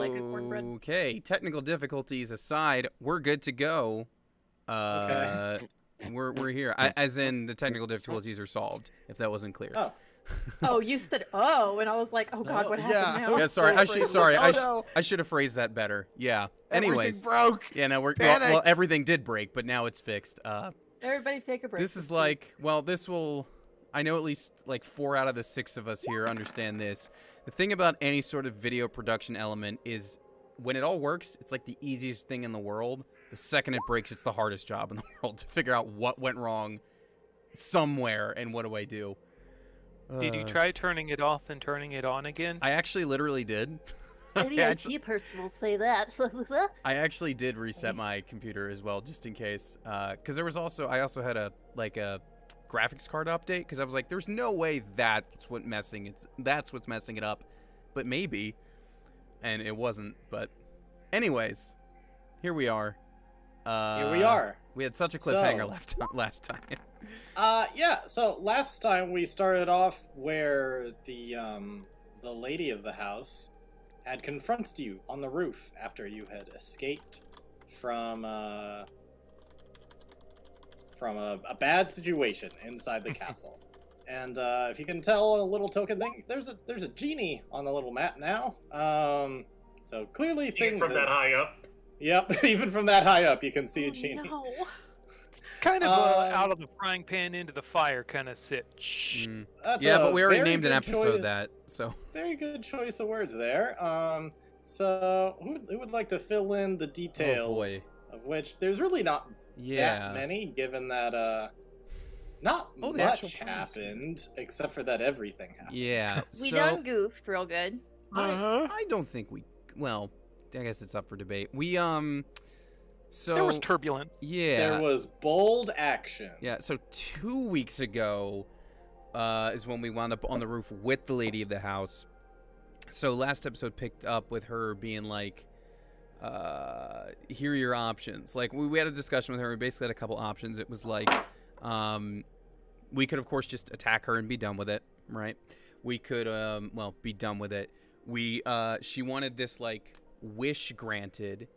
like a cornbread. Okay, technical difficulties aside, we're good to go. Okay. We're here. As in, the technical difficulties are solved. If that wasn't clear. Oh. Oh, you said "oh," and I was like, "Oh God, what happened now?" Yeah, sorry. So afraid. I should have phrased that better. Yeah. Everything Anyways, broke. yeah. No, Panic. well, everything did break, but now it's fixed. Everybody take a break. This is like, well, this will. I know at least like 4 out of the 6 of us here understand this. The thing about any sort of video production element is, when it all works, it's like the easiest thing in the world. The second it breaks, it's the hardest job in the world to figure out what went wrong somewhere and what do I do. Did you try turning it off and turning it on again? I actually literally did. Any IT person will say that. I actually did reset my computer as well, just in case. Because I also had a graphics card update, because I was like, there's no way that's what's messing it up, but maybe, and it wasn't. But anyways, here we are. Here we are. We had such a cliffhanger last time. Yeah. So last time we started off where the lady of the house had confronted you on the roof after you had escaped from a bad situation inside the castle. And if you can tell, a little token thing, there's a genie on the little map now. So clearly things from that high up. Yep, even from that high up, you can see a genie. No. Kind of out of the frying pan into the fire kind of sit. Yeah, but we already very named an good episode choice. that, so. Very good choice of words there. So who would like to fill in the details of which there's really not that many, given that not much happened except for that everything happened. Yeah. We done goofed real good. I don't think we. Well, I guess it's up for debate. We So there was turbulence. Yeah. There was bold action. Yeah. So 2 weeks ago is when we wound up on the roof with the lady of the house. So last episode picked up with her being like, here are your options. Like, we had a discussion with her. We basically had a couple options. It was like, we could, of course, just attack her and be done with it, right? We could, be done with it. She wanted this, like, wish granted,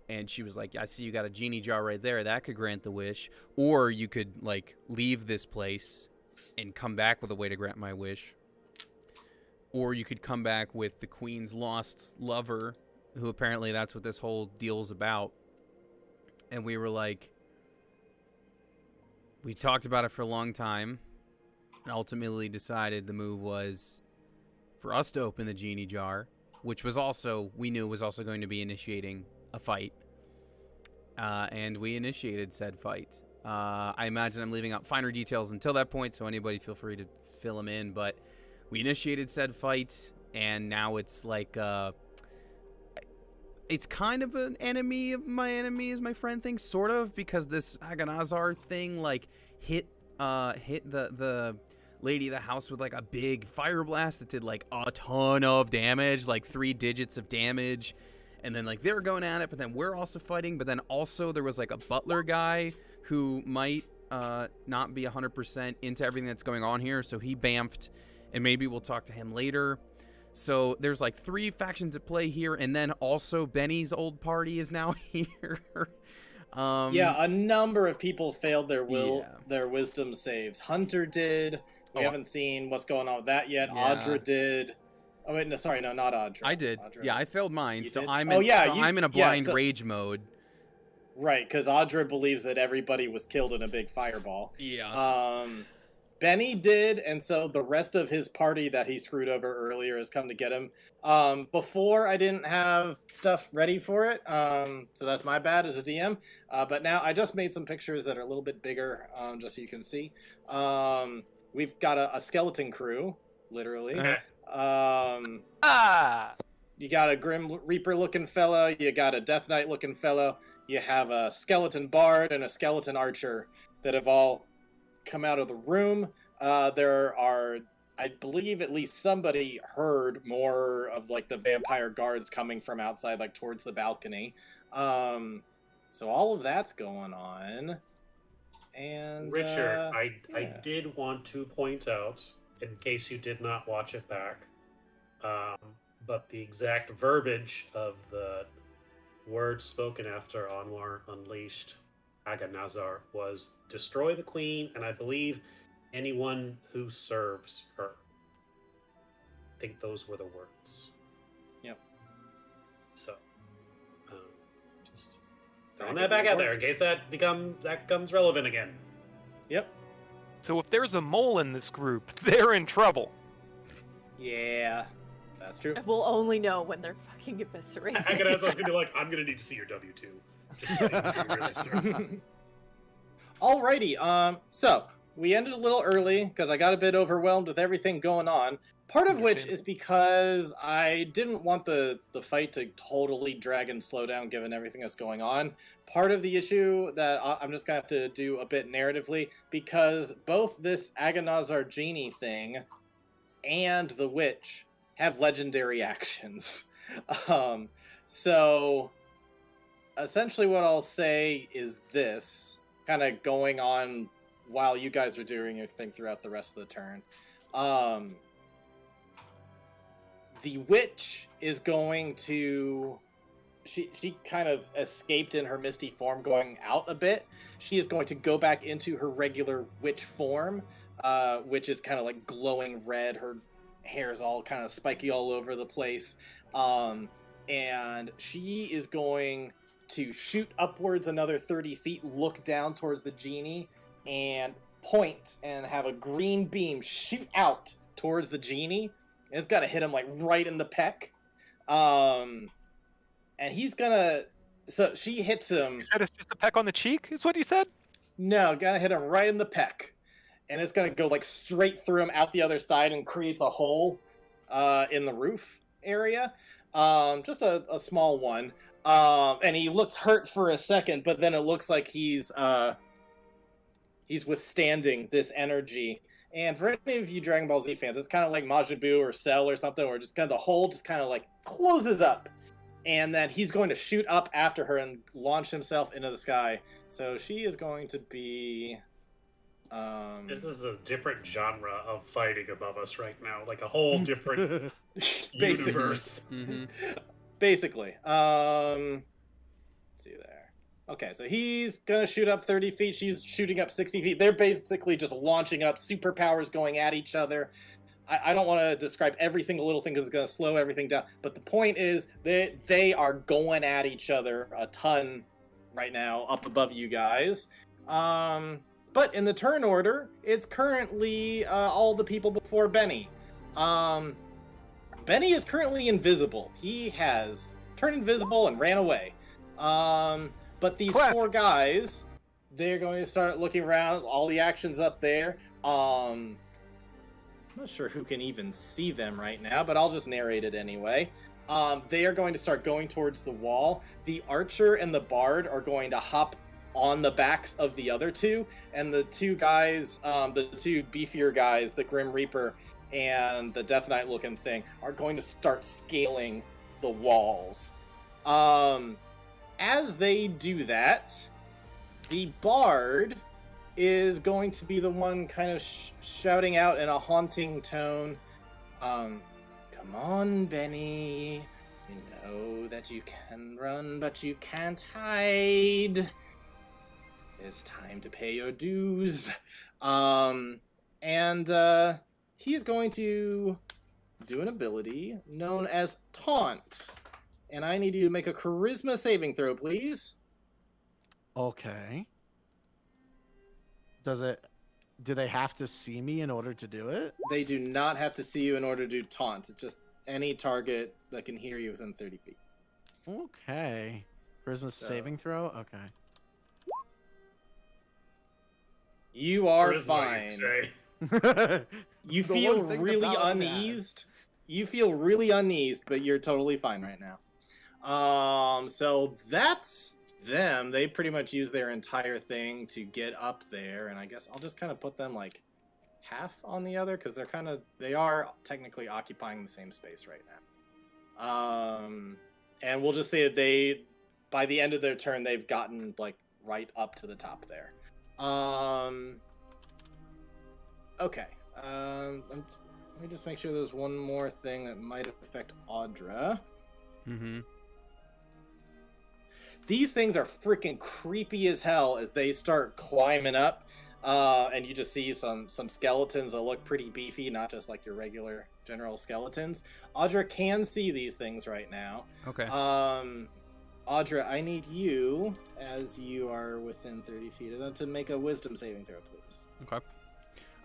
and she was like, I see you got a genie jar right there. That could grant the wish. Or you could, like, leave this place and come back with a way to grant my wish. Or you could come back with the queen's lost lover, who apparently that's what this whole deal's about. And we were like, we talked about it for a long time, and ultimately decided the move was for us to open the genie jar, which was also, we knew was also going to be initiating a fight. And we initiated said fight. I imagine I'm leaving out finer details until that point, so anybody feel free to fill them in, but we initiated said fight, and now it's like, it's kind of an enemy of my enemy is my friend thing, sort of, because this Agonazar thing, like, hit the lady of the house with, like, a big fire blast that did, like, a ton of damage, like 3 digits of damage, and then, like, they were going at it, but then we're also fighting, but then also there was, like, a butler guy who might not be 100% into everything that's going on here, so he bamfed, and maybe we'll talk to him later. So there's like 3 factions at play here, and then also Benny's old party is now here. Yeah, a number of people failed their wisdom saves. Hunter did. We haven't seen what's going on with that yet. Yeah. Audra did. Oh wait, no, sorry, no, not Audra. I did. Audra. Yeah, I failed mine. You so did? I'm in a blind rage mode. Right, because Audra believes that everybody was killed in a big fireball. Yeah. Benny did, and so the rest of his party that he screwed over earlier has come to get him. Before, I didn't have stuff ready for it, so that's my bad as a DM. But now I just made some pictures that are a little bit bigger, just so you can see. We've got a skeleton crew, literally. You got a Grim Reaper-looking fellow, you got a Death Knight-looking fellow, you have a skeleton bard and a skeleton archer that have all come out of the room. There are, I believe, at least somebody heard more of like the vampire guards coming from outside, like towards the balcony. So all of that's going on. And Richard, I did want to point out, in case you did not watch it back, but the exact verbiage of the words spoken after Anwar unleashed Aganazar was destroy the queen, and I believe anyone who serves her. I think those were the words. Yep. So, just throwing that back out there in case that becomes relevant again. Yep. So if there's a mole in this group, they're in trouble. Yeah, that's true. We'll only know when they're fucking eviscerated. Aganazar's gonna be like, I'm gonna need to see your W-2. Just to see if you really serve. Alrighty, so we ended a little early because I got a bit overwhelmed with everything going on. Part of which is because I didn't want the fight to totally drag and slow down given everything that's going on. Part of the issue that I'm just going to have to do a bit narratively, because both this Aganazar genie thing and the witch have legendary actions. So essentially what I'll say is this, kind of going on while you guys are doing your thing throughout the rest of the turn. The witch is going to... She kind of escaped in her misty form going out a bit. She is going to go back into her regular witch form, which is kind of like glowing red. Her hair's all kind of spiky all over the place. And she is going to shoot upwards another 30 feet, look down towards the genie, and point and have a green beam shoot out towards the genie. It's got to hit him like right in the peck. And he's gonna... So she hits him... You said it's just a peck on the cheek, is what you said? No, gotta hit him right in the peck. And it's gonna go like straight through him out the other side and creates a hole in the roof area. Just a small one. And he looks hurt for a second, but then it looks like he's withstanding this energy. And for any of you Dragon Ball Z fans, it's kind of like Majin Buu or Cell or something, where just kind of the hole just kind of like closes up. And then he's going to shoot up after her and launch himself into the sky. So she is going to be... This is a different genre of fighting above us right now. Like a whole different universe. Mm-hmm. Basically. Let's see there. Okay, so he's gonna shoot up 30 feet. She's shooting up 60 feet. They're basically just launching up, superpowers going at each other. I don't want to describe every single little thing because it's going to slow everything down. But the point is they are going at each other a ton right now up above you guys. But in the turn order, it's currently all the people before Benny. Benny is currently invisible. He has turned invisible and ran away. But these four guys, they're going to start looking around. All the action's up there. I'm not sure who can even see them right now, but I'll just narrate it anyway. They are going to start going towards the wall. The archer and the bard are going to hop on the backs of the other two, and the two guys, the two beefier guys, the Grim Reaper and the Death Knight looking thing, are going to start scaling the walls. As they do that, the bard is going to be the one kind of shouting out in a haunting tone, come on, Benny. You know that you can run, but you can't hide. It's time to pay your dues. He's going to do an ability known as Taunt. And I need you to make a charisma saving throw, please. Okay. Do they have to see me in order to do it? They do not have to see you in order to do taunt. It's just any target that can hear you within 30 feet. Okay. Charisma saving throw? Okay. You are Charisma, fine. you say. You The feel one thing really the paladin uneased. You feel really uneased, but you're totally fine right now. So that's them. They pretty much use their entire thing to get up there, and I guess I'll just kind of put them like half on the other because they are technically occupying the same space right now. And we'll just say that by the end of their turn, they've gotten like right up to the top there. Okay. Let me just make sure there's one more thing that might affect Audra. Mm-hmm. These things are freaking creepy as hell as they start climbing up. And you just see some skeletons that look pretty beefy, not just like your regular general skeletons. Audra can see these things right now. Okay. Audra, I need you, as you are within 30 feet of them, to make a wisdom saving throw, please. Okay.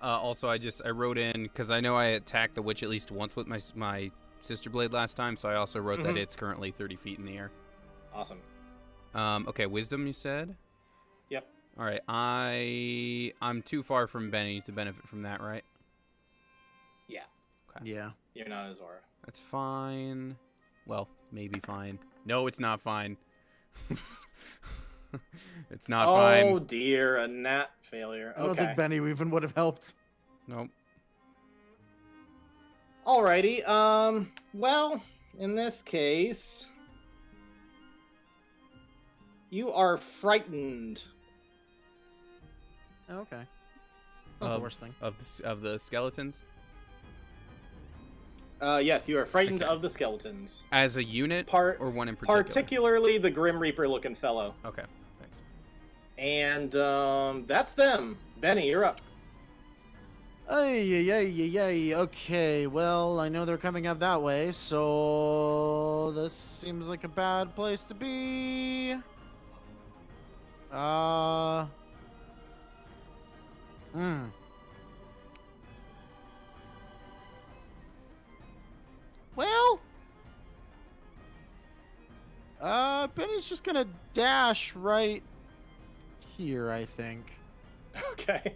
Also, I wrote in, because I know I attacked the witch at least once with my sister blade last time, so I also wrote that it's currently 30 feet in the air. Awesome. Okay, wisdom, you said? Yep. All right, I'm too far from Benny to benefit from that, right? Yeah. Okay. Yeah. You're not as aura. That's fine. Well, maybe fine. No, it's not fine. It's not fine. Oh dear, a nat failure. I don't Okay. think Benny even would have helped. Nope. Alrighty. Well, in this case, you are frightened. Okay. It's not the worst thing. Of the skeletons? Yes, you are frightened Okay. of the skeletons. As a unit or one in particular? Particularly the Grim Reaper looking fellow. Okay, thanks. And that's them. Benny, you're up. Ay. Okay, well, I know they're coming up that way, so this seems like a bad place to be. Well, Benny's just gonna dash right here, I think. Okay.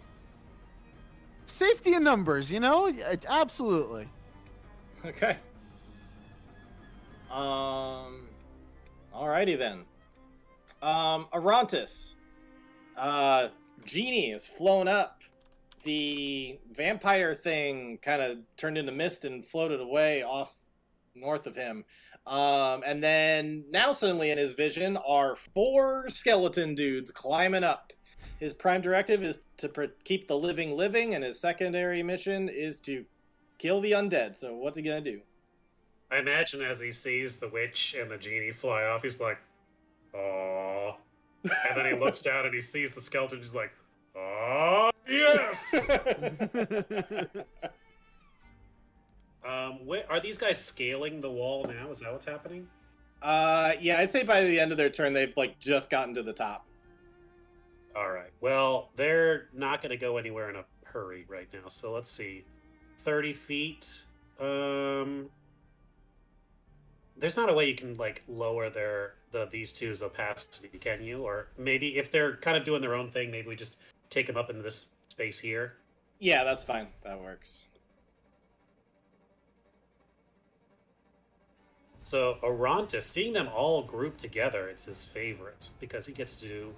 Safety in numbers, you know? Absolutely. Okay. Alrighty then. Arantis. Genie is flown up. The vampire thing kind of turned into mist and floated away off north of him. And then now suddenly in his vision are 4 skeleton dudes climbing up. His prime directive is to keep the living living, and his secondary mission is to kill the undead. So what's he gonna do? I imagine as he sees the witch and the genie fly off, he's like, "Aww." And then he looks down and he sees the skeleton. He's like, "Ah, yes." Are these guys scaling the wall now? Is that what's happening? Yeah, I'd say by the end of their turn, they've like just gotten to the top. All right. Well, they're not going to go anywhere in a hurry right now. So let's see. 30 feet. There's not a way you can like lower these two's opacity, can you? Or maybe if they're kind of doing their own thing, maybe we just take them up into this space here. Yeah, that's fine. That works. So Arantis, seeing them all grouped together, it's his favorite because he gets to do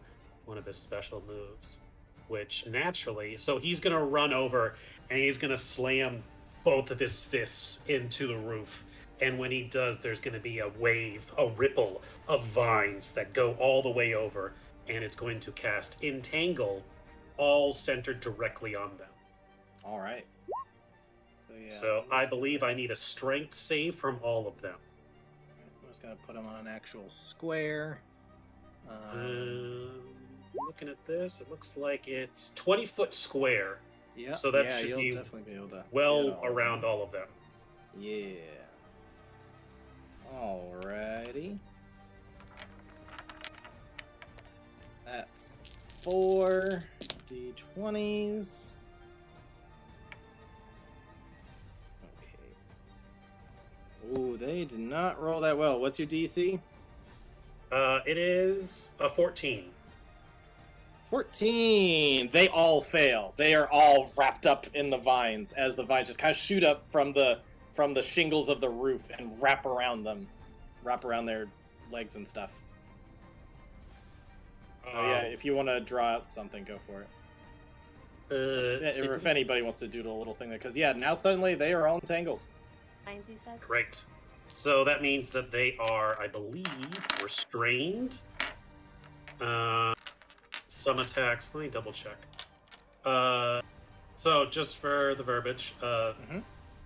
one of his special moves, which naturally, so he's going to run over and he's going to slam both of his fists into the roof. And when he does, there's going to be a wave, a ripple of vines that go all the way over, and it's going to cast Entangle, all centered directly on them. All right. So, yeah, So I believe I need a strength save from all of them. I'm just going to put them on an actual square. Looking at this, it looks like it's 20-foot square. Yeah. So that yeah, should you'll be definitely be able to well get all of around them. all of them. Yeah. Alrighty. That's 4 d20s. Okay. Ooh, they did not roll that well. What's your DC? It is a 14. 14. They all fail. They are all wrapped up in the vines as the vines just kind of shoot up from the shingles of the roof and wrap around them, wrap around their legs and stuff. So yeah, if you want to draw out something, go for it. If anybody wants to do the little thing, because yeah, now suddenly they are all entangled. Lines, you said? Great. So that means that they are, I believe, restrained. Some attacks. Let me double check. So just for the verbiage,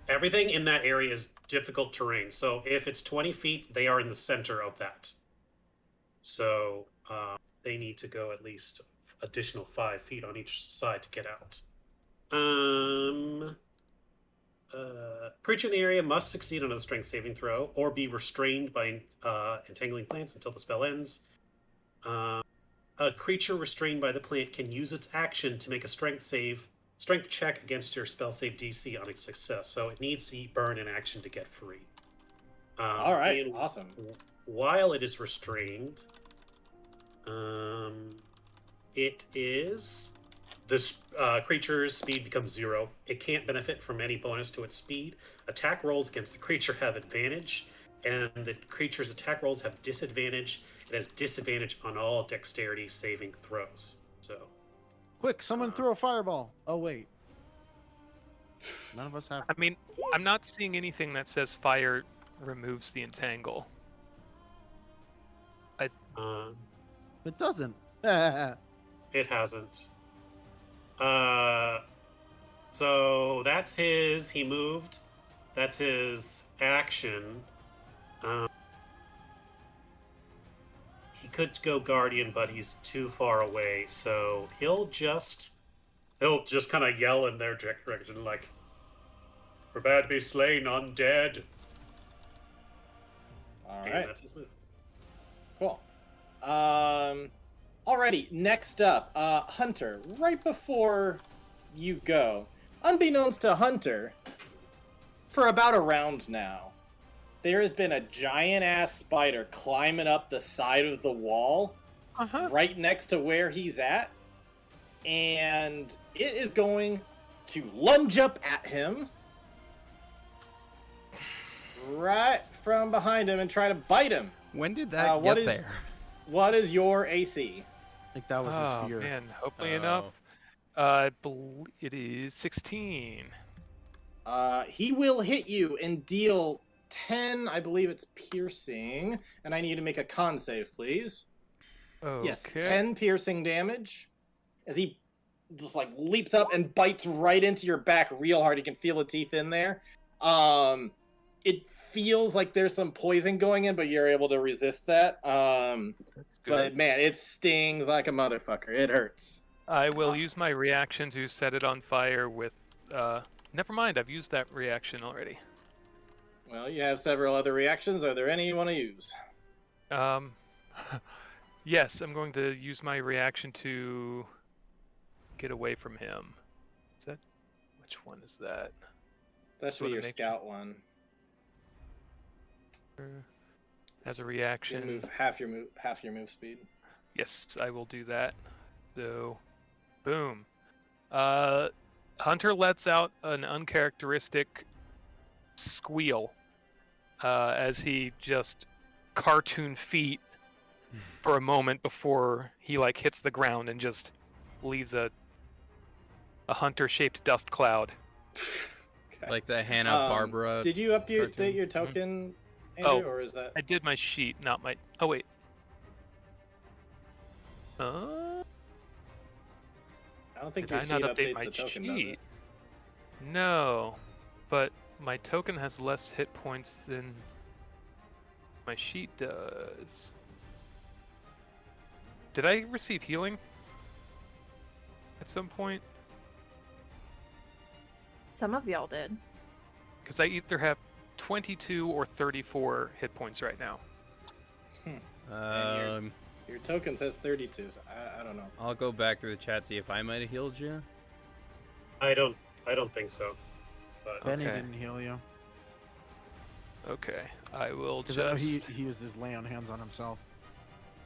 everything in that area is difficult terrain. So if it's 20 feet, they are in the center of that. So they need to go at least additional 5 feet on each side to get out. Creature in the area must succeed on a strength saving throw or be restrained by entangling plants until the spell ends. A creature restrained by the plant can use its action to make a strength check against your spell save DC on a success. So it needs to burn an action to get free. All right, awesome. While it is restrained, it is this creature's speed becomes 0. It can't benefit from any bonus to its speed. Attack rolls against the creature have advantage, and the creature's attack rolls have disadvantage. It has disadvantage on all dexterity saving throws. So, Quick, someone throw a fireball. Oh wait, none of us have. I mean, I'm not seeing anything that says fire removes the entangle. It doesn't. it hasn't. So that's his. He moved. That's his action. He could go guardian, but he's too far away. So he'll just kind of yell in their direction, like, "Prepare to be slain, undead." All And right. that's his move. Cool. Alrighty, next up, Hunter. Right before you go, unbeknownst to Hunter, for about a round now, there has been a giant-ass spider climbing up the side of the wall, right next to where he's at, and it is going to lunge up at him right from behind him and try to bite him. When did that what get is- there? What is your AC? I think that was Oh his fear. man, hopefully Oh. enough. I believe it is 16. He will hit you and deal 10, I believe it's piercing, and I need to make a con save, please. Okay. Yes, 10 piercing damage. As he just like leaps up and bites right into your back real hard. You can feel the teeth in there. It feels like there's some poison going in, but you're able to resist that. That's good. But man, it stings like a motherfucker. It hurts. I will use my reaction to set it on fire with. Never mind, I've used that reaction already. Well, you have several other reactions. Are there any you want to use? Yes, I'm going to use my reaction to get away from him. Is that? Which one is that? That should be wanna your make- scout one. As a You reaction. can move half your move speed. Yes, I will do that. So, boom. Hunter lets out an uncharacteristic squeal as he just cartoon feet for a moment before he like hits the ground and just leaves a hunter-shaped dust cloud. Okay. Like the Hannah Um, Barbara. Did you update cartoon. your token, Andrew, Oh. or is that? I did my sheet, not my. Oh wait. I don't think Did your I sheet not update updates my the token, does sheet? it? No, but my token has less hit points than my sheet does. Did I receive healing at some point? Some of y'all did. Because I either have 22 or 34 hit points right now. Your token says 32, so I don't know. I'll go back through the chat, see if I might have healed you. I don't think so. But Benny Okay. didn't heal you Okay, I will because just. he used his lay on hands on himself.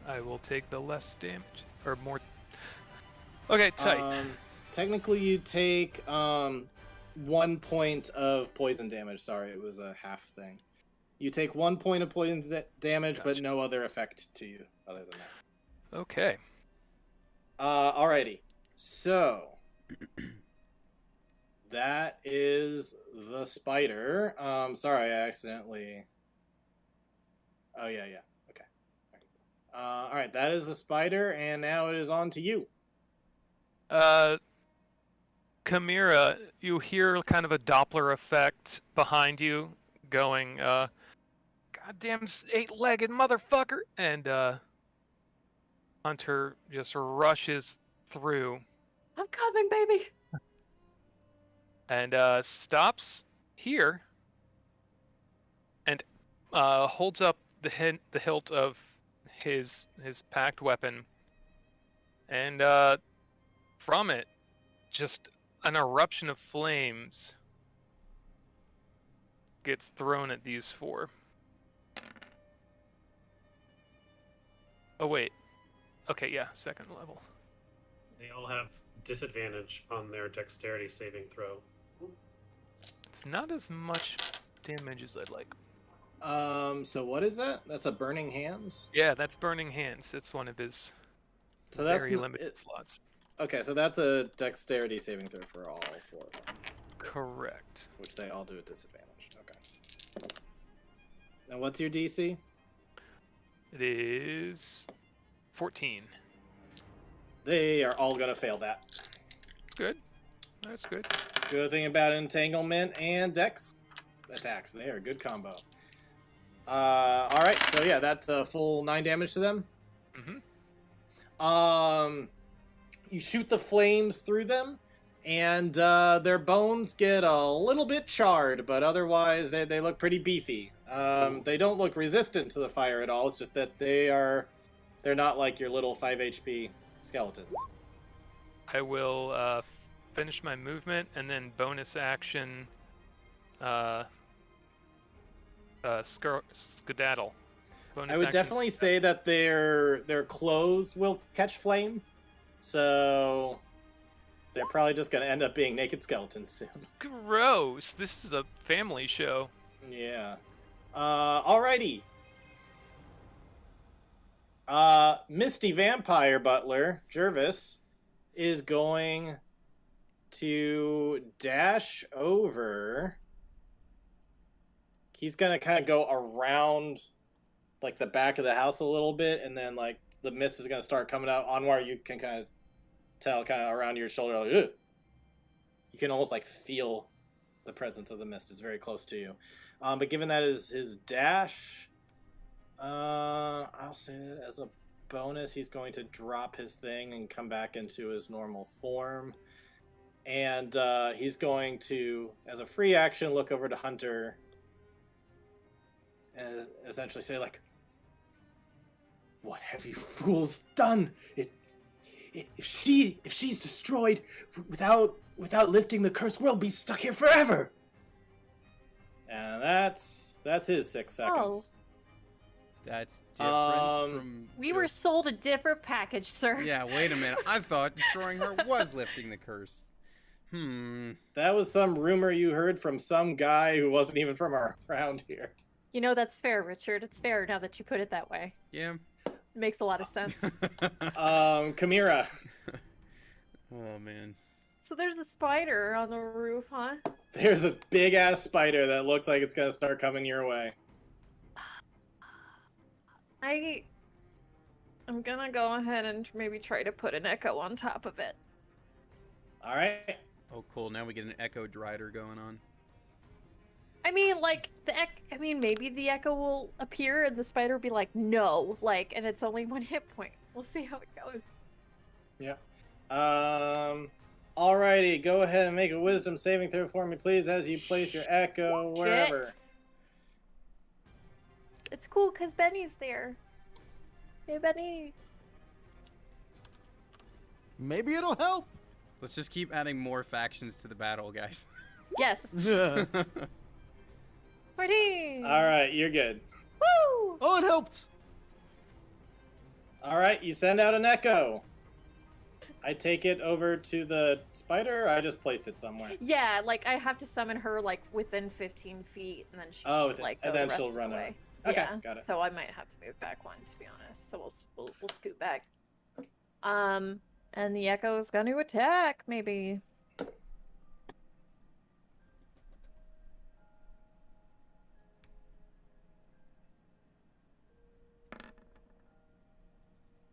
I will take the less damage or more. Okay, tight. Technically, you take 1 point of poison damage. Sorry, it was a half thing. You take 1 point of poison damage, but Gotcha. no other effect to you other than that. Okay. Alrighty. So that is the spider. Sorry, I accidentally. Oh yeah. Okay. All right, that is the spider, and now it is on to you. Chimera, you hear kind of a Doppler effect behind you going, goddamn eight-legged motherfucker! And Hunter just rushes through I'm coming, baby. and stops here and holds up the hilt of his packed weapon, and from it, just an eruption of flames gets thrown at these four. Oh wait. Okay, yeah, second level. They all have disadvantage on their dexterity saving throw. It's not as much damage as I'd like. So what is that? That's a Burning Hands? Yeah, that's Burning Hands. It's one of his So that's very limited slots. Okay, so that's a dexterity saving throw for all four of them, Correct. which they all do at disadvantage. Okay. And what's your DC? It is 14. They are all gonna fail that. Good. That's good. Good thing about entanglement and dex attacks. They are a good combo. All right, so yeah, that's a full 9 damage to them. Mm-hmm. You shoot the flames through them, and their bones get a little bit charred, but otherwise they look pretty beefy. They don't look resistant to the fire at all. It's just that they're not like your little 5 HP skeletons. I will finish my movement and then bonus action skedaddle. Bonus I would action definitely say that their clothes will catch flame, so they're probably just gonna end up being naked skeletons soon. Gross. This is a family show. Yeah. Alrighty. Misty Vampire Butler, Jervis, is going to dash over. He's gonna kind of go around, like, the back of the house a little bit, and then, like, the mist is gonna start coming out. Anwar, you can kind of tell, kind of around your shoulder, like, ugh. You can almost, like, feel the presence of the mist. It's very close to you. But given that is his dash, I'll say that as a bonus, he's going to drop his thing and come back into his normal form. And he's going to, as a free action, look over to Hunter and essentially say, like, "What have you fools done? If she's destroyed without lifting the curse, we'll be stuck here forever." And that's his 6 seconds. That's different from. We were sold a different package, sir. Yeah, wait a minute. I thought destroying her was lifting the curse. That was some rumor you heard from some guy who wasn't even from around here. You know, that's fair, Richard. It's fair now that you put it that way. Yeah. It makes a lot of sense. Chimera. Oh, man. So there's a spider on the roof, huh? There's a big ass spider that looks like it's gonna start coming your way. I'm gonna go ahead and maybe try to put an echo on top of it. All right. Oh, cool. Now we get an echo drider going on. I mean, like, maybe the echo will appear and the spider will be like, no, like, and it's only 1 hit point. We'll see how it goes. Yeah. Alrighty, go ahead and make a wisdom saving throw for me, please, as you place your echo wherever. Shit. It's cool because Benny's there. Hey, Benny. Maybe it'll help. Let's just keep adding more factions to the battle, guys. Yes. 14. Alright, you're good. Woo! Oh, it helped. Alright, you send out an echo. I take it over to the spider, or I just placed it somewhere? Yeah, like, I have to summon her, like, within 15 feet, and then she like, go and then the rest she'll of the run way. over. Okay, Yeah, got it. so I might have to move back 1, to be honest. So we'll scoot back. And the echo is going to attack, maybe.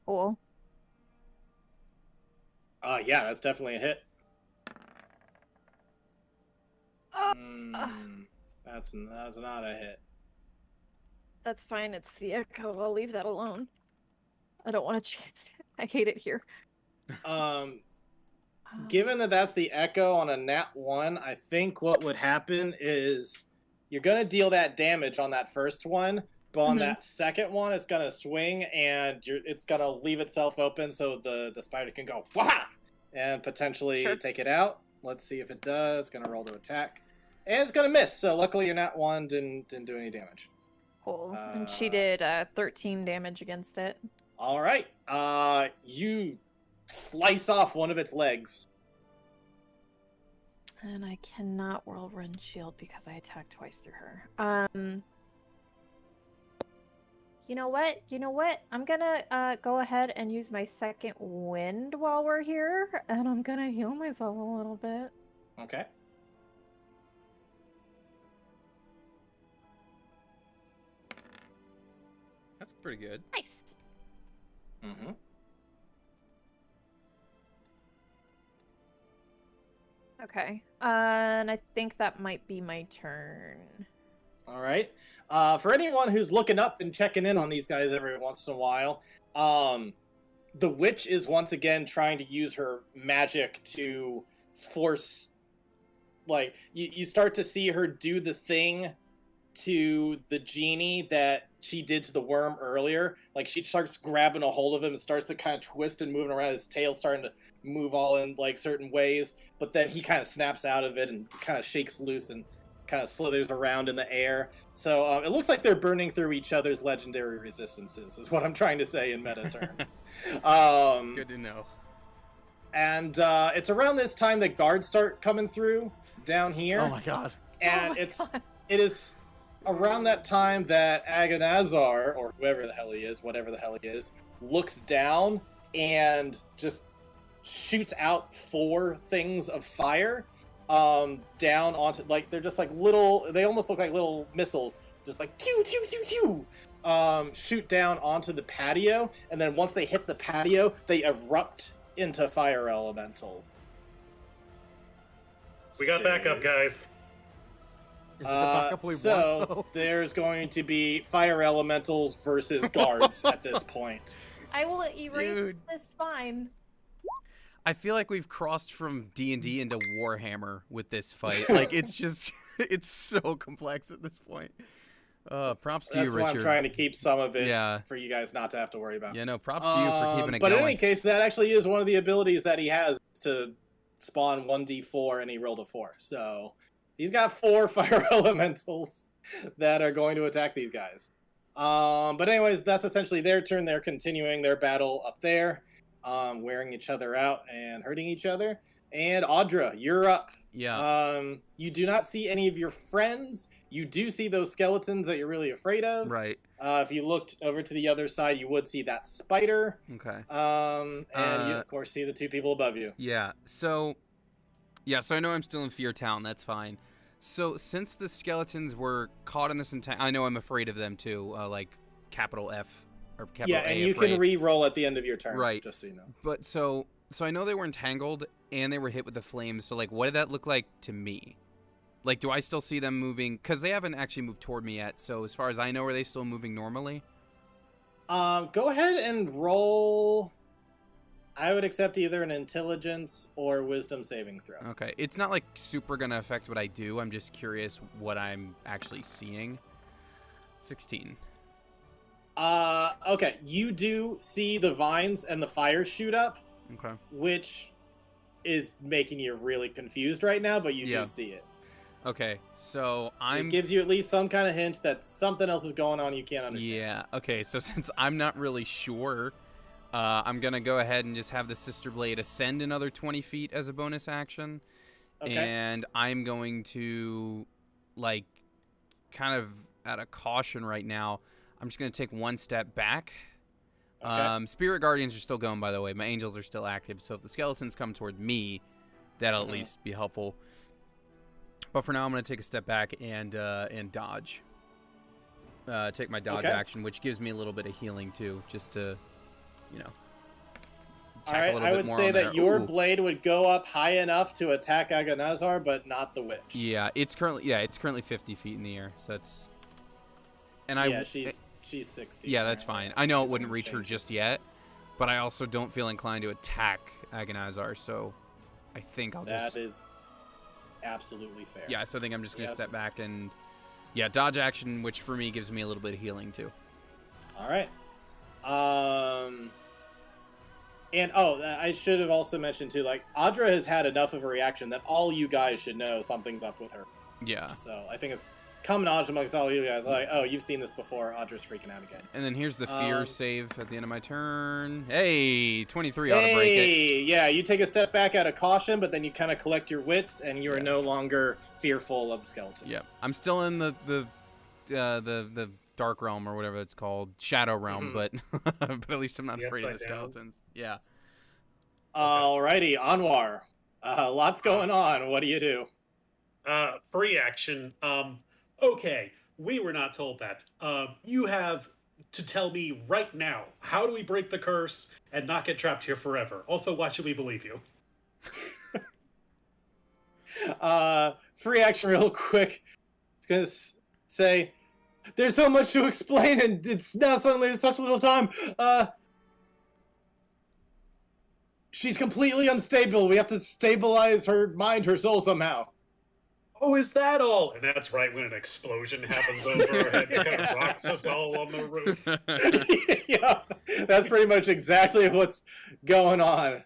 Cool. Yeah, that's definitely a hit. That's not a hit. That's fine. It's the echo. I'll leave that alone. I don't want to chance it. I hate it here. Given that that's the echo on a nat 1, I think what would happen is you're going to deal that damage on that first one, but on that second one, it's going to swing and it's going to leave itself open so the spider can go, wah! And potentially take it out. Let's see if it does. It's going to roll to attack. And it's going to miss, so luckily your nat 1 didn't do any damage. Cool. And she did 13 damage against it. All right. You slice off one of its legs. And I cannot whirlwind shield because I attacked twice through her. You know what? I'm gonna go ahead and use my second wind while we're here, and I'm gonna heal myself a little bit. Okay. That's pretty good. Nice. Mm-hmm. Okay. And I think that might be my turn. All right. For anyone who's looking up and checking in on these guys every once in a while, the witch is once again trying to use her magic to force, like, you start to see her do the thing to the genie that she did to the worm earlier. Like, she starts grabbing a hold of him and starts to kind of twist and moving around. His tail starting to move all in, like, certain ways, but then he kind of snaps out of it and kind of shakes loose and kind of slithers around in the air. So it looks like they're burning through each other's legendary resistances, is what I'm trying to say in meta term. Good to know. And it's around this time that guards start coming through down here. Oh my god. And it is around that time that Agonazar, or whoever the hell he is, whatever the hell he is, looks down and just shoots out 4 things of fire down onto, like, they're just like little, they almost look like little missiles, just like pew pew pew pew, shoot down onto the patio, and then once they hit the patio, they erupt into fire elemental. We got backup, guys. Is it the backup we want, So though? there's going to be fire elementals versus guards at this point. I will erase Dude. this fine. I feel like we've crossed from D&D into Warhammer with this fight. Like, it's just, it's so complex at this point. Props to you, That's Richard. why I'm trying to keep some of it Yeah. for you guys not to have to worry about. Yeah, no, props to you for keeping it but going. in any case, that actually is one of the abilities that he has, to spawn 1d4, and he rolled a 4. So he's got 4 fire elementals that are going to attack these guys. But anyways, that's essentially their turn. They're continuing their battle up there, wearing each other out and hurting each other. And Audra, you're up. Yeah. You do not see any of your friends. You do see those skeletons that you're really afraid of. Right. If you looked over to the other side, you would see that spider. Okay. And you, of course, see the 2 people above you. Yeah. So I know I'm still in Fear Town. That's fine. So since the skeletons were caught in this I know I'm afraid of them too. Like capital F or capital A. Yeah, and you afraid. can re-roll at the end of your turn. Right. Just so you know. But so I know they were entangled and they were hit with the flames. So like, what did that look like to me? Like, do I still see them moving? Because they haven't actually moved toward me yet. So as far as I know, are they still moving normally? Go ahead and roll. I would accept either an intelligence or wisdom saving throw. Okay. It's not like super gonna affect what I do. I'm just curious what I'm actually seeing. 16. Okay. You do see the vines and the fire shoot up, Okay. which is making you really confused right now, but you Yeah. do see it. Okay. So It gives you at least some kind of hint that something else is going on you can't understand. Yeah. Okay. So since I'm not really sure, I'm gonna go ahead and just have the Sister Blade ascend another 20 feet as a bonus action, Okay. and I'm going to, like, kind of out of caution right now, I'm just gonna take 1 step back. Okay. Spirit Guardians are still going, by the way. My angels are still active, so if the skeletons come toward me, that'll at least be helpful. But for now, I'm going to take a step back and dodge. Take my dodge Okay. action, which gives me a little bit of healing, too, just to, attack a little I bit would more say on that there. your Ooh. blade would go up high enough to attack Agonazar, but not the witch. Yeah, it's currently 50 feet in the air, so that's. And Yeah, she's 60. Yeah, that's apparently. fine. I know it She wouldn't reach her changes. just yet, but I also don't feel inclined to attack Agonazar, so I think I'll just. That is absolutely fair. Yeah, so I think I'm just gonna Yes. step back and, yeah, dodge action, which for me gives me a little bit of healing too. All right. And I should have also mentioned too, like Audra has had enough of a reaction that all you guys should know something's up with her. Yeah. So I think it's common knowledge amongst all you guys. Like, oh, you've seen this before. Audra's freaking out again. And then here's the fear save at the end of my turn. Hey, 23 ought to break it. Hey, yeah, you take a step back out of caution, but then you kind of collect your wits, and you are Yeah. no longer fearful of the skeleton. Yep. I'm still in the dark realm or whatever it's called, shadow realm, but but at least I'm not The afraid of the upside down. skeletons. Yeah. Alrighty, Anwar. Lots going on. What do you do? Free action. Okay, we were not told that. You have to tell me right now, how do we break the curse and not get trapped here forever? Also, why should we believe you? Free action real quick. It's gonna say, there's so much to explain, and it's now suddenly such little time. She's completely unstable. We have to stabilize her mind, her soul somehow. Oh, is that all? And that's right when an explosion happens over our head that kind of rocks us all on the roof. Yeah, that's pretty much exactly what's going on.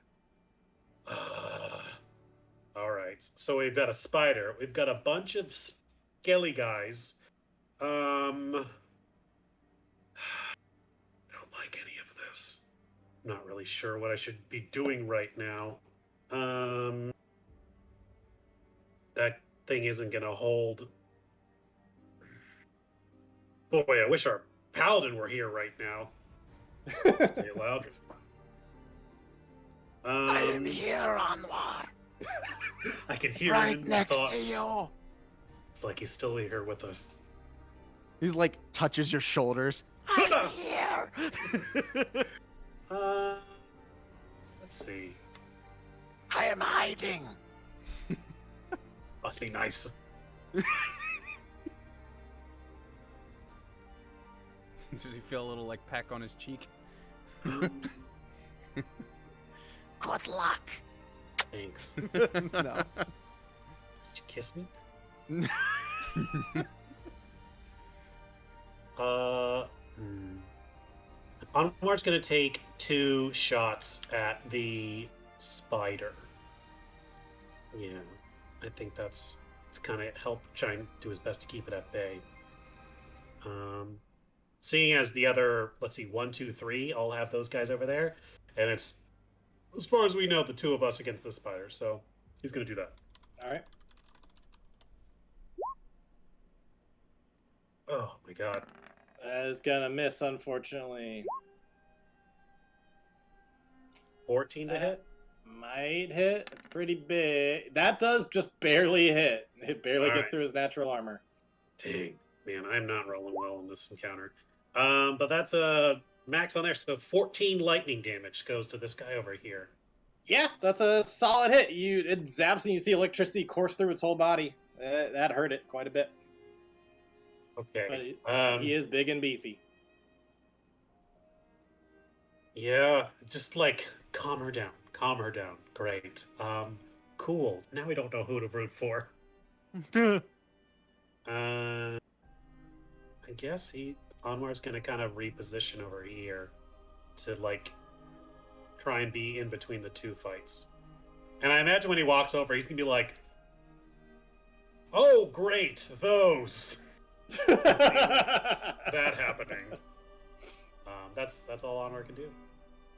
All right, so we've got a spider. We've got a bunch of skelly guys. I don't like any of this. I'm not really sure what I should be doing right now. That thing isn't gonna hold. Boy, I wish our paladin were here right now. Say it loud. I am here, Anwar. I can hear Right him in next thoughts. to you. It's like he's still here with us. He's like touches your shoulders. I'm here. Let's see. I am hiding. Must be nice. Does he feel a little like peck on his cheek? Good luck. Thanks. No. Did you kiss me? Anwar's gonna take 2 shots at the spider. Yeah, I think that's to kind of help try and do his best to keep it at bay. Seeing as the other, let's see, 1, 2, 3, all have those guys over there, and it's, as far as we know, the 2 of us against the spider, so he's gonna do that. All right. Oh my god. That is gonna miss, unfortunately. 14 to hit? Might hit pretty big. That does just barely hit. It barely All gets right. through his natural armor. Dang, man, I'm not rolling well in this encounter. But that's a max on there, so 14 lightning damage goes to this guy over here. Yeah, that's a solid hit. It zaps and you see electricity course through its whole body. That hurt it quite a bit. Okay. But he is big and beefy. Yeah, just like calm her down. Calm her down. Great. Cool. Now we don't know who to root for. I guess Anwar's gonna kind of reposition over here to like try and be in between the 2 fights. And I imagine when he walks over, he's gonna be like, "Oh, great, those." That happening. That's all Anwar can do.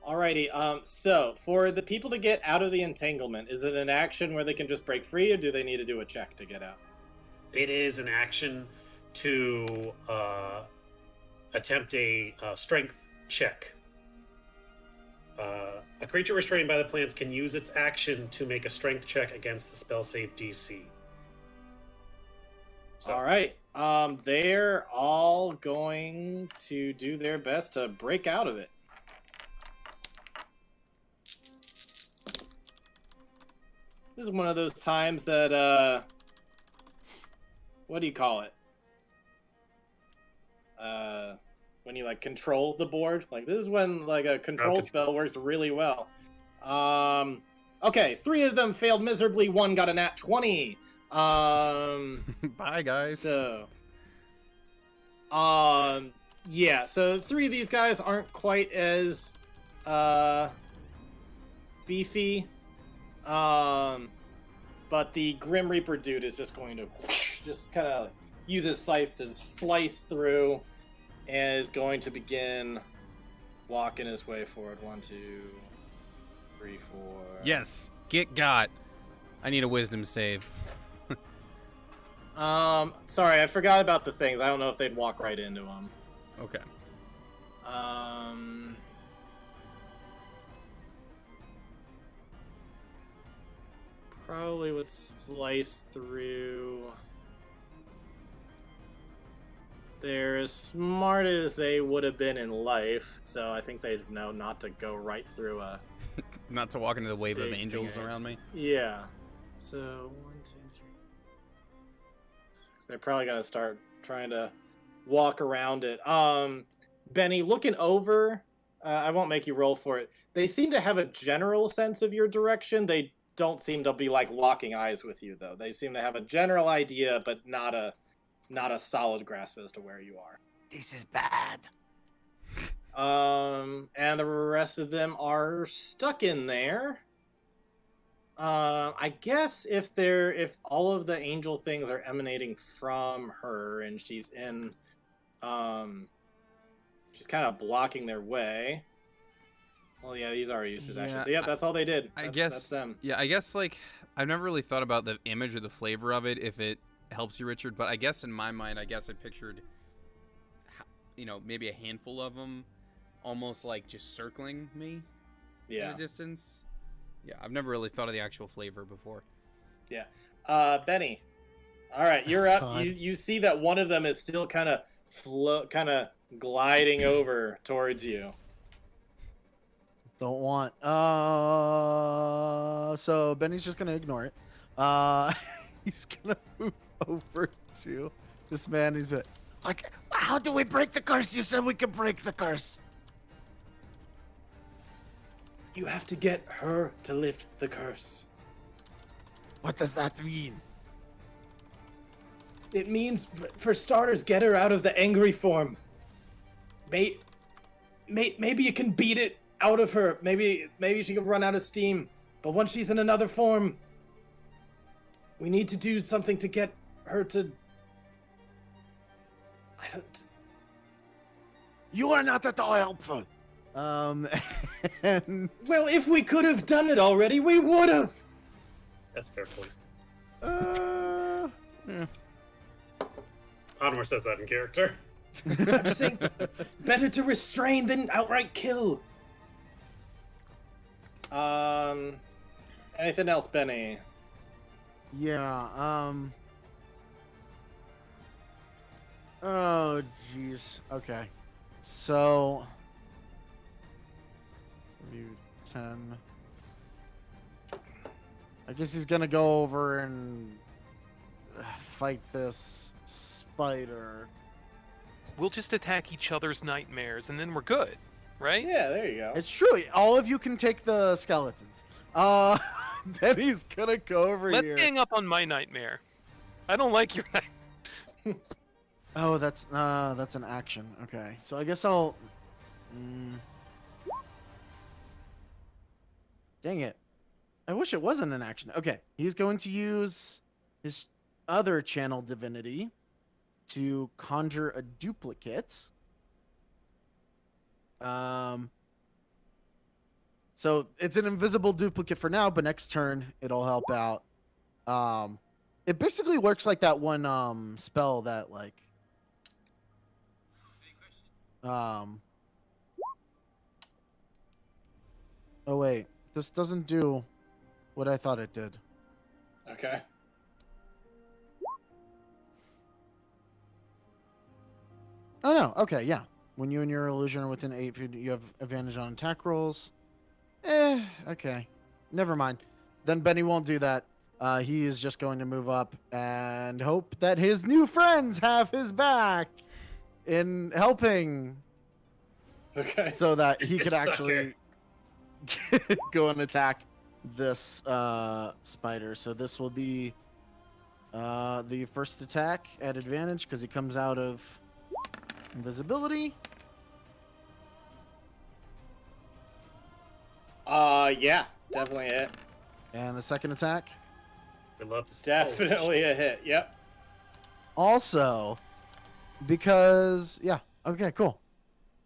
Alrighty, so for the people to get out of the entanglement, is it an action where they can just break free, or do they need to do a check to get out? It is an action to attempt a strength check. A creature restrained by the plants can use its action to make a strength check against the spell save DC. So, Alright, they're all going to do their best to break out of it. This is one of those times that what do you call it? When you like control the board. Like this is when like a control spell works really well. Okay, 3 of them failed miserably. 1 got a nat 20. Bye, guys. So, yeah. So 3 of these guys aren't quite as beefy. But the Grim Reaper dude is just going to just kind of use his scythe to slice through, and is going to begin walking his way forward. 1, 2, 3, 4. Yes, get got. I need a wisdom save. Sorry, I forgot about the things. I don't know if they'd walk right into him. Okay. Probably would slice through. They're as smart as they would have been in life, so I think they'd know not to go right through a... Not to walk into the wave of Big angels thing. around me. Yeah. So, 1, 2, 3, 6. They're probably gonna start trying to walk around it. Benny, looking over, I won't make you roll for it. They seem to have a general sense of your direction. They don't seem to be like locking eyes with you, though. They seem to have a general idea, but not a solid grasp as to where you are. This is bad. And the rest of them are stuck in there. I guess if all of the angel things are emanating from her and she's in, she's kind of blocking their way. Well, yeah, these are useless actions. So yeah, that's all they did. I guess that's them. Yeah, I guess like I've never really thought about the image or the flavor of it if it helps you, Richard. But I guess in my mind, I pictured, maybe a handful of them, almost like just circling me in a distance. Yeah, I've never really thought of the actual flavor before. Yeah. Benny. All right, you're up. God. You see that one of them is still kind of gliding over towards you. Don't want. So Benny's just gonna ignore it. He's gonna move over to this man. He's been like, how do we break the curse? You said we could break the curse. You have to get her to lift the curse. What does that mean? It means, for starters, get her out of the angry form. Maybe you can beat it out of her. Maybe she can run out of steam. But once she's in another form, we need to do something to get her to... You are not at all helpful. And Well, if we could have done it already, we would have. That's a fair point. Onward says that in character. I'm just saying, better to restrain than outright kill. Anything else, Benny? yeah. Oh, jeez. Okay. So. 10. I guess he's gonna go over and fight this spider. We'll just attack each other's nightmares, and then we're good, right? Yeah, there you go. It's true. All of you can take the skeletons. Benny's gonna go over Let's here. gang up on my nightmare. I don't like your nightmare. Oh, that's an action. Okay, so I guess I'll. Dang it! I wish it wasn't an action. Okay, he's going to use his other channel divinity to conjure a duplicate. So it's an invisible duplicate for now, but next turn it'll help out. It basically works like that one spell that like oh wait, this doesn't do what I thought it did. Okay. Oh no, okay, yeah. When you and your illusion are within 8 feet, you have advantage on attack rolls. Okay. Never mind. then Benny won't do that. He is just going to move up and hope that his new friends have his back in helping, Okay. so that he You could sucker. actually go and attack this spider. So this will be the first attack at advantage because he comes out of invisibility. Yeah, it's definitely a hit. And the second attack, We love to see. Definitely a hit. Yep. also because okay, cool.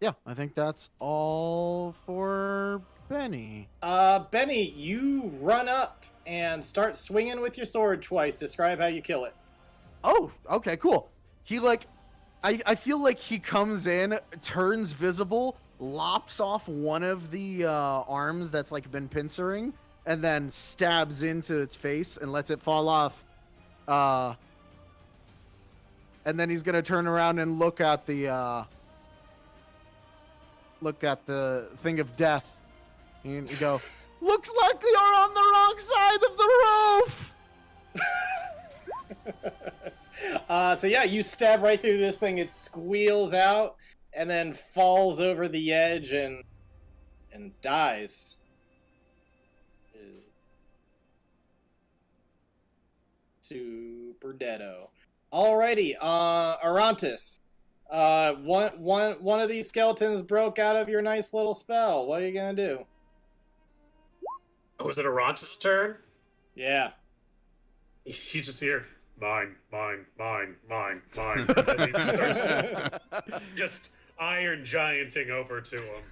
Yeah, I think that's all for Benny. Benny, you run up and start swinging with your sword twice. Describe how you kill it. Oh, okay, cool. He I feel like he comes in, turns visible, lops off one of the arms that's like been pincering, and then stabs into its face and lets it fall off. And then he's gonna turn around and look at the thing of death, and go, "Looks like you're on the wrong side of the roof." So yeah, you stab right through this thing. It squeals out and then falls over the edge and dies. Super deado. Alrighty, Arantis. One of these skeletons broke out of your nice little spell. What are you gonna do? Oh, is it Arantis' turn? Yeah. You just hear mine, mine, mine, mine, mine. As he starts just iron gianting over to him.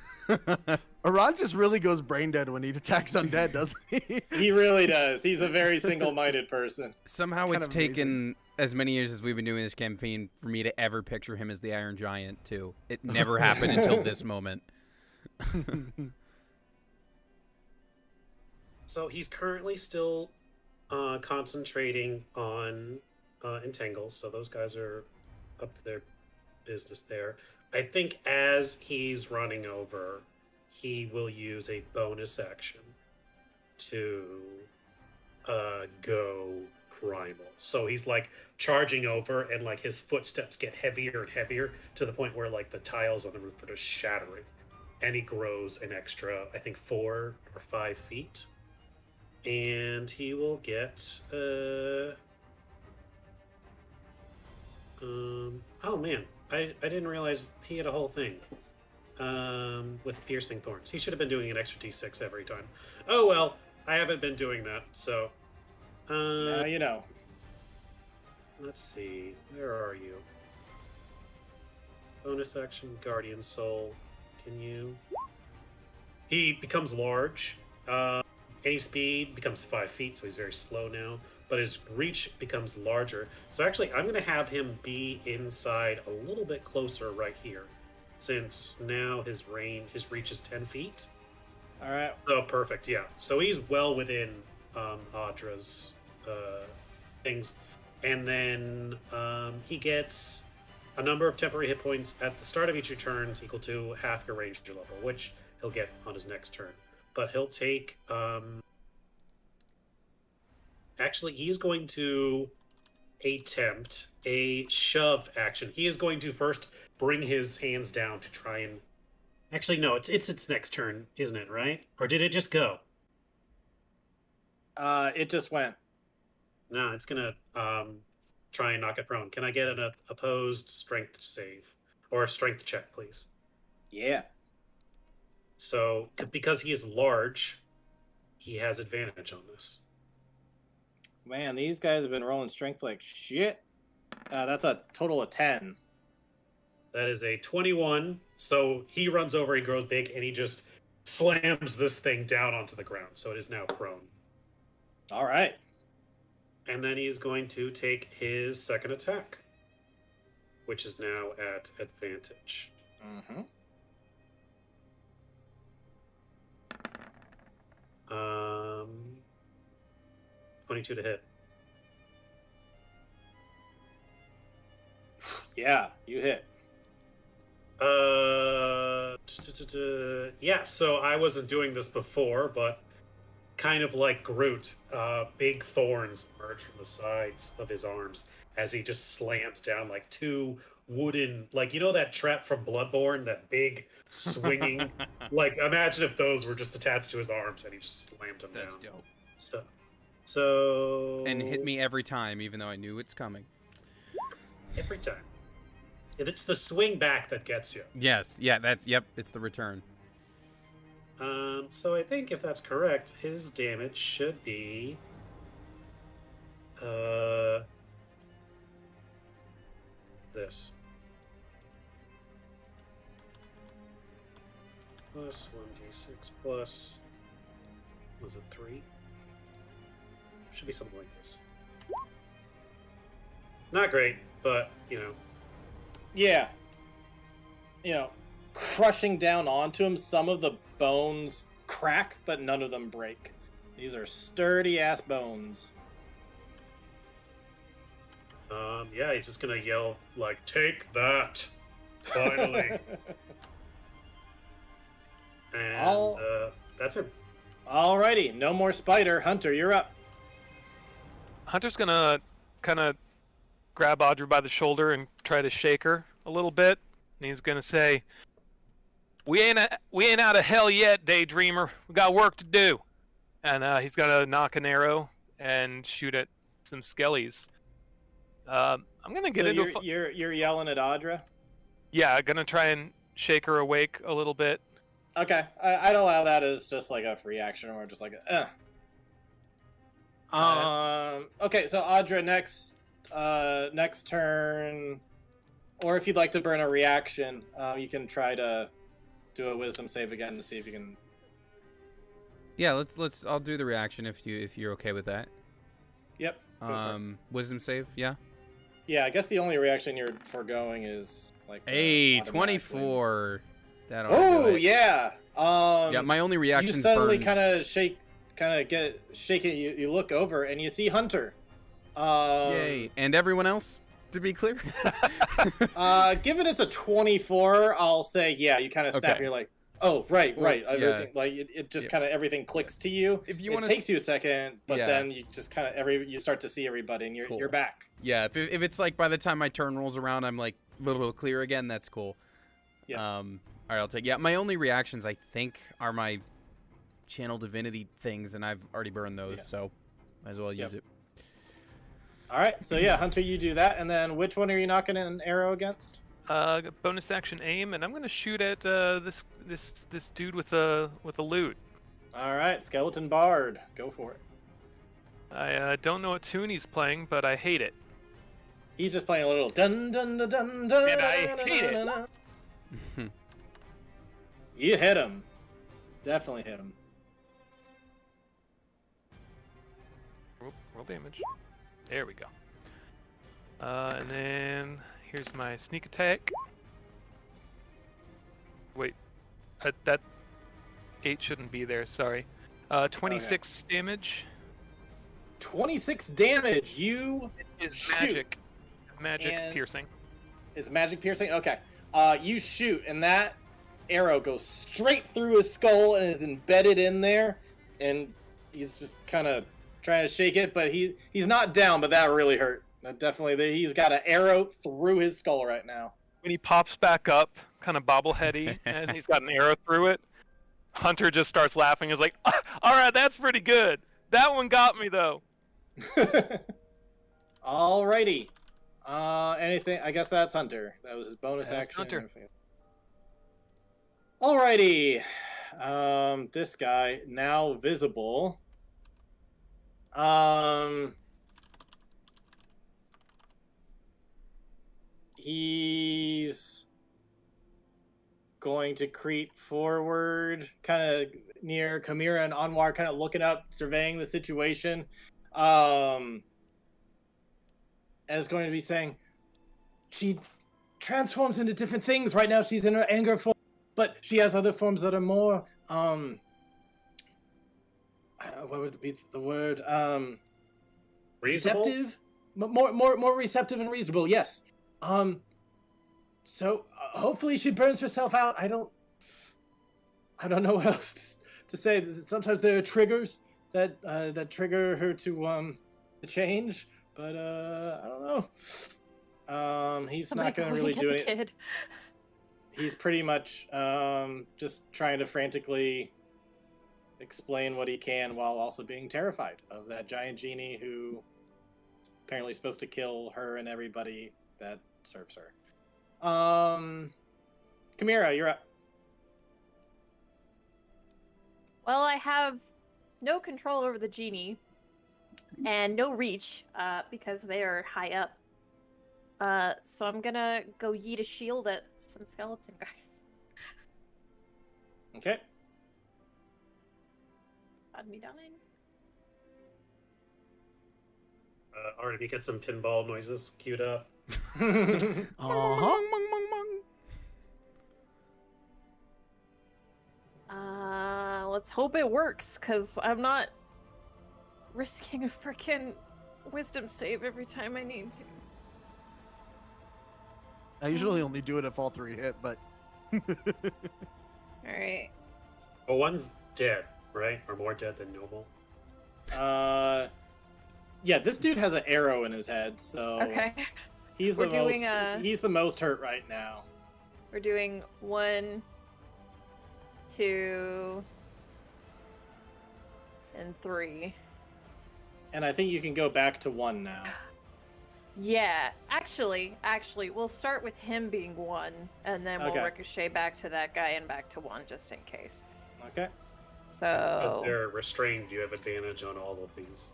Arantis really goes brain dead when he attacks undead, doesn't he? He really does. He's a very single-minded person. Somehow Kind it's of taken as many years as we've been doing this campaign for me to ever picture him as the Iron Giant, too. It never happened until this moment. So he's currently still concentrating on Entangle, so those guys are up to their business there. I think as he's running over, he will use a bonus action to go primal. So he's like charging over, and like his footsteps get heavier and heavier to the point where like the tiles on the roof are just shattering, and he grows an extra, I think, 4 or 5 feet. And he will get oh man, I didn't realize he had a whole thing with piercing thorns. He should have been doing an extra d6 every time. Oh well, I haven't been doing that, so Now you know. let's see, where are you? Bonus action, Guardian Soul. Can you? He becomes large. Any speed becomes 5 feet, so he's very slow now. But his reach becomes larger. So actually, I'm going to have him be inside a little bit closer right here, since now his reach is 10 feet. All right. Oh, perfect. Yeah. So he's well within Audra's things, and then he gets a number of temporary hit points at the start of each of your turns equal to half your ranger level, which he'll get on his next turn. But he'll take actually he's going to attempt a shove action. He is going to first bring his hands down to try and actually no, it's its next turn, isn't it, right? Or did it just go? It just went. No, it's gonna try and knock it prone. Can I get an opposed strength save or a strength check, please? Yeah. So, because he is large, he has advantage on this. Man, these guys have been rolling strength like shit. That's a total of 10. That is a 21. So he runs over, he grows big, and he just slams this thing down onto the ground. So it is now prone. All right. And then he is going to take his second attack, which is now at advantage. Mm-hmm. 22 to hit. Yeah, you hit. Yeah, so I wasn't doing this before, but kind of like Groot, big thorns emerge from the sides of his arms as he just slams down like two wooden, like, you know, that trap from Bloodborne, that big swinging. Like, imagine if those were just attached to his arms and he just slammed them That's down. dope. So And hit me every time, even though I knew it's coming. every time. It's the swing back that gets you. Yes, yeah, it's the return. So I think if that's correct, his damage should be this. Plus 1d6 plus, was it 3? Should be something like this. Not great, but, you know. Yeah. You know, crushing down onto him, some of the bones crack, but none of them break. These are sturdy ass bones. Yeah, he's just gonna yell, like, take that! Finally. And that's it. Alrighty, no more spider. Hunter, you're up. Hunter's gonna kind of grab Audrey by the shoulder and try to shake her a little bit, and he's gonna say, "We ain't out of hell yet, Daydreamer. We got work to do." And he's gonna knock an arrow and shoot at some skellies. I'm gonna get So into. you're yelling at Audra? Yeah, gonna try and shake her awake a little bit. Okay, I'd allow that as just like a free action, or just like okay, so Audra, next turn, or if you'd like to burn a reaction, you can try to do a wisdom save again to see if you can. Yeah, let's. I'll do the reaction if you're okay with that. Yep. go for it. Wisdom save, yeah. Yeah, I guess the only reaction you're foregoing is like. Hey, automatically. 24. That ought to do Oh it. yeah. Yeah, my only reaction. You suddenly kind of shake it. You look over and you see Hunter. Yay! And everyone else, to be clear. Given it's a 24, I'll say yeah. You kind of snap. Okay. You're like, oh right. Yeah. Everything, like it just kind of everything clicks to you. If you it want takes you a second, but Yeah. then you just kind of you start to see everybody, and Cool. you're back. Yeah, if it's like by the time my turn rolls around, I'm like a little clear again. That's cool. Yeah. All right, I'll take. Yeah, my only reactions I think are my channel divinity things, and I've already burned those, so might as well use it. All right. So yeah, Hunter, you do that, and then which one are you knocking an arrow against? Bonus action aim, and I'm gonna shoot at this dude with a lute. All right, Skeleton Bard, go for it. I don't know what tune he's playing, but I hate it. He's just playing a little dun dun dun dun dun. And I hate it. dun, dun. You hit him. Definitely hit him. Roll damage. There we go. And then here's my sneak attack. Wait, that 8 shouldn't be there. Sorry. 26 damage. 26 damage. You Is shoot. magic. Magic And- piercing. Is magic piercing? Okay. You shoot, and that arrow goes straight through his skull and is embedded in there. And he's just kind of trying to shake it, but he's not down. But that really hurt. That definitely. He's got an arrow through his skull right now. When he pops back up, kind of bobbleheady, and he's got an arrow through it, Hunter just starts laughing. He's like, "All right, that's pretty good. That one got me though." Alrighty. Anything? I guess that's Hunter. That was his bonus That's action. and Hunter. everything. Alrighty. This guy now visible. He's going to creep forward, kind of near Kamira and Anwar, kind of looking up, surveying the situation. And is going to be saying, she transforms into different things. Right now she's in her anger form, but she has other forms that are more, what would be the word? Reasonable? Receptive? More receptive and reasonable, yes. So hopefully she burns herself out. I don't know what else to say. Sometimes there are triggers. that trigger her to change, but I don't know. He's Somebody not gonna go and really get do the it. kid. He's pretty much just trying to frantically explain what he can while also being terrified of that giant genie who is apparently supposed to kill her and everybody that serves her. Chimera, you're up. Well, I have no control over the genie and no reach because they are high up. So I'm gonna go yeet a shield at some skeleton guys. Okay. Had me dying. Alright, we get some pinball noises queued up. Uh-huh. Mung, mung, mung, mung. Let's hope it works, because I'm not risking a freaking wisdom save every time I need to. I usually only do it if all 3 hit, but Alright. Well, one's dead, right? Or more dead than normal. Yeah, this dude has an arrow in his head, so Okay. he's We're the most doing, he's the most hurt right now. We're doing 1, 2, and 3. And I think you can go back to 1 now. Yeah, actually, we'll start with him being 1, and then we'll Okay. ricochet back to that guy and back to 1, just in case. Okay. Because So... they're restrained, you have advantage on all of these.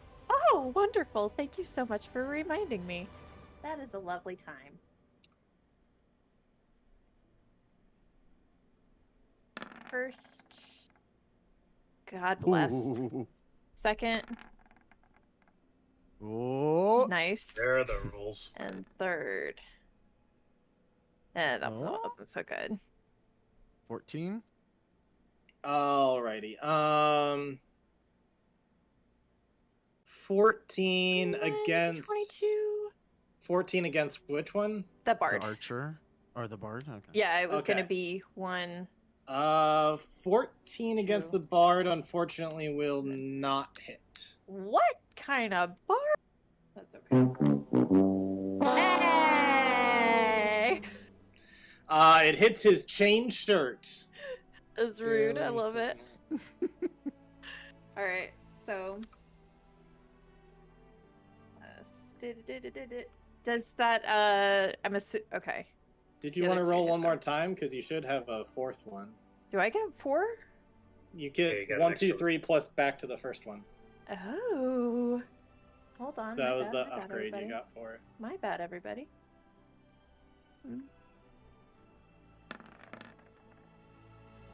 Oh, wonderful. Thank you so much for reminding me. That is a lovely time. First, God bless. Ooh. Second, Oh. nice. There are the rules. And third. That Oh. wasn't so good. 14. Alrighty. 14 against 22. 14 against which one? The The bard. archer. Or the bard? Okay. Yeah, it was gonna Okay. be 1. 14 against Two. the bard unfortunately will not hit. What kind of bard? That's okay. Hey! It hits his chain shirt. That's rude. I love it. All right, so does that I'm okay. Did you The want to other two roll hit one more them. time? Because you should have a 4th one. Do I get 4? You Yeah, get you got an 1, 2, extra 3 plus back to the first one. Oh, hold on. That my was bad, the my bad, upgrade you everybody. got for it. My bad, everybody.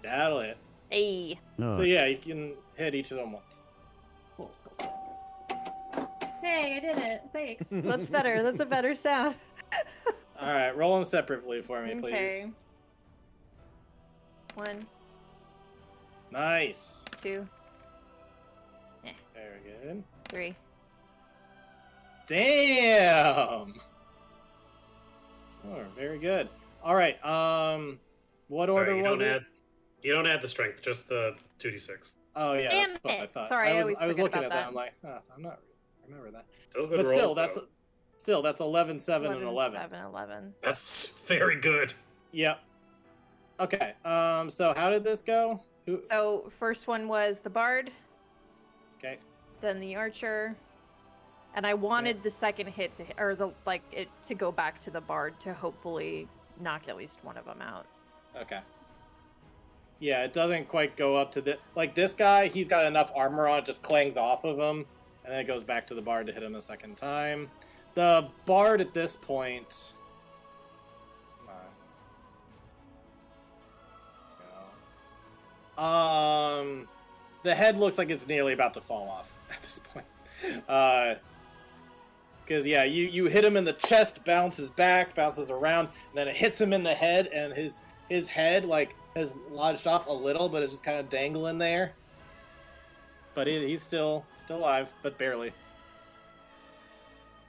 That'll hit. Hey. So yeah, you can hit each of them once. Cool. Hey, I did it. Thanks. That's better. That's a better sound. All right, roll them separately for me, please. Okay. 1, Nice. 2, Very good. 3. Damn. Sure, very good. All right. What order Alright, was it? You don't add the strength, just the 2d6. Oh yeah, Damn that's what I it. thought. Sorry, I was always forget looking about at that. that. I'm like, I'm not remember that. Still good But rolls, still, though. that's 11, 7, and 11. 7, 11. That's very good. Yep. Okay. So how did this go? Who? So first one was the bard, Okay. then the archer, and I wanted the second hit to hit, or it to go back to the bard to hopefully knock at least one of them out. Okay. Yeah, it doesn't quite go up to the this guy. He's got enough armor on; it just clangs off of him, and then it goes back to the bard to hit him a second time. The bard at this point. Come on. The head looks like it's nearly about to fall off at this point. Because yeah, you hit him in the chest, bounces back, bounces around, and then it hits him in the head, and his head has lodged off a little, but it's just kind of dangling there. But he's still alive, but barely.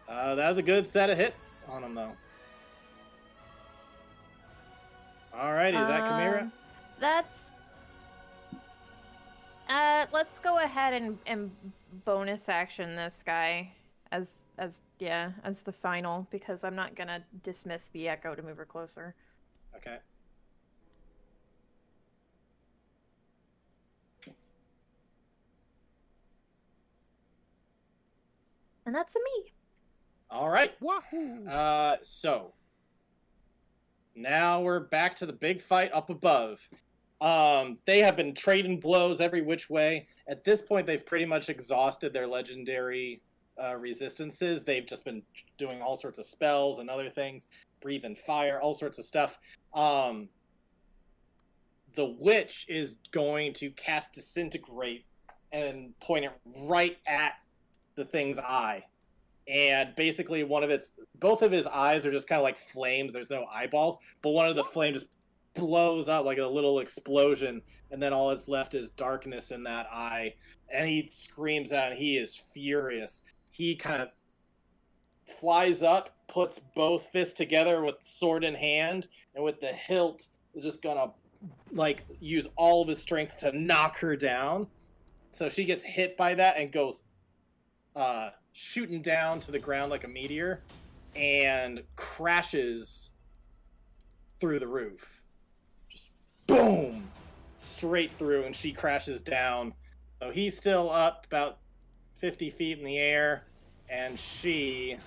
That was a good set of hits on him, though. Alrighty, is that Chimera? That's Let's go ahead and bonus action this guy as the final, because I'm not gonna dismiss the echo to move her closer. Okay. And that's a me. All right. Wahoo! So now we're back to the big fight up above. They have been trading blows every which way. At this point, they've pretty much exhausted their legendary resistances. They've just been doing all sorts of spells and other things, breathing fire, all sorts of stuff. The witch is going to cast Disintegrate and point it right at the thing's eye. And basically both of his eyes are just kind of like flames. There's no eyeballs, but one of the flames just blows up like a little explosion, and then all that's left is darkness in that eye. And he screams out, and he is furious. He kind of flies up, puts both fists together with sword in hand, and with the hilt is just gonna like use all of his strength to knock her down. So she gets hit by that and goes shooting down to the ground like a meteor and crashes through the roof. Just boom! Straight through, and she crashes down. So he's still up about 50 feet in the air, and she's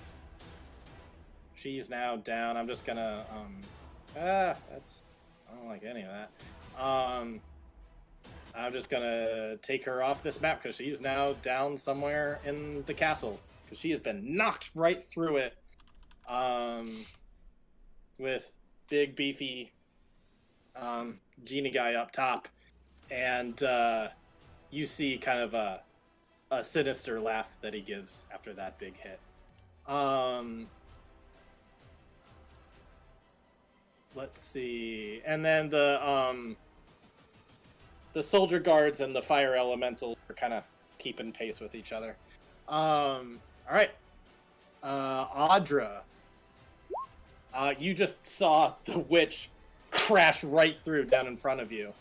now down. I'm just gonna I don't like any of that. I'm just gonna take her off this map because she's now down somewhere in the castle because she has been knocked right through it. With big beefy genie guy up top, and you see kind of a sinister laugh that he gives after that big hit. Let's see, and then the soldier guards and the fire elemental are kind of keeping pace with each other. All right. Audra, you just saw the witch crash right through down in front of you.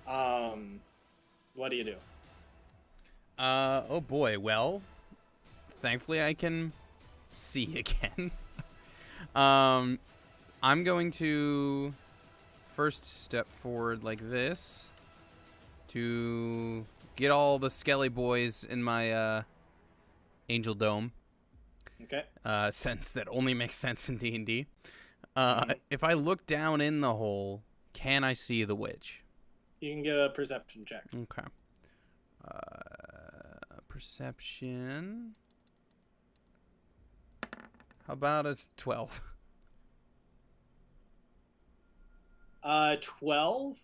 What do you do? Oh boy. Well, thankfully I can see again. I'm going to first step forward like this to get all the skelly boys in my angel dome. Okay. Sense that only makes sense in D&D. Mhm. If I look down in the hole, can I see the witch? You can get a perception check. Okay. Perception. How about a 12? 12?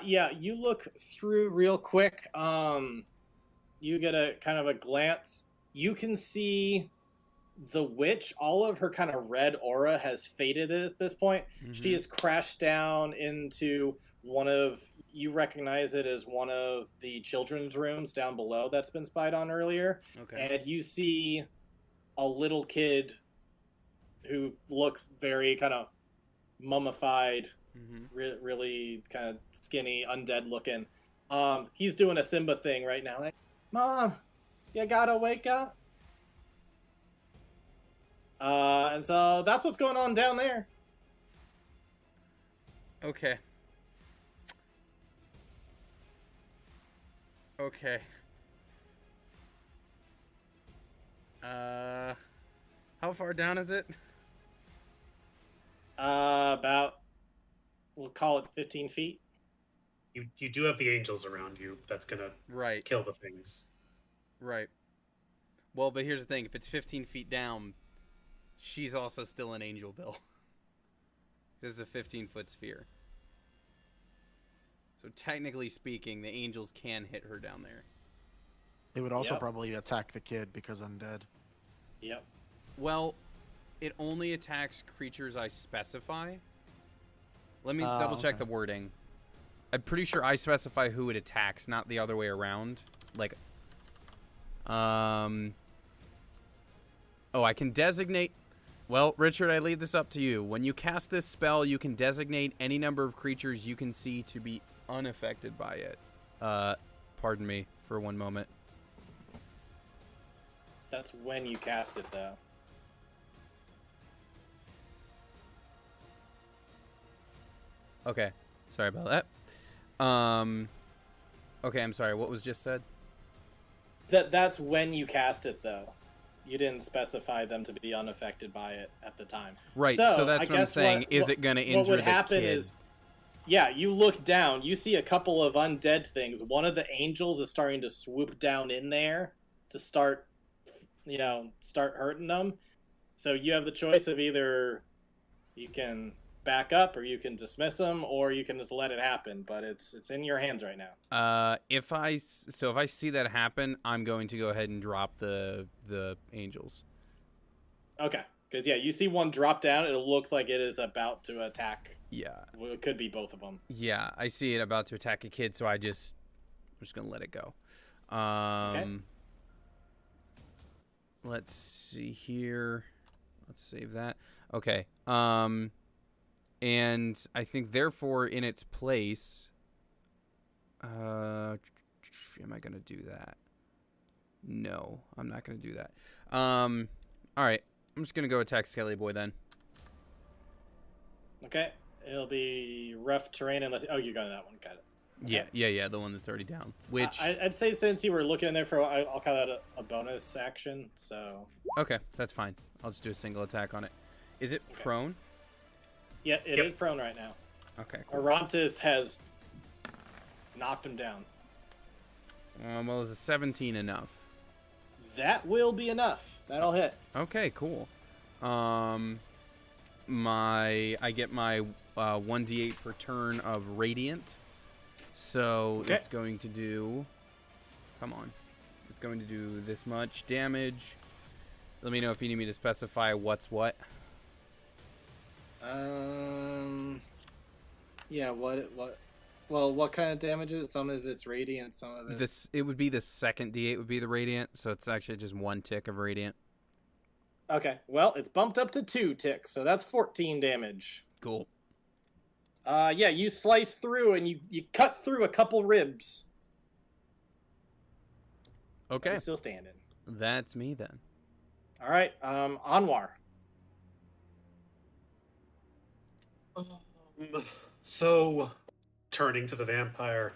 Yeah, you look through real quick. You get a kind of a glance. You can see the witch. All of her kind of red aura has faded at this point. She has crashed down into you recognize it as one of the children's rooms down below that's been spied on earlier. Okay. And you see a little kid who looks very kind of mummified, really kind of skinny, undead looking. He's doing a Simba thing right now, like, "Mom, you gotta wake up." And so that's what's going on down there. Okay. Okay. How far down is it? About, we'll call it 15 feet. You do have the angels around you. That's gonna Right. kill the things. Right. Well, but here's the thing. If it's 15 feet down, she's also still in Angelville. This is a 15-foot sphere. So technically speaking, the angels can hit her down there. They would also Yep. probably attack the kid because undead. Yep. Well, it only attacks creatures I specify. Let me double check okay. the wording. I'm pretty sure I specify who it attacks, not the other way around. Like, oh, I can designate. Well, Richard, I leave this up to you. When you cast this spell, you can designate any number of creatures you can see to be unaffected by it. pardon me for one moment. That's when you cast it, though. Okay, sorry about that. Okay, I'm sorry. What was just said? That's when you cast it, though. You didn't specify them to be unaffected by it at the time. Right. So that's I what I'm guess saying. Is it going to injure what would the happen kid? is, yeah, you look down, you see a couple of undead things. One of the angels is starting to swoop down in there to start hurting them. So you have the choice of either you can back up or you can dismiss them or you can just let it happen, but it's in your hands right now. If I see that happen, I'm going to go ahead and drop the angels. Okay. Because, yeah, you see one drop down. It looks like it is about to attack. Yeah. Well, it could be both of them. Yeah, I see it about to attack a kid, so I'm just going to let it go. Okay. Let's see here. Let's save that. Okay. And I think, therefore, in its place... am I going to do that? No, I'm not going to do that. All right. I'm just going to go attack Skelly Boy then. Okay. It'll be rough terrain unless... Oh, you got that one. Got it. Okay. Yeah, the one that's already down. Which... I'd say since you were looking in there for a while, I'll call that a bonus action, so... Okay, that's fine. I'll just do a single attack on it. Is it prone? Yeah, it is prone right now. Okay, cool. Arantis has knocked him down. Well, is a 17 enough? That will be enough. That'll hit. Okay, cool. I get my 1d8 per turn of radiant. So it's going to do... Come on. It's going to do this much damage. Let me know if you need me to specify what's what. Yeah, what kind of damage is it? Some of it's radiant, some of it... It would be the second d8 would be the radiant, so it's actually just 1 tick of radiant. Okay, well, it's bumped up to 2 ticks, so that's 14 damage. Cool. Yeah, you slice through and you cut through a couple ribs. Okay. Still standing. That's me then. All right, Anwar. So, turning to the vampire,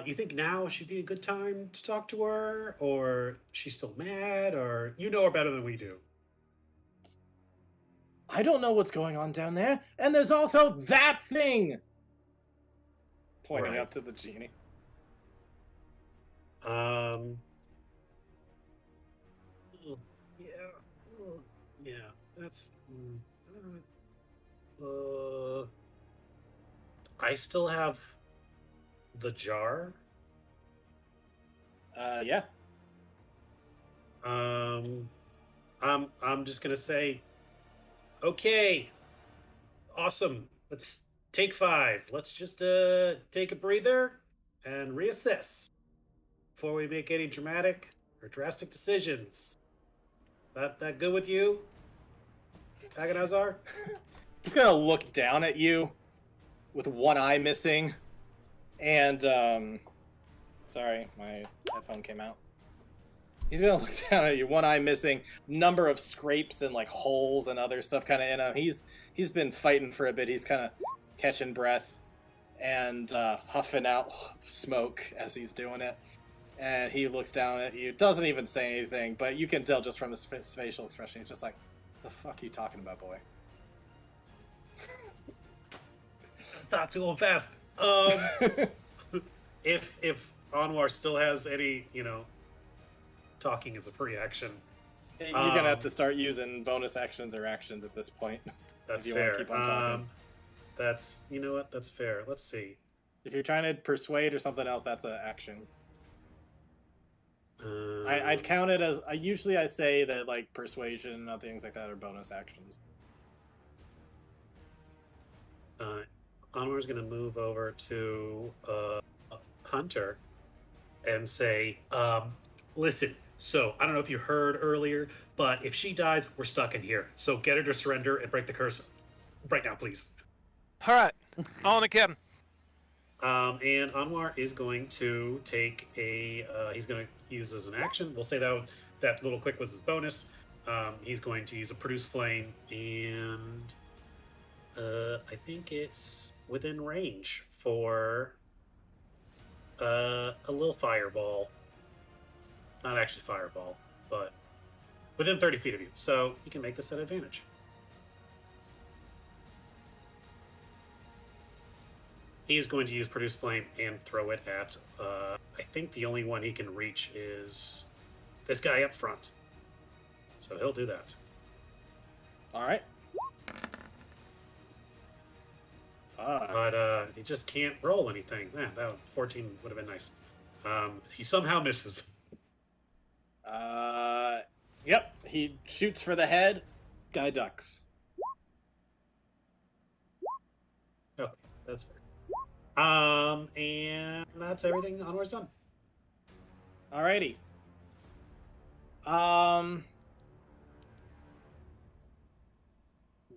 you think now should be a good time to talk to her, or she's still mad, or you know her better than we do? I don't know what's going on down there, and there's also that thing! Pointing up to the genie. Yeah, that's... I still have the jar. Yeah. I'm just gonna say, okay, awesome. Let's take 5. Let's just take a breather and reassess before we make any dramatic or drastic decisions. That good with you, Agonazar? He's gonna look down at you with one eye missing, and sorry, my headphone came out. He's gonna look down at you, one eye missing, number of scrapes and like holes and other stuff kind of in him. He's been fighting for a bit. He's kind of catching breath and huffing out smoke as he's doing it. And he looks down at you, doesn't even say anything, but you can tell just from his facial expression, he's just like, "The fuck are you talking about, boy?" Talk too fast. If Anwar still has any, talking as a free action, you're gonna have to start using bonus actions or actions at this point. That's if you fair. Want to keep on talking. That's what? That's fair. Let's see. If you're trying to persuade or something else, that's an action. I'd count it as usually I say that like persuasion and things like that are bonus actions. Anwar's gonna move over to Hunter and say, listen, so I don't know if you heard earlier, but if she dies, we're stuck in here. So get her to surrender and break the curse right now, please. All right, on again. And Anwar is going to take a. He's going to use as an action. We'll say that little quick was his bonus. He's going to use a produce flame, and I think it's within range for a little fireball. Not actually fireball, but within 30 feet of you. So you can make this at advantage. He's going to use Produce Flame and throw it at, I think the only one he can reach is this guy up front. So he'll do that. All right. Fuck. But he just can't roll anything. Man, that 14 would have been nice. He somehow misses. Yep. He shoots for the head. Guy ducks. Okay, that's fair. And that's everything. Onward's done. Alrighty.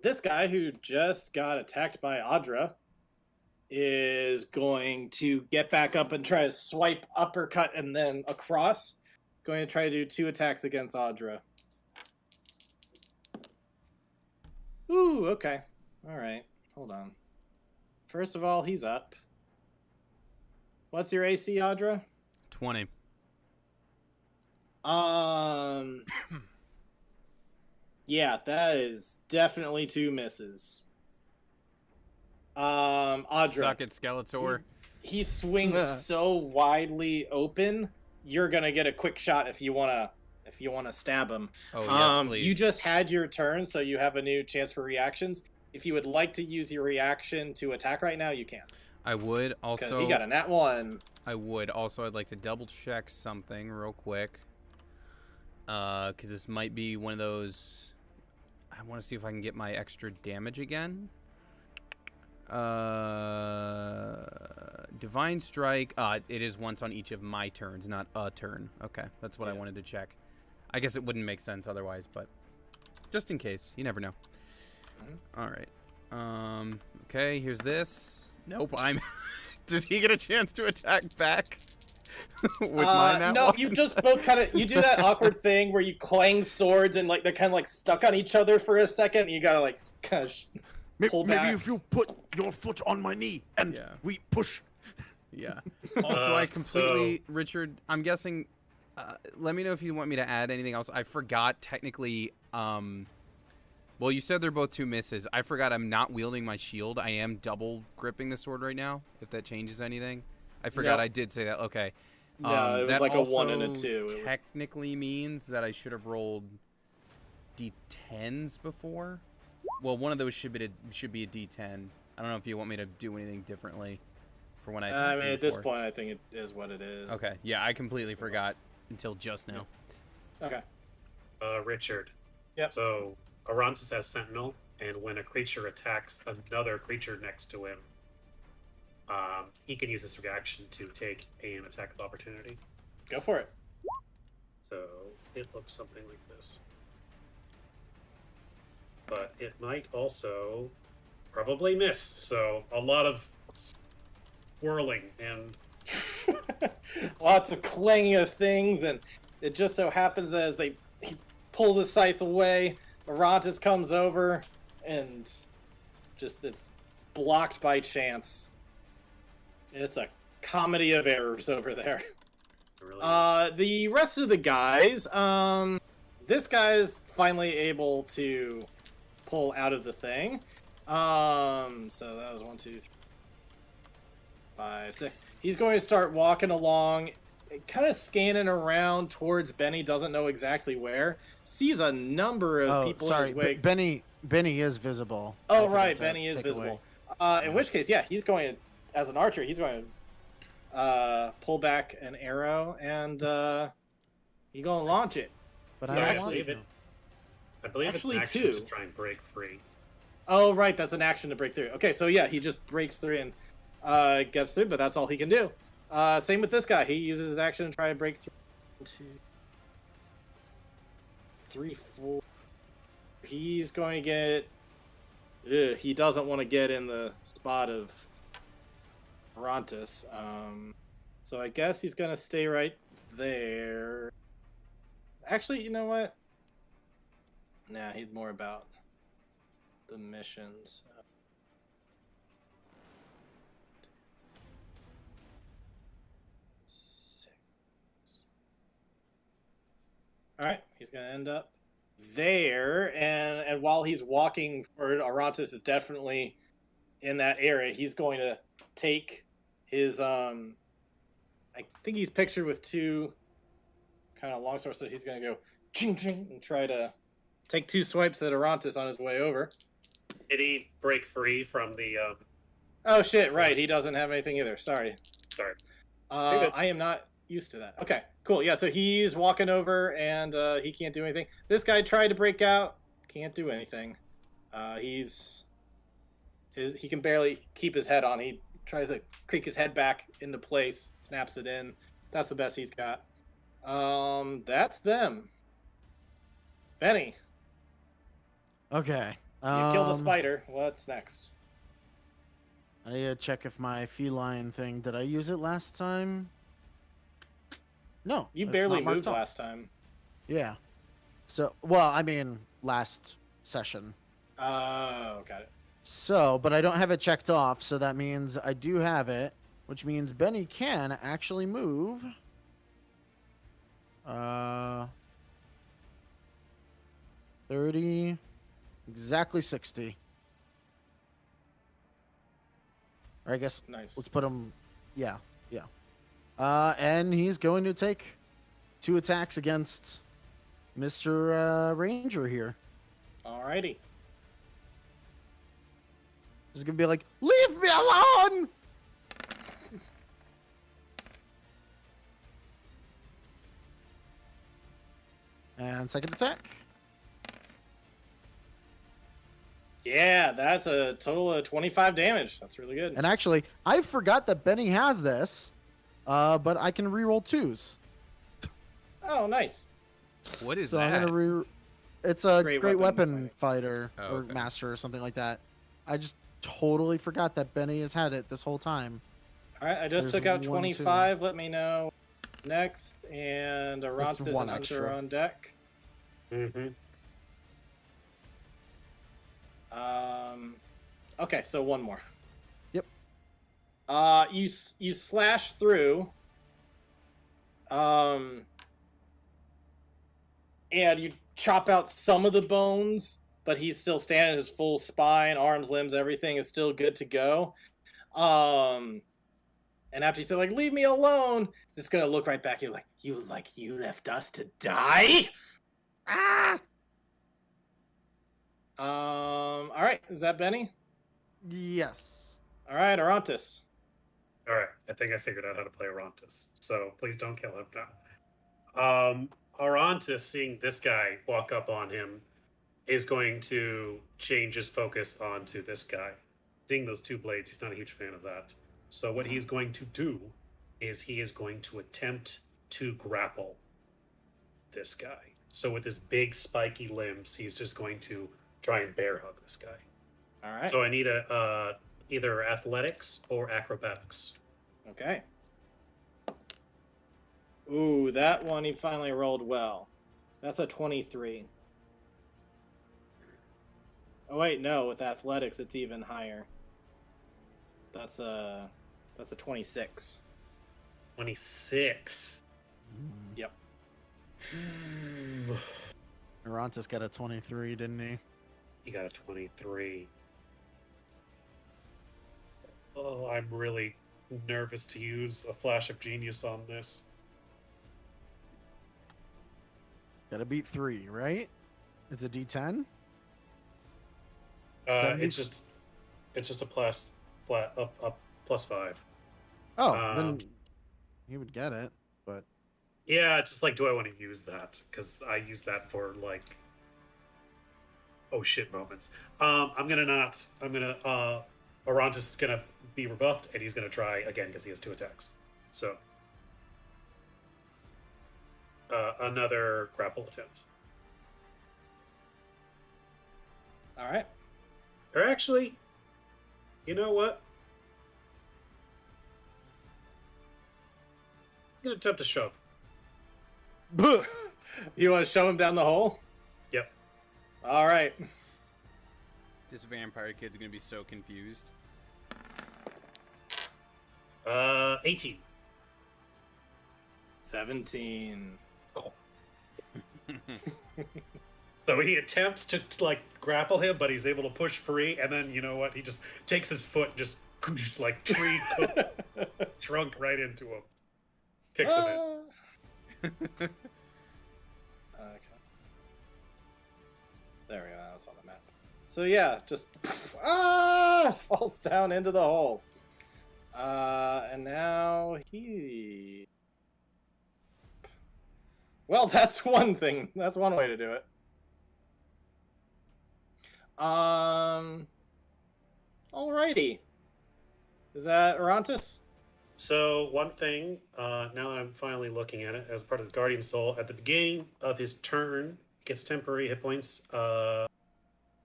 This guy who just got attacked by Audra is going to get back up and try to swipe uppercut and then across. Going to try to do 2 attacks against Audra. Ooh, okay. Alright. Hold on. First of all, he's up. What's your AC, Audra? 20. Yeah, that is definitely 2 misses. Audra. Suck it, Skeletor. He swings so widely open. You're gonna get a quick shot if you wanna stab him. Oh yes, please. You just had your turn, so you have a new chance for reactions. If you would like to use your reaction to attack right now, you can. I would also. Because he got a nat 1. I would also. I'd like to double check something real quick. Because this might be one of those. I want to see if I can get my extra damage again. Divine Strike. It is once on each of my turns, not a turn. Okay, that's what I wanted to check. I guess it wouldn't make sense otherwise, but just in case, you never know. All right. Okay, here's this. Nope, I'm. Does he get a chance to attack back? With mine now? No, you just both kind of you do that awkward thing where you clang swords and like they're kind of like stuck on each other for a second. And you gotta like kind of pull back. Maybe if you put your foot on my knee and we push. Yeah. Also, I completely, Richard. I'm guessing. Let me know if you want me to add anything else. I forgot technically. Well, you said they're both 2 misses. I forgot I'm not wielding my shield. I am double gripping the sword right now. If that changes anything, I forgot I did say that. Okay. No, it was that like a also 1 and a 2. Technically means that I should have rolled D10s before. Well, one of those should be a D10. I don't know if you want me to do anything differently for when I. I mean, at this point, I think it is what it is. Okay. Yeah, I completely forgot until just now. Okay. Richard. Yep. So Arantis has Sentinel, and when a creature attacks another creature next to him, he can use this reaction to take an attack of opportunity. Go for it. So it looks something like this. But it might also probably miss. So a lot of swirling and lots of clanging of things, and it just so happens that as he pulls his scythe away, Arantis comes over and just it's blocked by chance. It's a comedy of errors over there. really The rest of the guys, this guy's finally able to pull out of the thing. So that was 1, 2, 3, 5, 6. He's going to start walking along, kind of scanning around towards Benny, doesn't know exactly where. Sees a number of people in his way. Benny is visible. Oh, right, Benny is visible. In which case, yeah, he's going to, as an archer, he's going to pull back an arrow and he's going to launch it. But So I I don't want believe to. it. I believe Actually, it's an action to 2. try and break free. Oh, right, that's an action to break through. Okay, so yeah, he just breaks through and gets through, but that's all he can do. Same with this guy. He uses his action to try to break through. 1, 2, 3, 4. He's going to get... he doesn't want to get in the spot of Rontus. So I guess he's gonna stay right there. Actually, you know what? Nah, he's more about the missions. Six. All right, he's gonna end up there, and while he's walking forward, Arantis is definitely in that area. He's going to take his I think he's pictured with two kind of long swords, so he's going to go ching ching and try to take two swipes at Arantis on his way over. Did he break free from the? Oh shit! Right, he doesn't have anything either. Sorry. Sorry. I am not used to that. Okay, cool. Yeah, so he's walking over and he can't do anything. This guy tried to break out, can't do anything. He can barely keep his head on. He tries to creak his head back into place, snaps it in. That's the best he's got. That's them. Benny, Okay. you killed a spider. What's next? I need to check if my feline thing. Did I use it last time? No. You it's barely not marked moved off. last time. Yeah. So, well, I mean, last session. Oh, got it. So, but I don't have it checked off, so that means I do have it, which means Benny can actually move. 30, exactly 60. Or I guess Nice. let's put him, yeah. And he's going to take 2 attacks against Mr. Ranger here. Alrighty. He's gonna be like, leave me alone! And second attack. Yeah, that's a total of 25 damage. That's really good. And actually, I forgot that Benny has this, but I can reroll 2s. Oh, nice. What is So that? I'm gonna It's a Great great weapon weapon fighter Oh, or okay. master or something like that. I just totally forgot that Benny has had it this whole time. All right, I just There's took out 1, 2. 25. Let me know next. And Arantis and 1 Hunter extra. on deck. Mm-hmm. Okay, so one more. Yep. You slash through. And you chop out some of the bones, but he's still standing. His full spine, arms, limbs, everything is still good to go. And after you say like, "Leave me alone," it's gonna look right back at you like you left us to die. Ah. All right, is that Benny? Yes. All right, Arantis. All right, I think I figured out how to play Orontis. So please don't kill him now. Orontis, seeing this guy walk up on him, is going to change his focus onto this guy. Seeing those 2 blades, he's not a huge fan of that. So what he's going to do is he is going to attempt to grapple this guy. So with his big spiky limbs, he's just going to try and bear hug this guy. All right. So I need a either athletics or acrobatics. Okay. Ooh, that one he finally rolled well. That's a 23. Oh wait, no, with athletics it's even higher. That's a 26. 26. Yep. Arantis got a 23, didn't he? He got a 23. Oh, I'm really nervous to use a flash of genius on this. Gotta beat 3, right? It's a D10? It's just a plus 5. Oh, Um, then he would get it, but Yeah, it's just like, do I want to use that? Because I use that for like, oh shit moments. Orontis is gonna be rebuffed, and he's gonna try again because he has 2 attacks. So, another grapple attempt. All right. Or actually, you know what? gonna attempt to shove. You want to shove him down the hole? Yep. All right. This vampire kid's gonna be so confused. 18. 17. Cool. So he attempts to like grapple him, but he's able to push free, and then you know what? He just takes his foot and just like tree trunk right into him. Kicks him in. Okay. There we go. That was on the map. So yeah, just falls down into the hole. And now he. Well, that's one thing. That's one way to do it. Alrighty. Is that Orontis? So one thing, now that I'm finally looking at it, as part of the Guardian Soul, at the beginning of his turn, gets temporary hit points,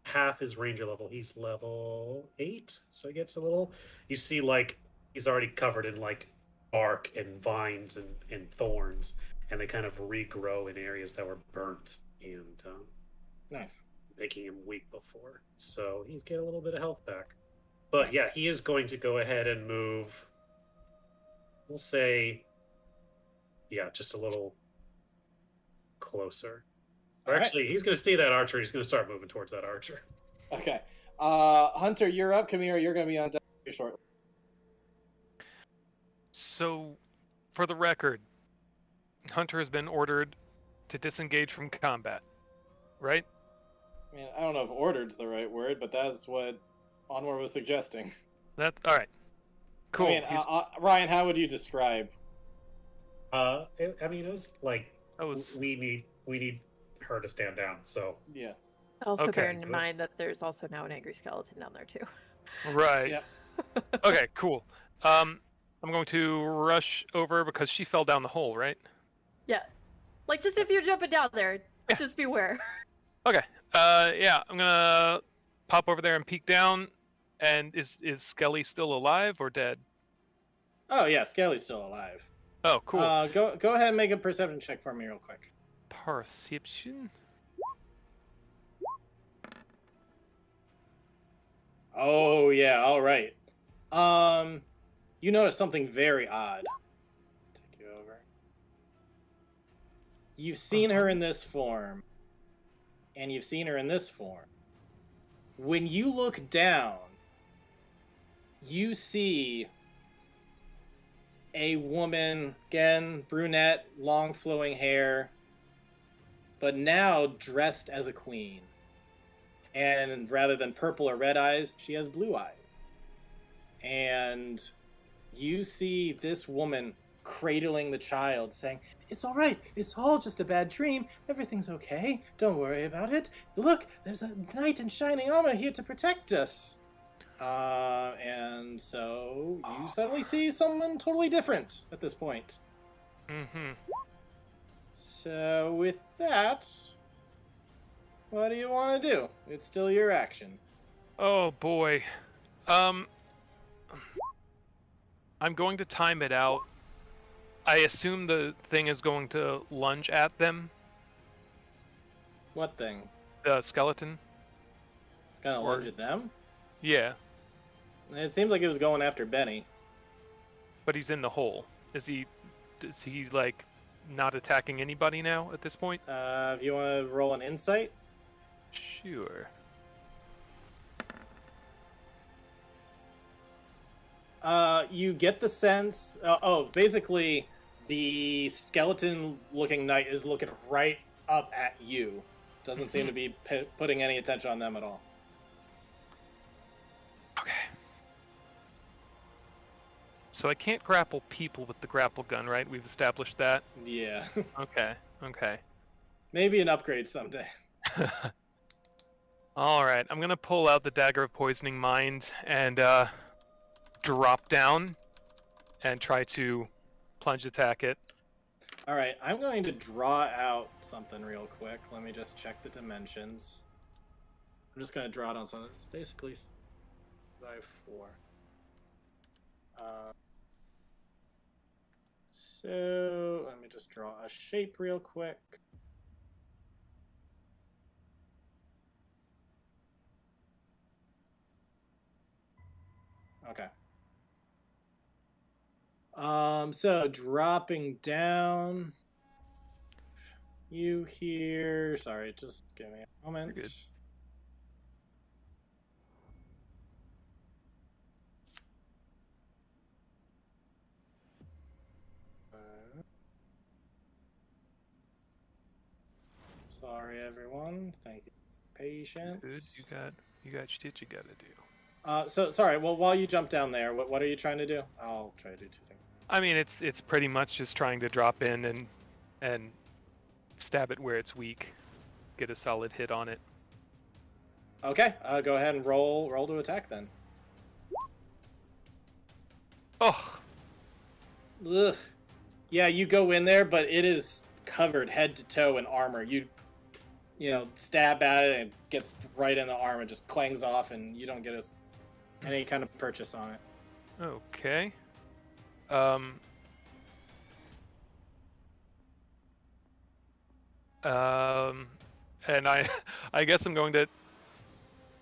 half his ranger level. He's level 8, so he gets a little. You see, like, he's already covered in, like, bark and vines and thorns, and they kind of regrow in areas that were burnt and Nice. making him weak before. So he's get a little bit of health back. But yeah, he is going to go ahead and move. We'll say, yeah, just a little closer. Or All right. actually, he's going to see that archer. He's going to start moving towards that archer. Okay. Hunter, you're up. Come here. You're going to be on deck shortly. So, for the record, Hunter has been ordered to disengage from combat, right? I mean, I don't know if ordered's the right word, but that's what Onwar was suggesting. That's all right. Cool. I mean, Ryan, how would you describe? I mean, it was like That was we need her to stand down. So Yeah. Also, Okay, bearing in good. mind that there's also now an angry skeleton down there too. right. Yeah. Okay, cool. I'm going to rush over because she fell down the hole, right? Yeah, like just if you're jumping down there, Yeah. just beware. Okay. Yeah, I'm gonna pop over there and peek down. And is Skelly still alive or dead? Oh yeah, Skelly's still alive. Oh, cool. Go ahead and make a perception check for me real quick. Perception. Oh yeah, all right. You notice something very odd. Take you over. You've seen her in this form, and you've seen her in this form. When you look down, you see a woman, again, brunette, long flowing hair, but now dressed as a queen. And rather than purple or red eyes, she has blue eyes. And you see this woman cradling the child, saying, "It's all right. It's all just a bad dream. Everything's okay. Don't worry about it. Look, there's a knight in shining armor here to protect us." And so you suddenly see someone totally different at this point. Mm-hmm. So with that, what do you want to do? It's still your action. Oh boy. I'm going to time it out. I assume the thing is going to lunge at them. What thing? The skeleton. It's gonna Or- lunge at them? Yeah, It seems like it was going after Benny. but he's in the hole. Is he like not attacking anybody now at this point? If you want to roll an insight. Sure. You get the sense. Basically, the skeleton-looking knight is looking right up at you. Doesn't seem to be putting any attention on them at all. Okay. So I can't grapple people with the grapple gun, right? We've established that. Yeah, Okay. Okay. maybe an upgrade someday. All right. I'm gonna pull out the dagger of poisoning mind and drop down and try to plunge attack it. All right, I'm going to draw out something real quick. Let me just check the dimensions. I'm just going to draw it on something. It's basically 5, 4. So let me just draw a shape real quick. Okay. So dropping down, you here. Sorry, just give me a moment. You're good. Sorry, everyone. Thank you. Patience. Good. You got shit you gotta do. So sorry. Well, while you jump down there, what are you trying to do? I'll try to do two things. I mean, it's pretty much just trying to drop in and stab it where it's weak, get a solid hit on it. Okay. Go ahead and roll to attack then. Oh, Ugh. Yeah, you go in there, but it is covered head to toe in armor. You stab at it and it gets right in the arm and just clangs off, and you don't get any kind of purchase on it. okay. And I guess I'm going to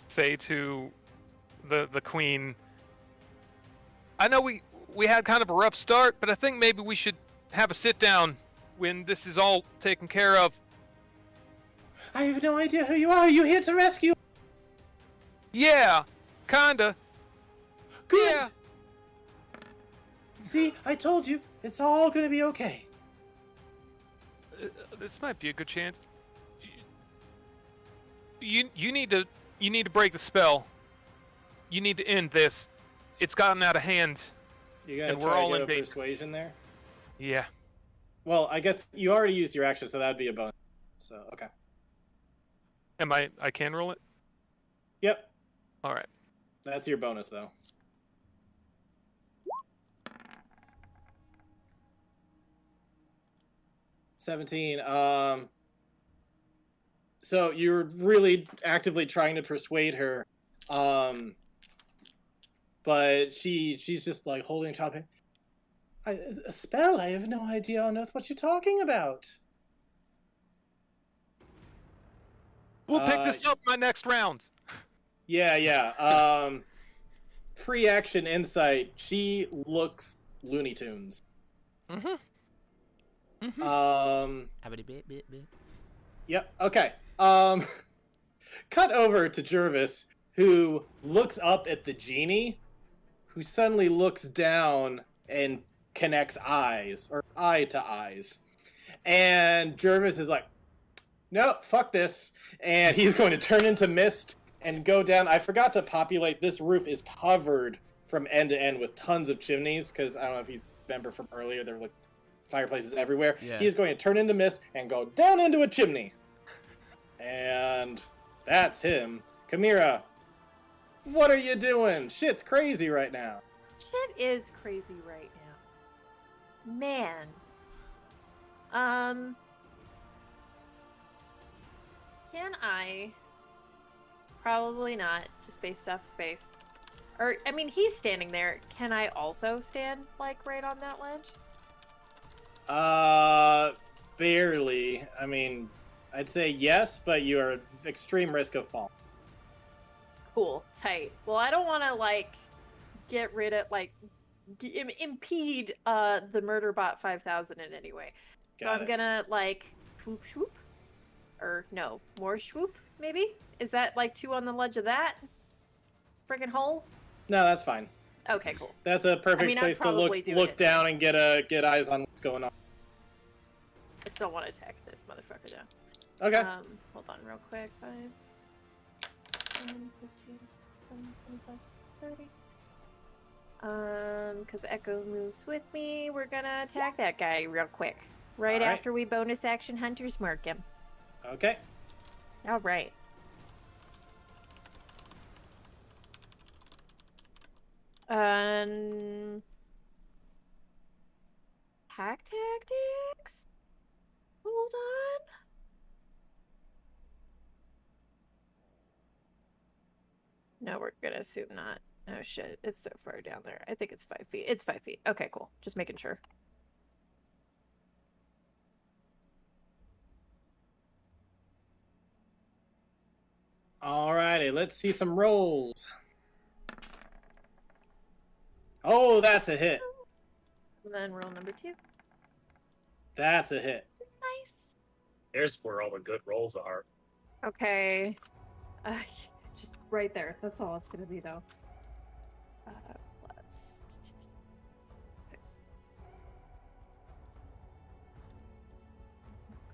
say to the queen, I know we had kind of a rough start, but I think maybe we should have a sit down when this is all taken care of. I have no idea who you are. Are you here to rescue? Yeah, kinda. Good. Yeah. See, I told you, it's all gonna be okay. This might be a good chance. You need to break the spell. You need to end this. It's gotten out of hand. You gonna And we're try all to in get a danger. persuasion there? Yeah. Well, I guess you already used your action, so that'd be a bonus. So okay. I can roll it? Yep, All right. that's your bonus though. $17. So you're really actively trying to persuade her, but she's just like holding top. A spell? I have no idea on earth what you're talking about. We'll pick this up my next round. Yeah. Free action insight. She looks Looney Tunes. Mm-hmm. Yep. Okay. Cut over to Jervis, who looks up at the genie, who suddenly looks down and connects eyes, or eye to eyes. And Jervis is like, no, fuck this. And he's going to turn into mist and go down. I forgot to populate. This roof is covered from end to end with tons of chimneys, because I don't know if you remember from earlier, there were like fireplaces everywhere. Yeah. He's going to turn into mist and go down into a chimney. And that's him. Chimera, what are you doing? Shit's crazy right now. Shit is crazy right now. Man. Can I? Probably not, just based off space. Or, I mean, he's standing there. Can I also stand, like, right on that ledge? Barely. I mean, I'd say yes, but you are at extreme risk of fall. Cool, tight. Well, I don't want to, like, get rid of, like, impede the Murderbot 5000 in any way. So I'm gonna, like, swoop swoop? Or, no, more swoop, maybe? Is that, like, 2 on the ledge of that friggin' hole? No, that's fine. Okay, cool. That's a perfect place to look down and get eyes on what's going on. I still want to attack this motherfucker, though. Okay. Hold on real quick. 5, 10, 15, 20, 25, 30. Because Echo moves with me, we're gonna attack that guy real quick. Right All right. after we bonus action Hunter's Mark him. Okay. Alright. Hack tactics? Hold on. No, we're gonna assume not. Oh shit, it's so far down there. I think it's 5 feet. It's 5 feet. Okay, cool. Just making sure. Alrighty, let's see some rolls. Oh, that's a hit. And then roll number 2. That's a hit. Nice. Here's where all the good rolls are. Okay. Just right there. That's all it's gonna be, though. Plus 6.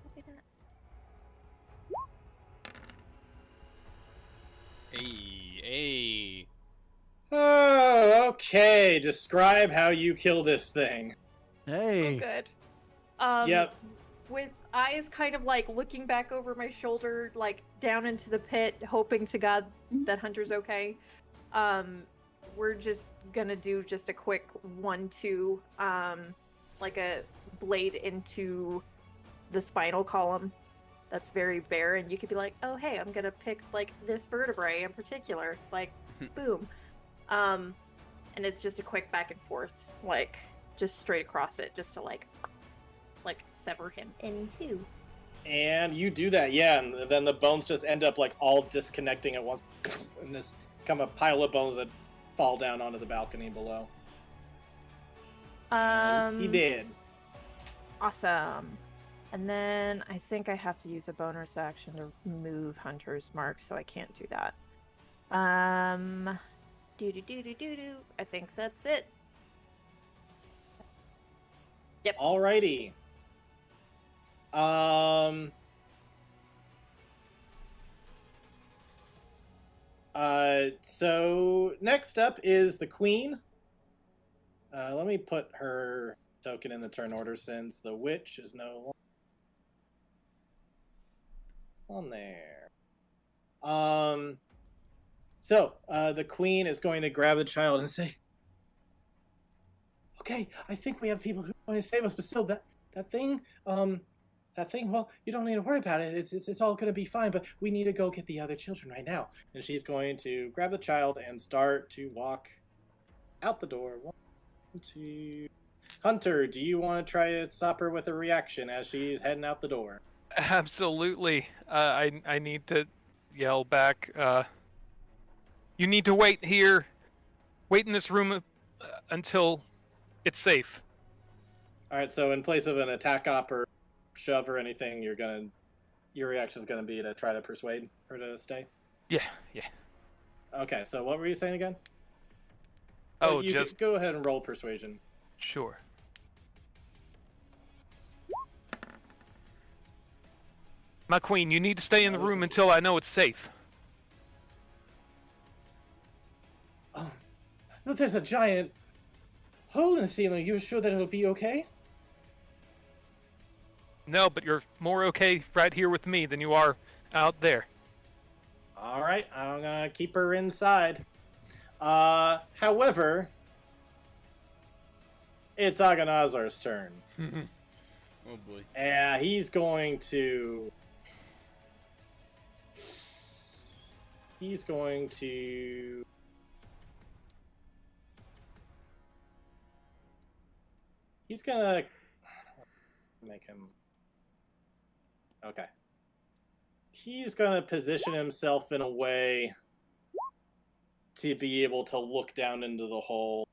Copy that. Hey. Oh, okay. Describe how you kill this thing. Hey. Good. Yep. With eyes kind of like looking back over my shoulder, like down into the pit, hoping to God that Hunter's okay. We're just gonna do just a quick 1-2, like a blade into the spinal column. That's very bare, and you could be like, oh hey, I'm gonna pick like this vertebrae in particular, like boom. And it's just a quick back and forth, like just straight across it, just to like sever him in 2. And you do that, yeah, and then the bones just end up like all disconnecting at once, and this become a pile of bones that fall down onto the balcony below. He did. Awesome. And then I think I have to use a bonus action to remove Hunter's mark, so I can't do that. Do. I think that's it. Yep. Alrighty. So next up is the queen. Let me put her token in the turn order since the witch is no longer on there. So the queen is going to grab the child and say, okay, I think we have people who want to save us, but still that thing, well, you don't need to worry about it. It's all going to be fine, but we need to go get the other children right now. And she's going to grab the child and start to walk out the door. 1, 2. Hunter, do you want to try to stop her with a reaction as she's heading out the door? Absolutely. I need to yell back. You need to wait here. Wait in this room until it's safe. All right, so in place of an attack op or shove or anything, your reaction is gonna be to try to persuade her to stay. Yeah. Okay, so what were you saying again? Oh, you just go ahead and roll persuasion. sure. My queen, you need to stay in the room until I know it's safe. Oh, but there's a giant hole in the ceiling. You sure that it'll be okay? No, but you're more okay right here with me than you are out there. All right, I'm gonna keep her inside. However, it's Aganazar's turn. Oh boy. And he's going to make him. Okay. He's gonna position himself in a way to be able to look down into the hole,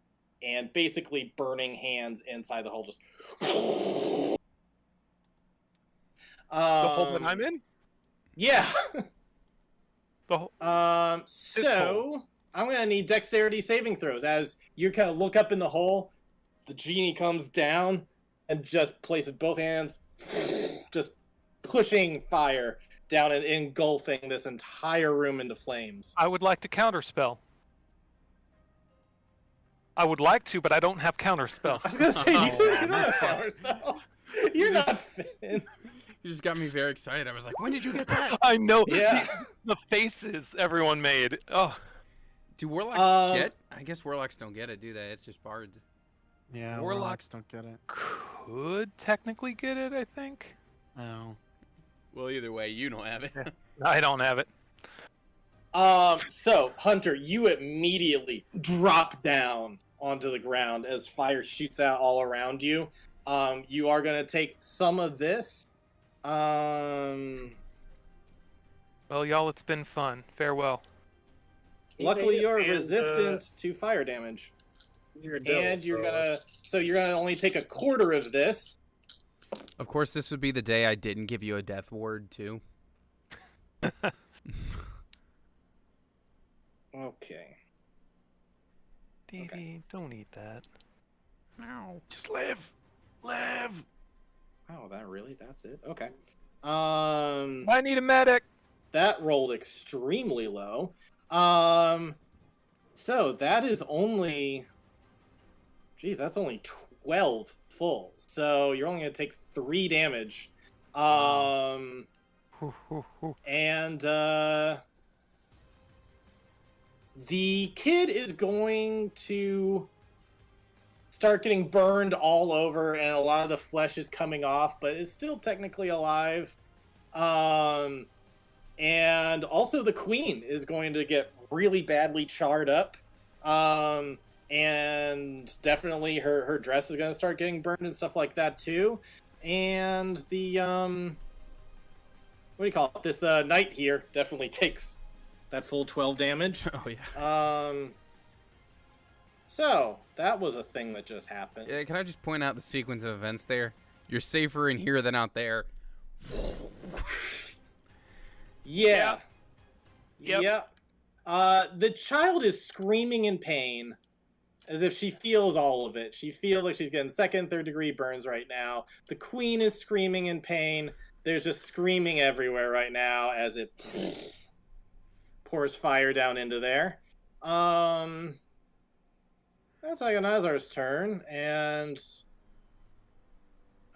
and basically burning hands inside the hole just The hole that I'm in? Yeah. The hole. So I'm gonna need dexterity saving throws as you kind of look up in the hole. The genie comes down and just places both hands, just pushing fire down and engulfing this entire room into flames. I would like to counterspell. I would like to, but I don't have counterspell. I was gonna say you Oh, don't have power spell. You're not fit. You just got me very excited. I was like, when did you get that? I know. Yeah. The faces everyone made. Oh, Do warlocks get? I guess warlocks don't get it, do they? It's just bards. Yeah, Warlocks warlocks don't get it. could technically get it, I think. Oh. Well, either way, you don't have it. I don't have it. So Hunter, you immediately drop down onto the ground as fire shoots out all around you. You are gonna take some of this. Well, y'all, it's been fun. Farewell. Luckily, you're And, resistant to fire damage. You're a devil, And you're so- gonna only take a quarter of this. Of course, this would be the day I didn't give you a death ward, too. Okay. Dee, don't eat that. No. Just live. Live. Oh, that's it? Okay. I need a medic. That rolled extremely low. So that is only... Geez, that's only 12 full. So you're only going to take 3 damage. And, the kid is going to start getting burned all over, and a lot of the flesh is coming off, but is still technically alive. And also the queen is going to get really badly charred up. And definitely her dress is going to start getting burned and stuff like that too. And the, what do you call it? This knight here definitely takes that full 12 damage. Oh, yeah. So that was a thing that just happened. Can I just point out the sequence of events there? You're safer in here than out there. Yeah. Yep. Yep. The child is screaming in pain as if she feels all of it. She feels like she's getting 2nd, 3rd degree burns right now. The queen is screaming in pain. There's just screaming everywhere right now as it pours fire down into there. That's Agonazar's turn, and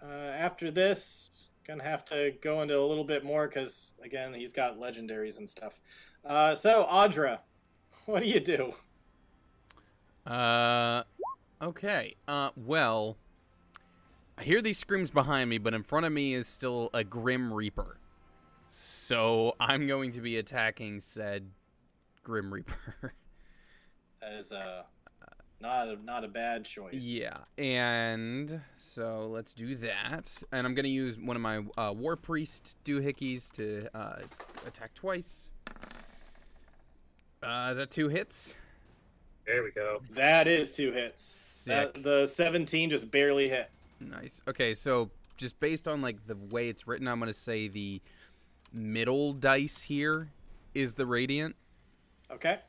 after this, gonna have to go into a little bit more because, again, he's got legendaries and stuff. So, Audra, what do you do? Okay. Well, I hear these screams behind me, but in front of me is still a Grim Reaper. So I'm going to be attacking said Grim Reaper. That is not a bad choice. Yeah, and so let's do that. And I'm going to use one of my War Priest doohickeys to attack twice. Is that 2 hits? There we go. That is 2 hits. Sick. The 17 just barely hit. Nice. Okay, so just based on like the way it's written, I'm going to say the middle dice here is the radiant. Okay.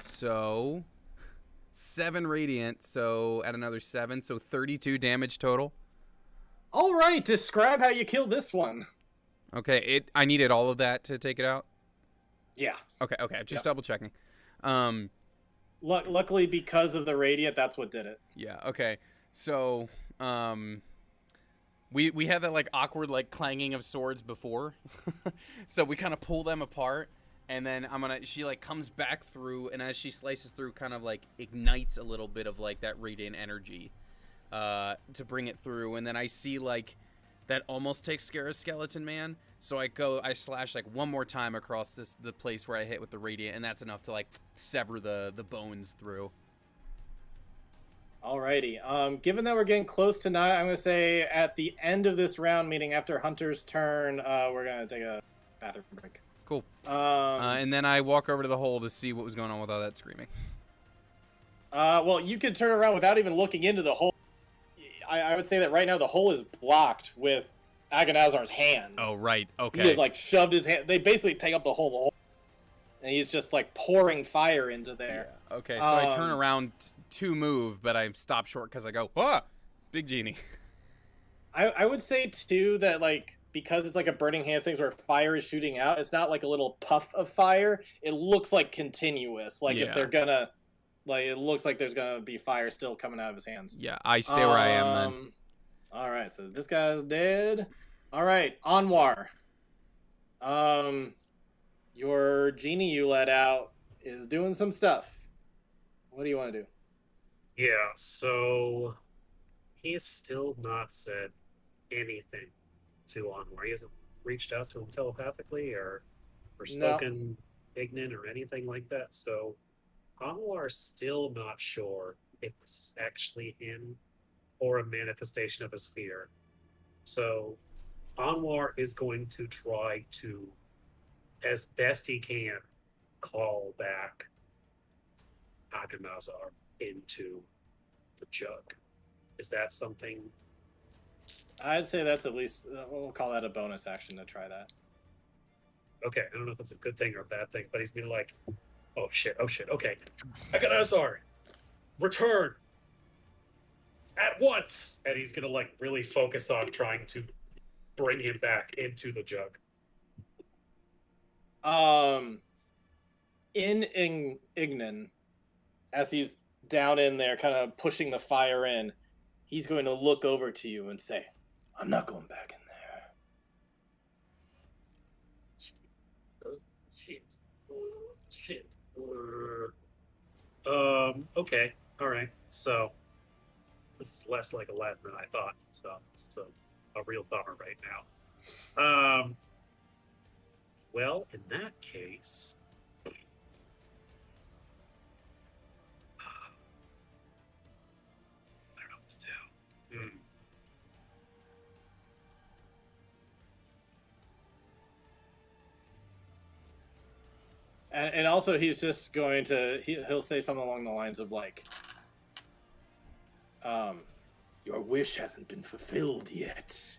So 7 radiant, so add another 7, so 32 damage total. All right, describe how you killed this one. Okay, I needed all of that to take it out. Yeah. Okay, just Yep. double checking. Luckily, because of the radiant, that's what did it. Yeah, okay. So, we had that like awkward like clanging of swords before. So we kind of pull them apart, and then she like comes back through, and as she slices through, kind of like ignites a little bit of like that radiant energy to bring it through, and then I see like that almost takes care of Skeleton Man. So I slash like one more time across the place where I hit with the radiant, and that's enough to like sever the bones through. Alrighty. Given that we're getting close to night, I'm gonna say at the end of this round, meaning after Hunter's turn, we're gonna take a bathroom break. Cool. And then I walk over to the hole to see what was going on with all that screaming. Well, you could turn around without even looking into the hole. I would say that right now the hole is blocked with Agonazar's hands. Oh, right. Okay. He has like shoved his hand. They basically take up the whole, and he's just like pouring fire into there. Yeah. Okay. So I turn around to move, but I stop short because I go, ah, big genie. I would say too that like because it's like a burning hand thing where fire is shooting out, it's not like a little puff of fire. It looks like continuous. Like if they're gonna, like it looks like there's gonna be fire still coming out of his hands. Yeah, I stay where I am then. All right, so this guy's dead. All right, Anwar. Your genie you let out is doing some stuff. What do you want to do? Yeah, so he's still not said anything to Anwar. He hasn't reached out to him telepathically or spoken ignorant or anything like that. So Anwar's still not sure if this is actually him or a manifestation of his fear. So Anwar is going to try to as best he can, call back Aganazar into the jug. Is that something? I'd say that's at least, we'll call that a bonus action to try that. Okay, I don't know if it's a good thing or a bad thing, but he's been like, oh shit, okay. Aganazar, return at once! And he's gonna like really focus on trying to bring him back into the jug. In Ignan, as he's down in there, kind of pushing the fire in, he's going to look over to you and say, I'm not going back in there. Shit. Okay. All right. So this is less like Aladdin than I thought. So it's a real bummer right now. Well, in that case, I don't know what to do. And also, he's just going to, he'll say something along the lines of like, your wish hasn't been fulfilled yet.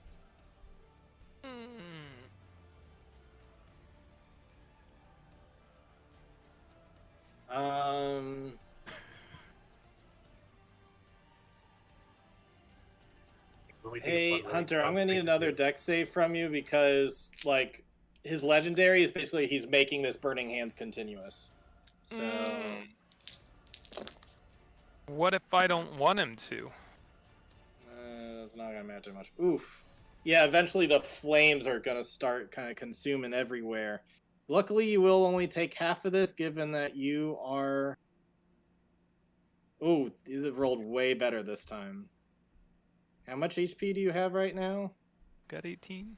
Hey, Hunter, I'm gonna need another deck save from you because, like, his legendary is basically he's making this Burning Hands continuous. So. What if I don't want him to? It's not gonna matter much. Oof. Yeah, eventually the flames are gonna start kind of consuming everywhere. Luckily, you will only take half of this, given that you are. Oh, you rolled way better this time. How much HP do you have right now? Got 18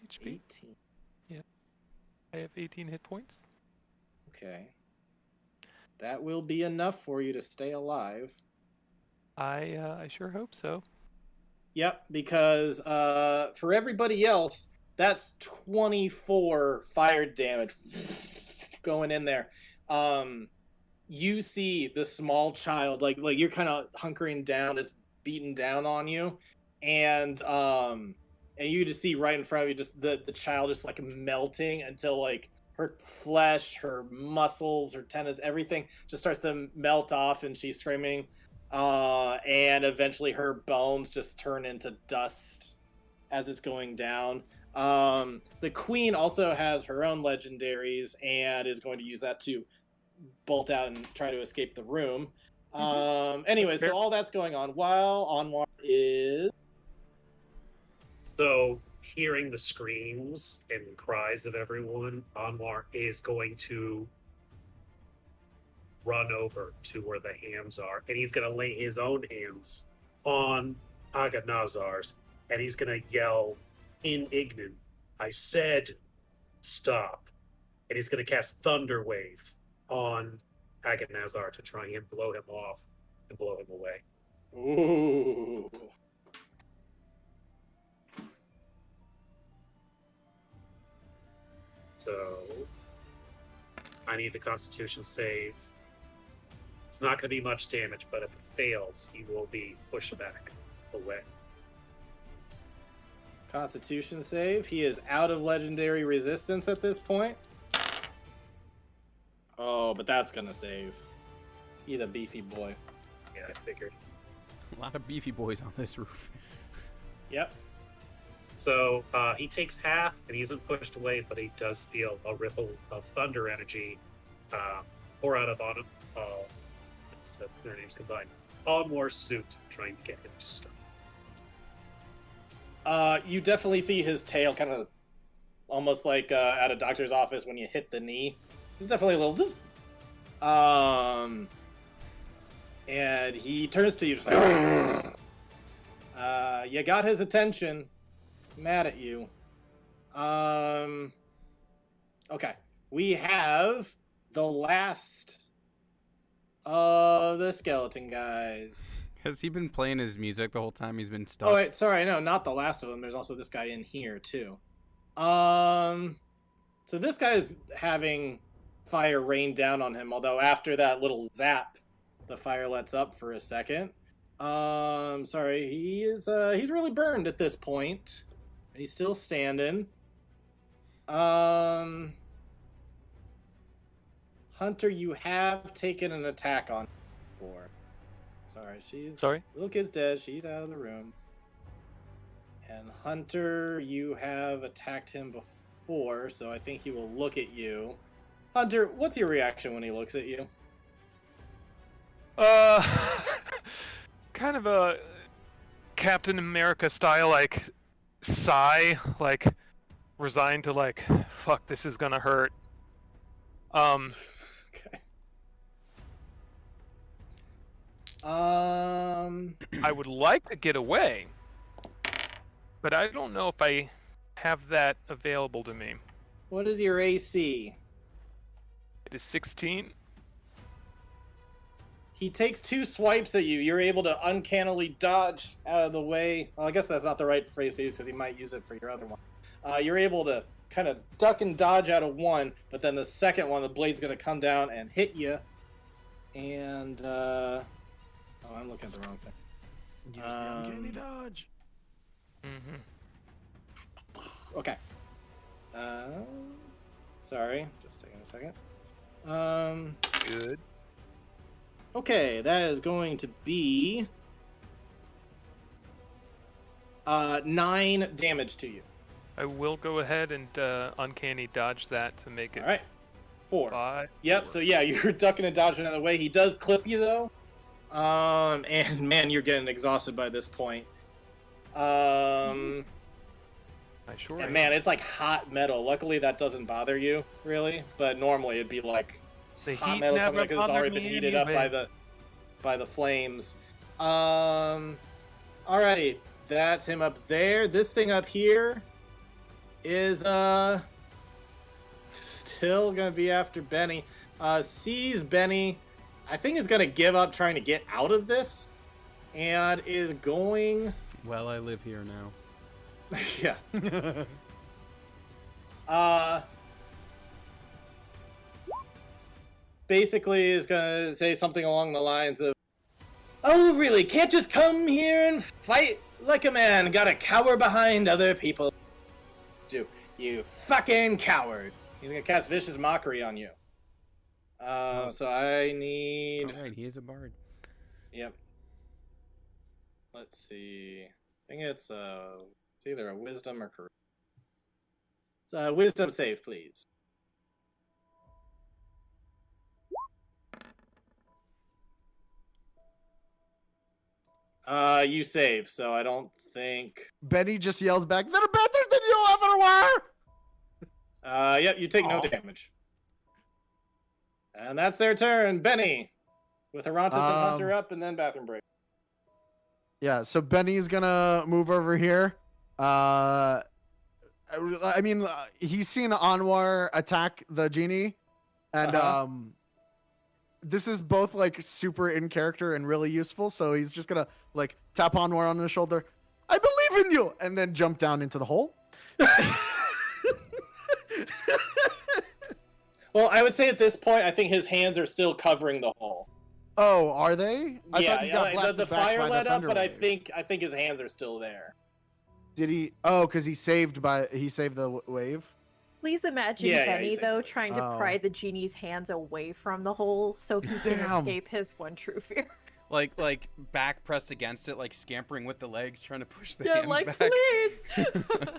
HP. 18. Yeah. I have 18 hit points. Okay. That will be enough for you to stay alive. I sure hope so. Yep, because for everybody else, that's 24 fire damage going in there. You see the small child, like you're kind of hunkering down, it's beating down on you, and you just see right in front of you just the child just like melting until like her flesh, her muscles, her tendons, everything just starts to melt off, and she's screaming. And eventually her bones just turn into dust as it's going down. The queen also has her own legendaries and is going to use that to bolt out and try to escape the room. Anyway, so all that's going on while Anwar is... So, hearing the screams and cries of everyone, Anwar is going to run over to where the hands are, and he's going to lay his own hands on Aganazar's, and he's going to yell in Ignan, I said stop. And he's going to cast Thunder Wave on Aganazar to try and blow him off and blow him away. Ooh. So I need the Constitution save. It's not going to be much damage, but if it fails, he will be pushed back away. Constitution save. He is out of legendary resistance at this point. Oh, but that's gonna save. He's a beefy boy. Yeah, I figured. A lot of beefy boys on this roof. Yep. So he takes half, and he isn't pushed away, but he does feel a ripple of thunder energy pour out of on him. So their names combined. Onwar's suit, trying to get him to stop. You definitely see his tail kind of almost like at a doctor's office when you hit the knee. There's definitely a little... and he turns to you just like... you got his attention. Mad at you. Okay. We have the last of the skeleton guys. Has he been playing his music the whole time he's been stuck? Oh, wait, sorry, no, not the last of them. There's also this guy in here, too. So this guy's having fire rain down on him, although after that little zap, the fire lets up for a second. Sorry, he's really burned at this point. He's still standing. Hunter, you have taken an attack on before. Sorry, little kid's dead. She's out of the room. And Hunter, you have attacked him before, so I think he will look at you. Hunter, what's your reaction when he looks at you? Kind of a Captain America style, like, sigh, like, resigned to, like, fuck, this is gonna hurt. Okay. I would like to get away, but I don't know if I have that available to me. What is your AC? It is 16. He takes 2 swipes at you. You're able to uncannily dodge out of the way. Well, I guess that's not the right phrase to use because he might use it for your other one. You're able to kind of duck and dodge out of one, but then the second one, the blade's going to come down and hit you. And, oh, I'm looking at the wrong thing. Use the uncanny dodge. Mm-hmm. Okay. Sorry, just taking a second. Good. Okay, that is going to be 9 damage to you. I will go ahead and uncanny dodge that to make it. All right, 4. 5. Yep. 4. So yeah, you're ducking and dodging out of the way. He does clip you though. And man, you're getting exhausted by this point. I sure And am. man, it's like hot metal. Luckily, that doesn't bother you really, but normally it'd be like The hot heat metal never coming because it's bothered already been me heated up anyway. by the flames. Alrighty, that's him up there. This thing up here is still gonna be after Benny. Sees Benny. I think is gonna give up trying to get out of this, and is going. Well, I live here now. Yeah. Basically is gonna say something along the lines of, "Oh, really? Can't just come here and fight like a man? Gotta cower behind other people? Do you fucking coward?" He's gonna cast Vicious Mockery on you. So I need. All right, he is a bard. Yep. Let's see. I think it's either a Wisdom or Charisma. It's a Wisdom save, please. You save, so I don't think. Benny just yells back, "They're better than you ever were!" Yep, you take no Aw. damage. And that's their turn. Benny, with Arantis and Hunter up, and then bathroom break. Yeah, so Benny's gonna move over here. I mean, he's seen Anwar attack the genie, and Uh-huh. this is both like super in character and really useful. So he's just gonna like tap Anwar on the shoulder. "I believe in you," and then jump down into the hole. Well, I would say at this point, I think his hands are still covering the hole. Oh, are they? I Yeah, thought he got blasted the back fire by let the up, thunder but I wave. think his hands are still there. Did he? Oh, because he saved the wave. Please imagine Yeah, Benny, he's though, able to- trying to Oh. pry the genie's hands away from the hole so he can Damn. escape his one true fear. Like back pressed against it, like scampering with the legs, trying to push the Yeah, hands like, back. please!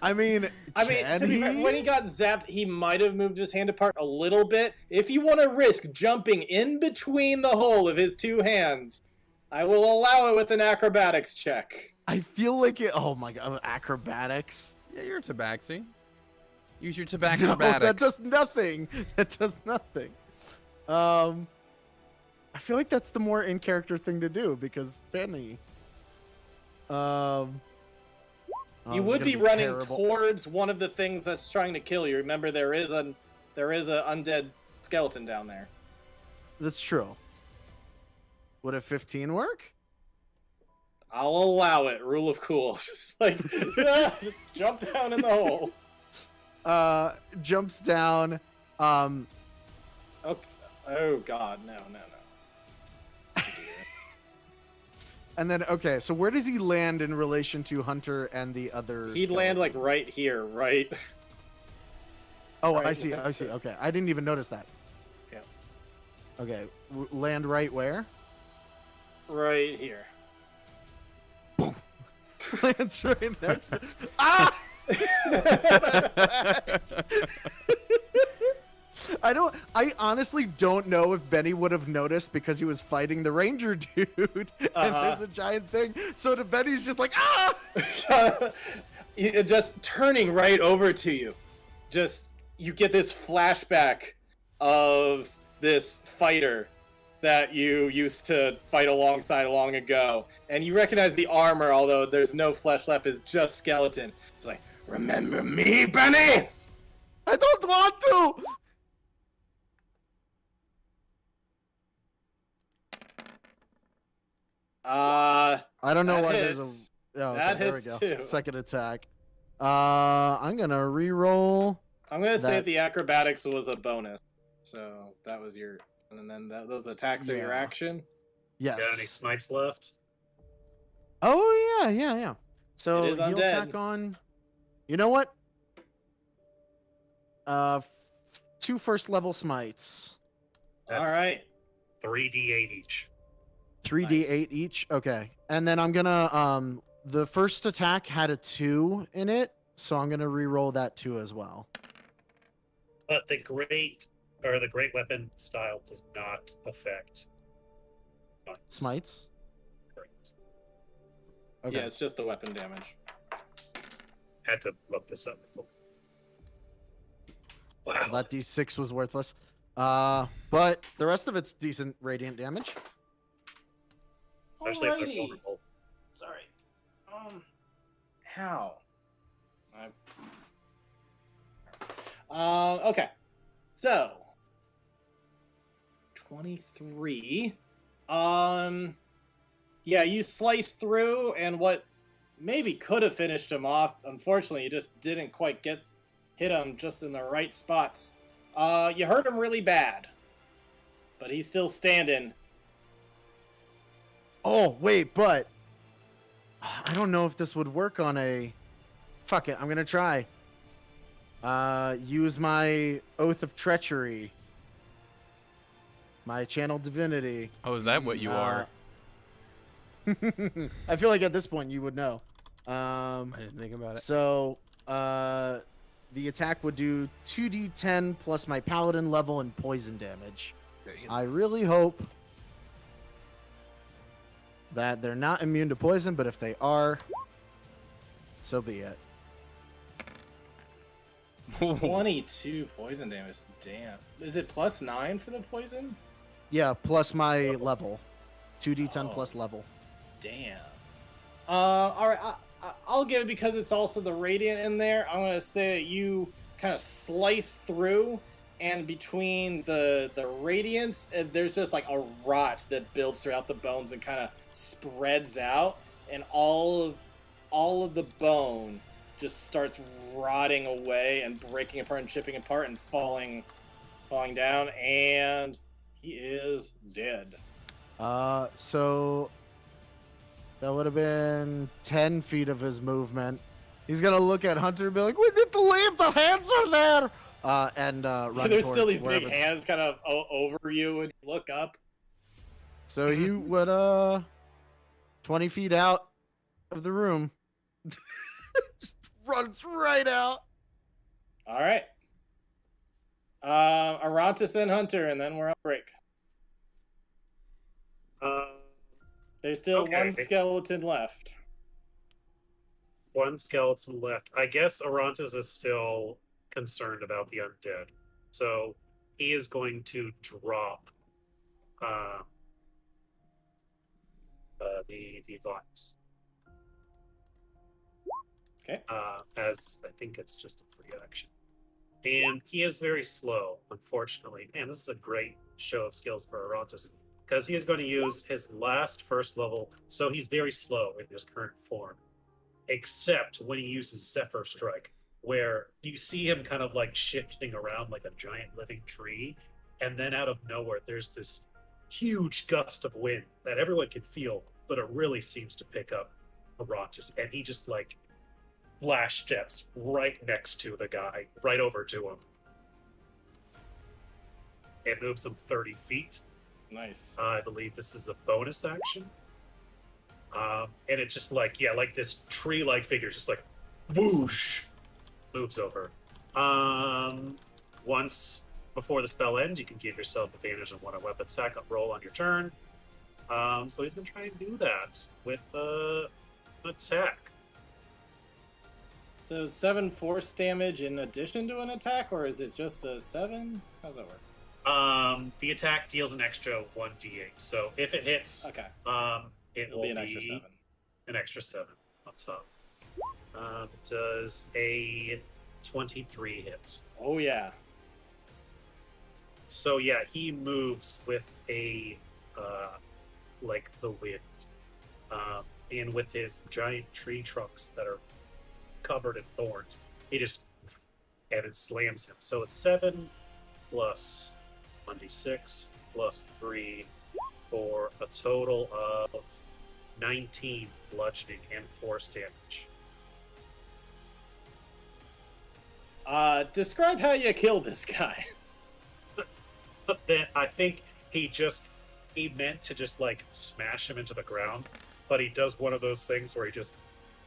I mean, To can be fair, he? when he got zapped, he might have moved his hand apart a little bit. If you want to risk jumping in between the hole of his 2 hands, I will allow it with an acrobatics check. I feel like it. Oh my god, acrobatics. Yeah, you're a tabaxi. Use your No, tabaxi. that does nothing. That does nothing. I feel like that's the more in character thing to do because Benny. Oh, You this is would gonna be running terrible. towards one of the things that's trying to kill you. Remember, there is a undead skeleton down there. That's true. Would a 15 work? I'll allow it. Rule of cool. Just like just jump down in the hole. jumps down. Okay. Oh God, no. And then, okay, so where does he land in relation to Hunter and the other? He'd land like skeleton? right here, right? Oh, right I see. next to- Okay, I didn't even notice that. Yeah. Okay, land right where? Right here. Lands right next. Ah! I honestly don't know if Benny would have noticed because he was fighting the ranger dude and there's a giant thing. So to Benny's just like, ah! Just turning right over to you. Just, you get this flashback of this fighter that you used to fight alongside long ago. And you recognize the armor, although there's no flesh left, it's just skeleton. It's like, remember me, Benny? I don't want to! I don't know that why hits. there's a... Oh, That okay, there we hits go. too. Second attack. I'm gonna re-roll. I'm gonna say That- the acrobatics was a bonus. So that was your... And then those attacks are your Yeah. action? Yes. Got any smites left? Oh, yeah. So It is he'll undead. tack on... You know what? 2 first level smites. That's Alright. 3d8 each. 3d8 each. Okay. And then I'm gonna the first attack had a 2 in it, so I'm gonna re-roll that 2 as well. But the great weapon style does not affect Smites. Correct. Okay. Yeah, it's just the weapon damage. Had to look this up before. So Wow. that d6 was worthless. But the rest of it's decent radiant damage. Especially if they're Alrighty. vulnerable. Sorry. How? Okay. So 23. Yeah, you slice through, and what maybe could have finished him off, unfortunately, you just didn't quite hit him just in the right spots. You hurt him really bad, but he's still standing. Oh, wait, but I don't know if this would work on a... Fuck it, I'm gonna try. Use my Oath of Treachery. My Channel Divinity. Oh, is that what you are? I feel like at this point you would know. I didn't think about it. So, the attack would do 2d10 plus my paladin level and poison damage. I really hope that they're not immune to poison, but if they are, so be it. 22 poison damage. Damn. Is it +9 for the poison? Yeah, plus my level. 2d10 Oh. plus level. Damn. All right. I'll give it because it's also the radiant in there. I'm gonna say you kind of slice through, and between the radiance, there's just like a rot that builds throughout the bones and kind of spreads out, and all of the bone just starts rotting away and breaking apart and chipping apart and falling down, and he is dead. So that would have been 10 feet of his movement. He's gonna look at Hunter and be like, "We need to leave. The hands are there." And run. There's still towards these big wherever- hands kind of over you, and you look up. So you would 20 feet out of the room. Just runs right out. All right. Arantis, then Hunter, and then we're on break. There's still Okay. one skeleton left. One skeleton left. I guess Arantis is still concerned about the undead. So he is going to drop the vines. Okay. As I think it's just a free action. And he is very slow, unfortunately. Man, this is a great show of skills for Arantis. Because he is going to use his last first level, so he's very slow in his current form. Except when he uses Zephyr Strike, where you see him kind of like shifting around like a giant living tree, and then out of nowhere there's this huge gust of wind that everyone can feel, but it really seems to pick up Arontis, and he just like flash steps right next to the guy, right over to him. It moves him 30 feet. Nice. I believe this is a bonus action. And it's just like, yeah, like this tree-like figure just like whoosh moves over. Once before the spell ends, you can give yourself advantage on one weapon attack roll on your turn. So he's gonna try and do that with an attack. So 7 force damage in addition to an attack, or is it just the 7? How does that work? The attack deals an extra 1d8. So if it hits, Okay. It'll It'll be an extra 7. An extra 7 on top. It does a 23 hit. Oh yeah. So yeah, he moves with a like the wind, and with his giant tree trunks that are covered in thorns, he just and it slams him. So it's 7 plus 1d6 plus 3 for a total of 19 bludgeoning and force damage. Describe how you killed this guy. Then I think he meant to just like smash him into the ground, but he does one of those things where he just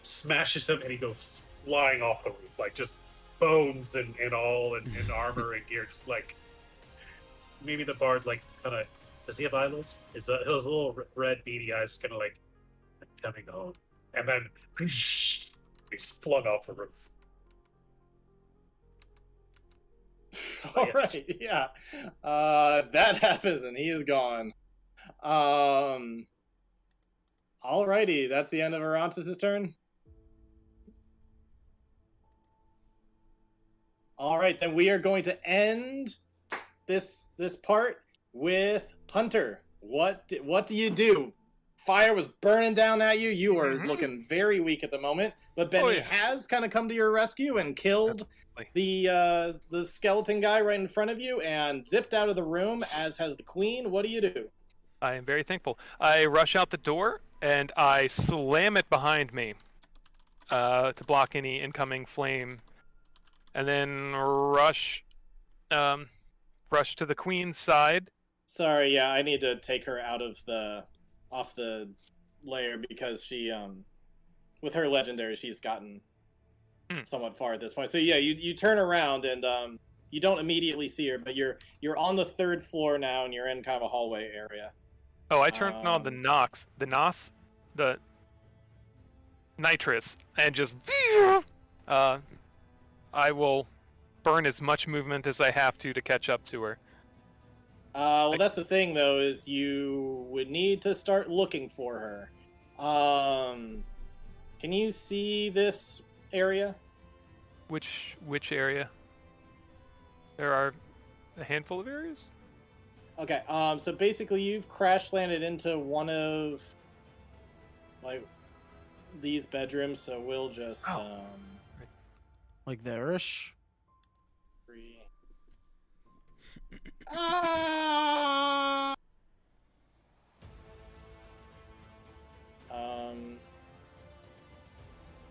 smashes him and he goes flying off the roof, like just bones and all and armor and gear, just like maybe the bard like kind of does he have eyelids? His little red beady eyes kind of like coming home, and then he's flung off the roof. All right, yeah. That happens and he is gone. Alrighty, that's the end of Arantis' turn. All right, then we are going to end this part with Hunter. What do you do? Fire was burning down at you. You were looking very weak at the moment, but Benny has kind of come to your rescue and killed the skeleton guy right in front of you and zipped out of the room, as has the queen. What do you do? I am very thankful. I rush out the door and I slam it behind me to block any incoming flame, and then rush to the queen's side. Sorry, yeah, I need to take her out of off the layer because she with her legendary she's gotten somewhat far at this point. So yeah, you turn around and you don't immediately see her, but you're on the 3rd floor now and you're in kind of a hallway area. Oh, I turned on the nitrous, and just I will burn as much movement as I have to catch up to her. Well, that's the thing, though, is you would need to start looking for her. Can you see this area? Which area? There are a handful of areas? Okay, so basically you've crash landed into one of, like, these bedrooms, so we'll just, Like there-ish? Ah!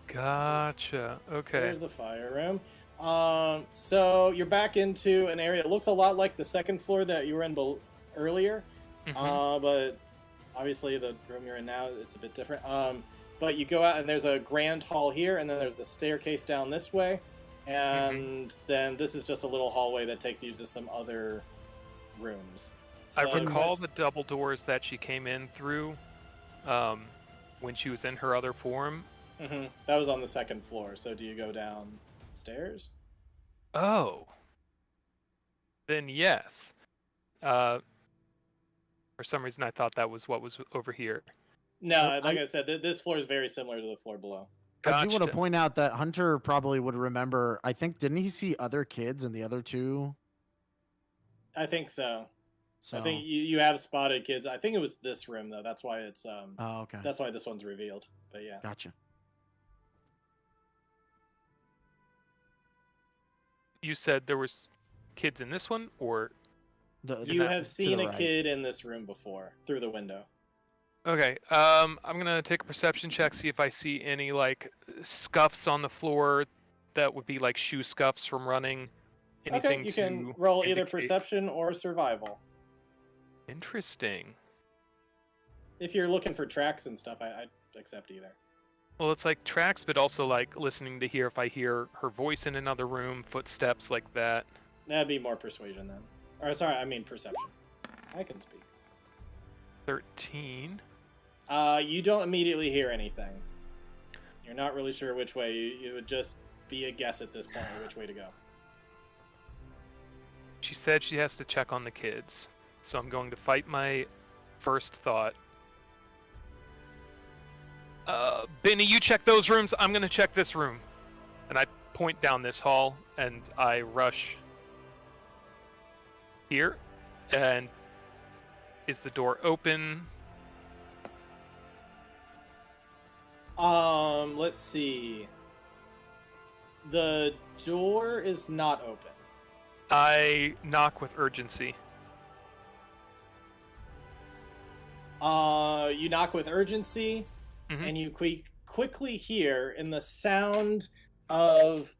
Gotcha. Okay. There's the fire room. So you're back into an area that looks a lot like the 2nd floor that you were in earlier. But obviously the room you're in now, it's a bit different. But you go out and there's a grand hall here, and then there's the staircase down this way. And then this is just a little hallway that takes you to some other rooms. I recall the double doors that she came in through when she was in her other form. That was on the 2nd floor. So do you go downstairs? Oh. Then yes. For some reason I thought that was what was over here. No, like I said, this floor is very similar to the floor below. I do want to point out that Hunter probably would remember, I think, didn't he see other kids in the other two? I think so. So I think you have spotted kids. I think it was this room, though. That's why it's oh, okay. That's why this one's revealed. But yeah. Gotcha. you said there was kids in this one, or You that- have to seen the a right. kid in this room before through the window. okay? I'm gonna take a perception check, see if I see any like scuffs on the floor that would be like shoe scuffs from running. Anything Okay, you can to roll either indicate- perception or survival. Interesting. If you're looking for tracks and stuff, I'd accept either. Well, it's like tracks, but also like listening to hear if I hear her voice in another room, footsteps like that. That'd be more persuasion then. Or sorry, I mean perception. I can speak. 13. You don't immediately hear anything. You're not really sure which way. It would just be a guess at this point which way to go. She said she has to check on the kids, so I'm going to fight my first thought. Benny, you check those rooms. I'm gonna check this room, and I point down this hall, and I rush here. And is the door open? Let's see. The door is not open. I knock with urgency. You knock with urgency, Mhm. and you quickly hear in the sound of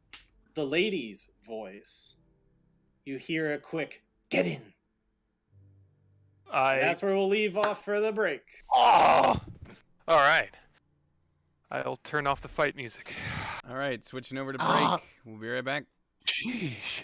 the lady's voice, you hear a quick "get in." And that's where we'll leave off for the break. Oh! All right. I'll turn off the fight music. All right, switching over to break. Ah. We'll be right back. Sheesh.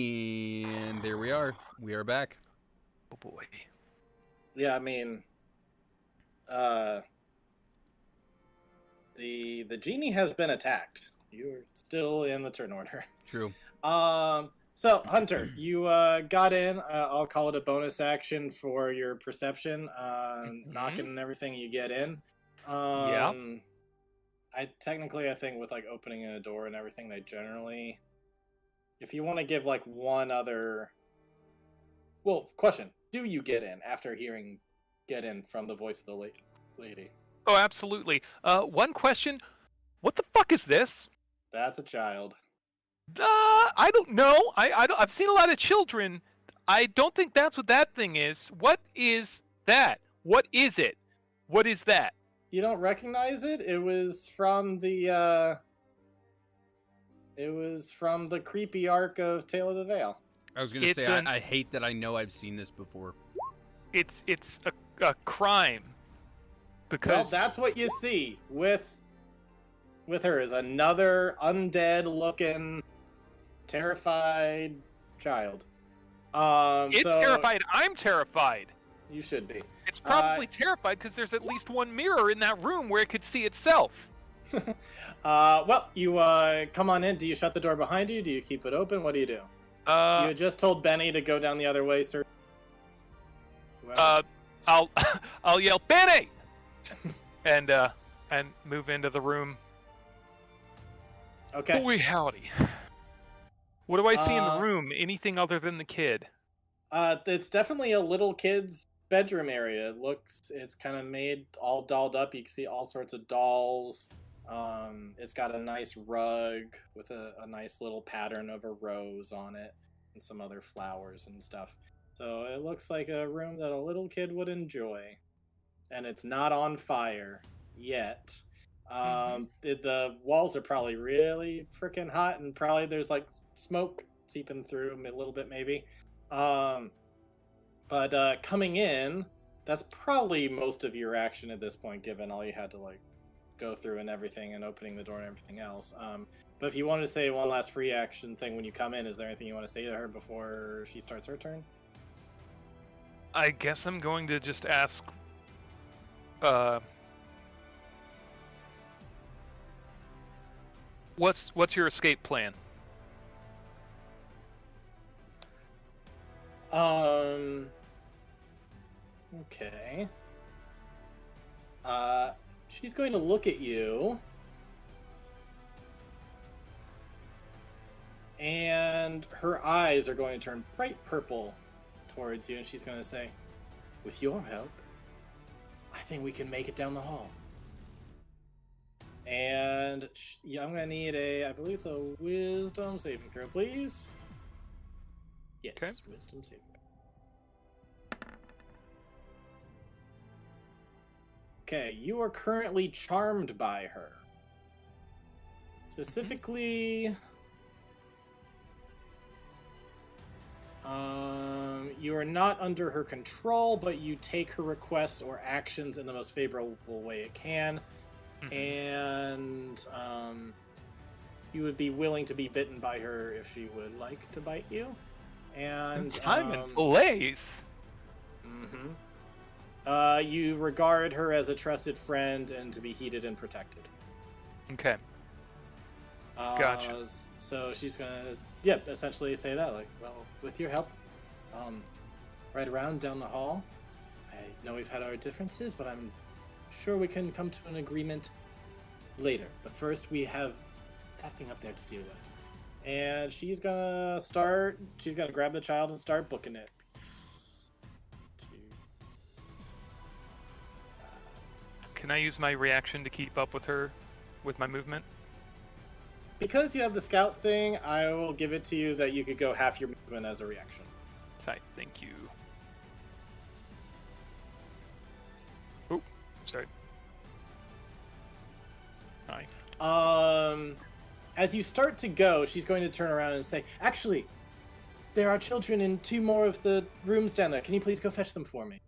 And there we are. We are back. Oh boy. Yeah, I mean, the genie has been attacked. You're still in the turn order. True. So Hunter, you got in. I'll call it a bonus action for your perception, knocking everything you get in. Yeah. I think with like opening a door and everything, they generally, if you want to give like one other, well, question: do you get in after hearing "get in" from the voice of the lady? Oh, absolutely. One question. What the fuck is this? That's a child. I don't know. I've seen a lot of children. I don't think that's what that thing is. What is that? What is it? What is that? You don't recognize it? It was from the creepy arc of Tale of the Veil. I was gonna say I hate that I know I've seen this before. It's a crime. Because Well, that's what you see with her is another undead-looking, terrified child. it's so terrified. I'm terrified. You should be. It's probably terrified because there's at least one mirror in that room where it could see itself. Well, you come on in. Do you shut the door behind you? Do you keep it open? What do? You had just told Benny to go down the other way, sir. I'll yell Benny, and move into the room. Okay. Holy howdy. What do I see in the room? Anything other than the kid? It's definitely a little kid's bedroom area. It's kind of made all dolled up. You can see all sorts of dolls. It's got a nice rug with a nice little pattern of a rose on it and some other flowers and stuff. So it looks like a room that a little kid would enjoy. And it's not on fire yet. The walls are probably really freaking hot, and probably there's like smoke seeping through a little bit maybe. But coming in, that's probably most of your action at this point, given all you had to like go through and everything, and opening the door and everything else. But if you wanted to say one last free action thing when you come in, is there anything you want to say to her before she starts her turn? I guess I'm going to just ask. What's your escape plan? Okay. She's going to look at you. And her eyes are going to turn bright purple towards you, and she's going to say, "With your help, I think we can make it down the hall." And I'm going to need I believe it's a wisdom saving throw, please. Yes, okay. Wisdom saving throw. Okay, you are currently charmed by her. Specifically, you are not under her control, but you take her requests or actions in the most favorable way it can. And you would be willing to be bitten by her if she would like to bite you. And time and place. You regard her as a trusted friend and to be heeded and protected. Okay. Gotcha. So she's gonna, essentially say that, like, well, with your help, right around down the hall. I know we've had our differences, but I'm sure we can come to an agreement later. But first, we have that thing up there to deal with. And she's gonna grab the child and start booking it. 2, 5, Can I use my reaction to keep up with her with my movement? Because you have the scout thing, I will give it to you that you could go half your movement as a reaction. Tight, thank you. Oh, sorry. Hi. As you start to go, she's going to turn around and say, "Actually, there are children in 2 more of the rooms down there. Can you please go fetch them for me?"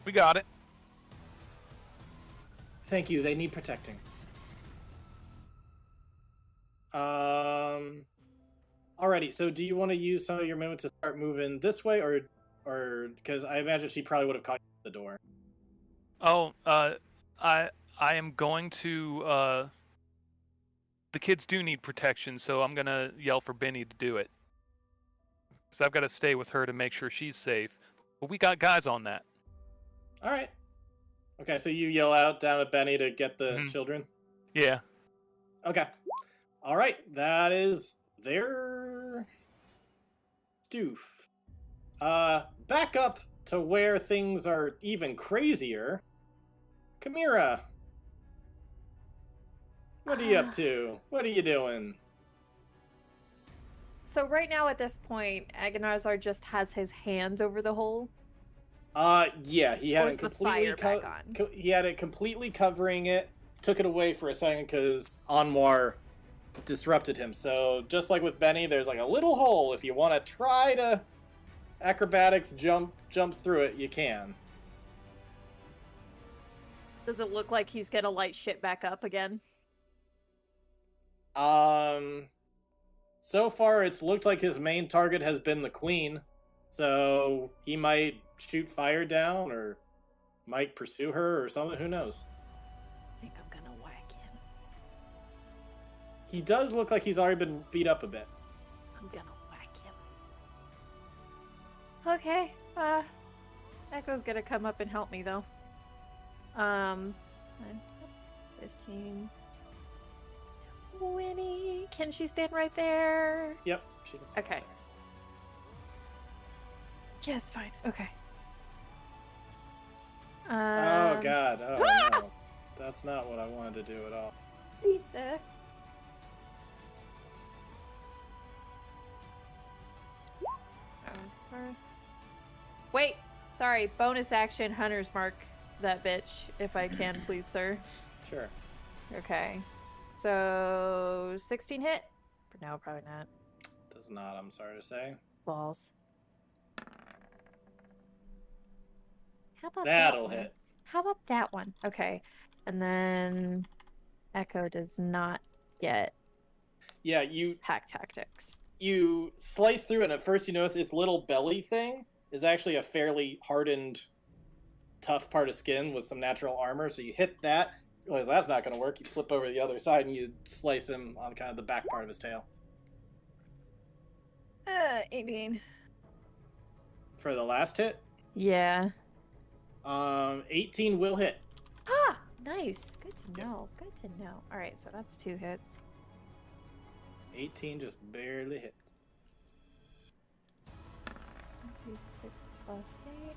We got it. Thank you. They need protecting. Alrighty. So, do you want to use some of your movement to start moving this way, or because I imagine she probably would have caught you at the door. Oh, I am going to. The kids do need protection, so I'm gonna yell for Benny to do it. Because I've got to stay with her to make sure she's safe. But we got guys on that. All right. Okay, so you yell out down at Benny to get the Mhm. children. Yeah. Okay. All right, that is their stoof. Back up to where things are even crazier. Chimera, what are you up to? What are you doing? So right now at this point, Agonazar just has his hands over the hole. Yeah, he had Or it is the completely fire back on? he had it completely covering it. Took it away for a second because Anwar disrupted him. So just like with Benny, there's like a little hole. If you want to try to acrobatics jump through it, you can. Does it look like he's gonna light shit back up again? So far it's looked like his main target has been the queen. So he might shoot fire down or might pursue her or something, who knows. I think I'm gonna whack him. He does look like he's already been beat up a bit. I'm gonna whack him. Okay, Echo's gonna come up and help me though. 15, 20. Can she stand right there? Yep, she can see Okay. that. Yes, fine. Okay. Oh god, oh no. That's not what I wanted to do at all. Lisa. So first. Wait, sorry. Bonus action, Hunter's Mark that bitch, if I can, please, sir. Sure. Okay. So 16 hit? No, probably not. Does not, I'm sorry to say. Balls. How about That'll that one? hit. How about that one? Okay. And then Echo does not get Yeah, you pack tactics. slice through it, and at first you notice its little belly thing is actually a fairly hardened, tough part of skin with some natural armor. So you hit that, you realize that's not going to work. You flip over to the other side and you slice him on kind of the back part of his tail. 18. For the last hit, Yeah. 18 will hit. Ah, nice. Good to know. Good to know. All right, so that's 2 hits. 18 just barely hits. 6 plus 8.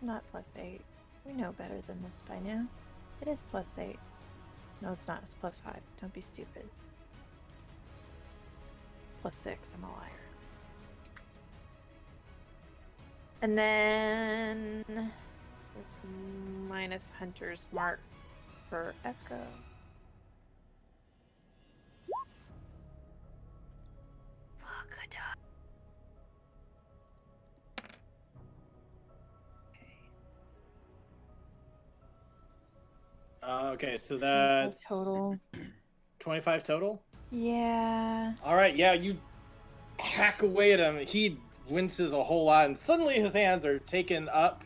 Not plus 8. We know better than this by now. It is plus 8. No, it's not. It's plus 5. Don't be stupid. Plus 6. I'm a liar. And then this minus Hunter's Mark for Echo. Fuck, good job. Okay, so that's total. 25 total? Yeah. Alright, yeah, you hack away at him. He winces a whole lot, and suddenly his hands are taken up,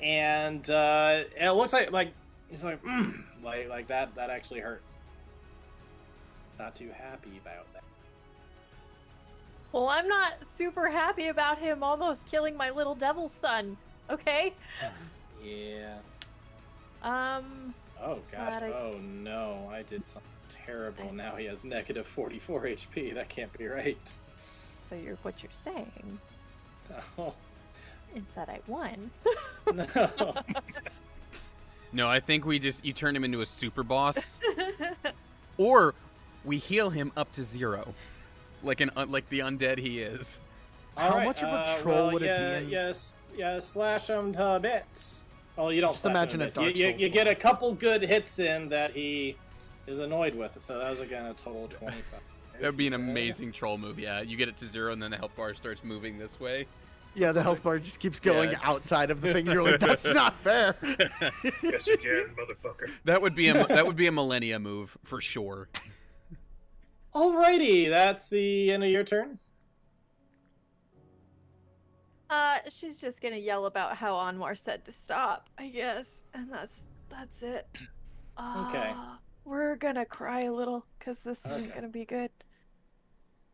and it looks like he's like that actually hurt. He's not too happy about that. Well, I'm not super happy about him almost killing my little devil son. Okay? Yeah. Um, Oh gosh. Glad I- Oh no, I did something terrible. Now he has negative 44 HP. That can't be right. so what you're saying Oh is that I won. no. No, I think you turn him into a super boss, or we heal him up to 0, like the undead he is. How All right, much of a troll would it yeah, be in- Yes, slash him to bits. Well, you don't Just slash him imagine to a bits. Dark You Souls get a boss. couple good hits in that he is annoyed with. So that was again a total of 25. That would be an amazing troll move. Yeah, you get it to 0, and then the health bar starts moving this way. Yeah, the health bar just keeps going Yeah. outside of the thing. You're like, that's not fair. Yes, you can, motherfucker. That would be a millennia move for sure. Alrighty, that's the end of your turn. She's just gonna yell about how Anwar said to stop, I guess, and that's it. Okay. We're gonna cry a little because this isn't Okay. gonna be good.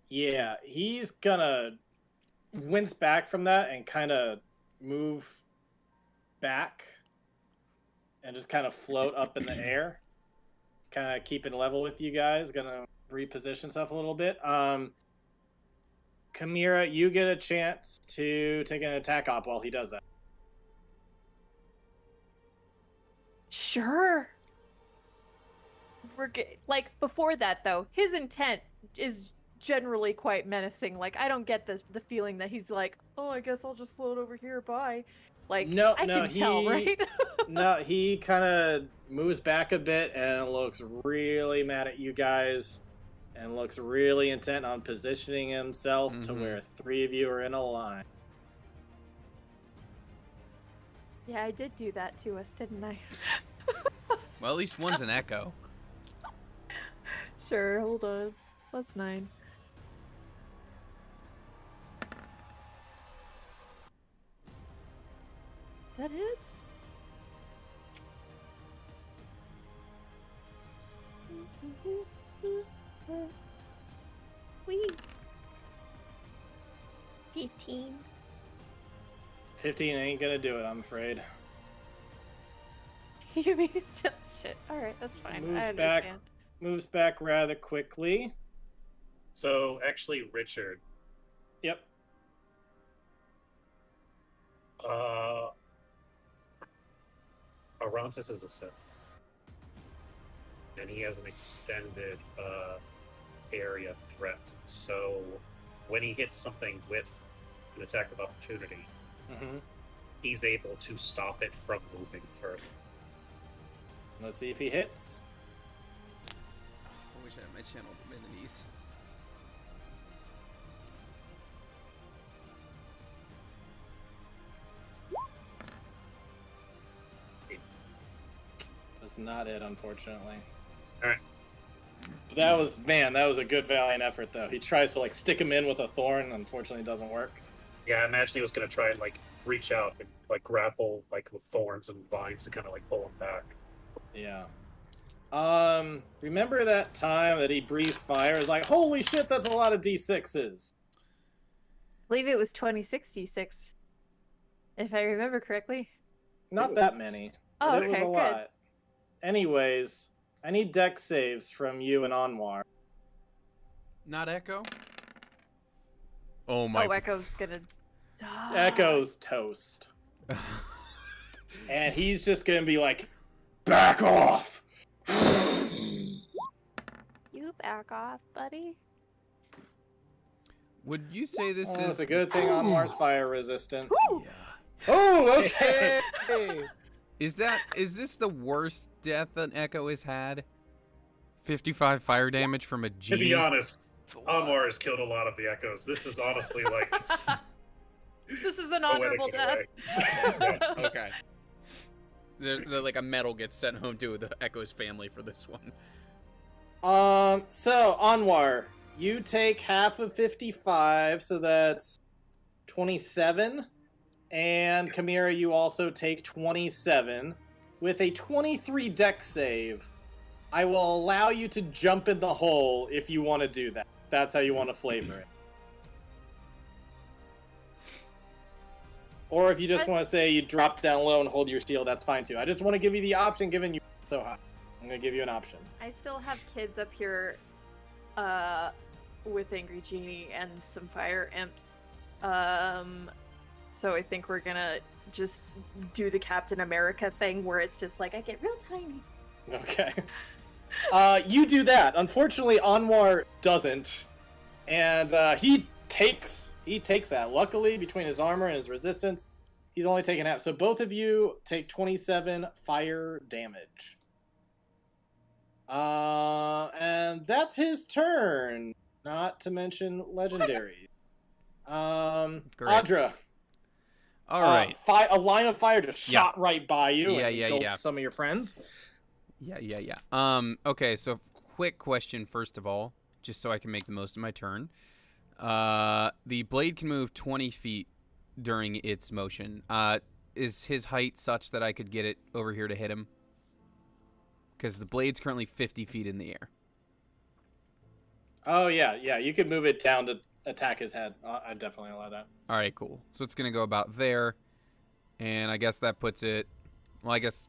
Yeah, he's gonna wince back from that and kind of move back and just kind of float up in the air, kind of keeping level with you guys. Gonna reposition himself a little bit. Chimera, you get a chance to take an attack op while he does that. Sure. Like before that though, his intent is generally quite menacing. Like I don't get the feeling that he's like, oh, I guess I'll just float over here. Bye. Like I can tell, right? No, he kind of moves back a bit and looks really mad at you guys, and looks really intent on positioning himself to where 3 of you are in a line. Yeah, I did do that to us, didn't I? Well, at least one's an echo. Sure, hold on. +9. That hits. Wee. 15. 15 ain't gonna do it, I'm afraid. You mean still shit. Alright, that's fine. I understand. Moves back rather quickly. So actually, Richard. Yep. Arantis is a Sith, and he has an extended area threat. So when he hits something with an attack of opportunity, he's able to stop it from moving further. Let's see if he hits. I wish I had my channel divinities. Does not hit, unfortunately. Alright. That was a good valiant effort, though. He tries to like stick him in with a thorn. Unfortunately, it doesn't work. Yeah, I imagine he was going to try and like reach out and like grapple like with thorns and vines to kind of like pull him back. Yeah. Remember that time that he breathed fire? It was like, holy shit, that's a lot of D6s. I believe it was 2066, if I remember correctly. Not that many. Oh, but it was okay, a good. lot. Anyways, I need deck saves from you and Anwar. Not echo? Oh my. Oh, Echo's gonna die. Echo's toast. And he's just gonna be like, back off! You back off, buddy. Would you say this It's is a good thing Anwar's fire resistant. Woo! Yeah. Oh, okay! Is this the worst death an echo has had? 55 fire damage from a To genie? be honest, Anwar has killed a lot of the echoes. This is honestly like This is an honorable death. Yeah. Okay. There's like a medal gets sent home to the Echo's family for this one. So, Anwar, you take half of 55, so that's 27. And Chimera, you also take 27. With a 23 deck save, I will allow you to jump in the hole if you want to do that. That's how you want to flavor it. Or if you just want to say you drop down low and hold your shield, that's fine too. I just want to give you the option given you so high. I'm going to give you an option. I still have kids up here with Angry Genie and some fire imps. So I think we're gonna just do the Captain America thing where it's just like I get real tiny. Okay. You do that. Unfortunately, Anwar doesn't. And he takes that. Luckily, between his armor and his resistance, he's only taken half. So both of you take 27 fire damage. And that's his turn. Not to mention legendary. Audra. All right. A line of fire just shot right by you and engulfed yeah. some of your friends. Yeah. Okay, so quick question first of all. just so I can make the most of my turn. The blade can move 20 feet during its motion. Is his height such that I could get it over here to hit him? Because the blade's currently 50 feet in the air. Oh, yeah, yeah. You could move it down to attack his head. I'd definitely allow that. All right, cool. So it's going to go about there. And I guess that puts it... Well, I guess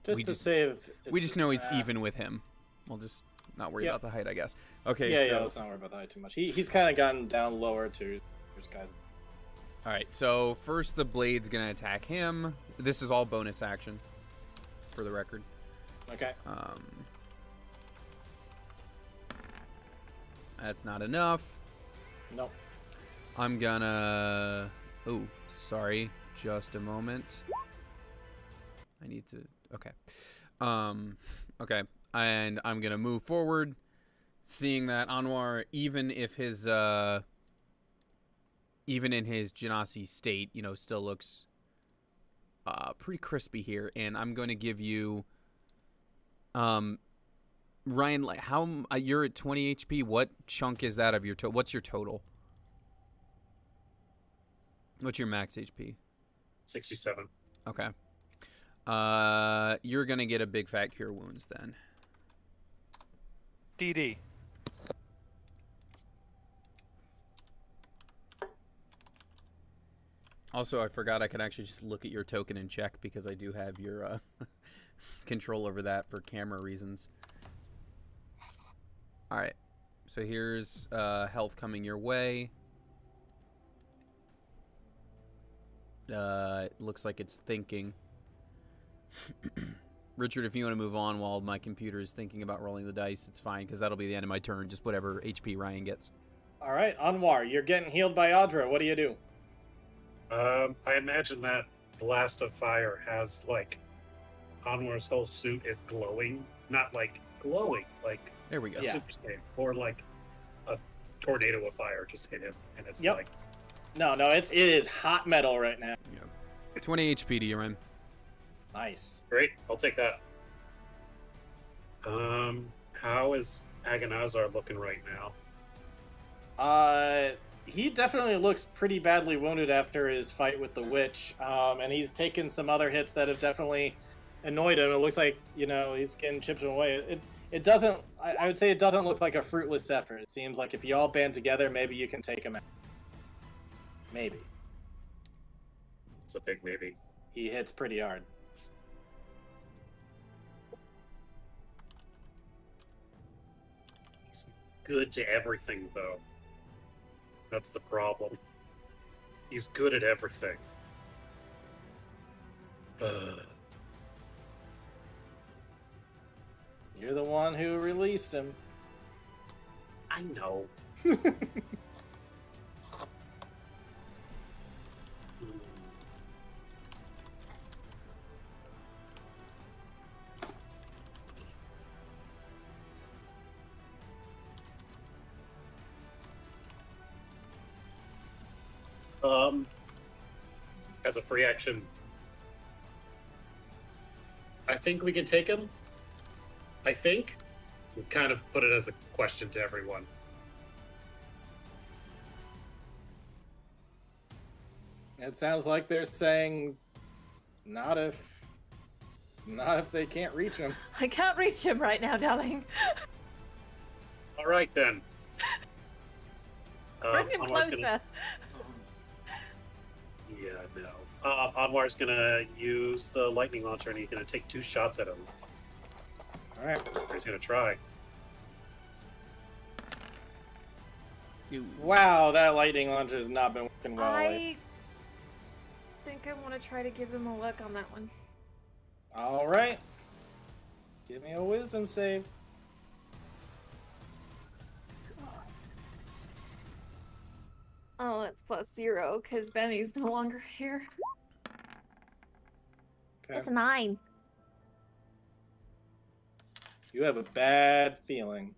Just to save... we just know he's even with him. We'll just not worry about the height, I guess. Okay, yeah, let's not worry about the height too much. He's kind of gotten down lower, too. There's guys... All right, so first the blade's going to attack him. This is all bonus action, for the record. Okay. That's not enough. Nope. I'm gonna... Oh, sorry. Just a moment. I need to... Okay. Okay. And I'm gonna move forward, seeing that Anwar, even if his... even in his Genasi state, you know, still looks pretty crispy here. And I'm going to give you... Ryan, like, how you're at 20 HP? What chunk is that of your total? What's your total? What's your max HP? 67. Okay. You're gonna get a big fat cure wounds then. DD. Also, I forgot I could actually just look at your token and check because I do have your control over that for camera reasons. All right, so here's health coming your way. It looks like it's thinking. Richard, if you want to move on while my computer is thinking about rolling the dice, it's fine because that'll be the end of my turn. Just whatever HP Ryan gets. All right, Anwar, you're getting healed by Audra. What do you do? I imagine that blast of fire has, like, Anwar's whole suit is glowing. Not, like, glowing, like There we go. a super stain. Or, like, a tornado of fire just hit him. And it's Yep. like... No, it is hot metal right now. 20 HP to you, Ryan. Nice. Great, I'll take that. How is Agonazar looking right now? He definitely looks pretty badly wounded after his fight with the witch, and he's taken some other hits that have definitely annoyed him. It looks like, you know, he's getting chipped away. It doesn't, I would say it doesn't look like a fruitless effort. It seems like if you all band together, maybe you can take him out. Maybe. It's a big maybe. He hits pretty hard. He's good to everything, though. That's the problem. He's good at everything. You're the one who released him. I know. As a free action, I think we can take him. I think. We kind of put it as a question to everyone. It sounds like they're saying, not if they can't reach him. I can't reach him right now, darling. All right then. Bring him closer. Yeah, no. Anwar's gonna use the lightning launcher and he's gonna take 2 shots at him. Alright. He's gonna try. Wow, that lightning launcher has not been working well. I think I want to try to give him a look on that one. Alright. Give me a wisdom save. Oh, it's +0 because Benny's no longer here. Okay. It's 9. You have a bad feeling.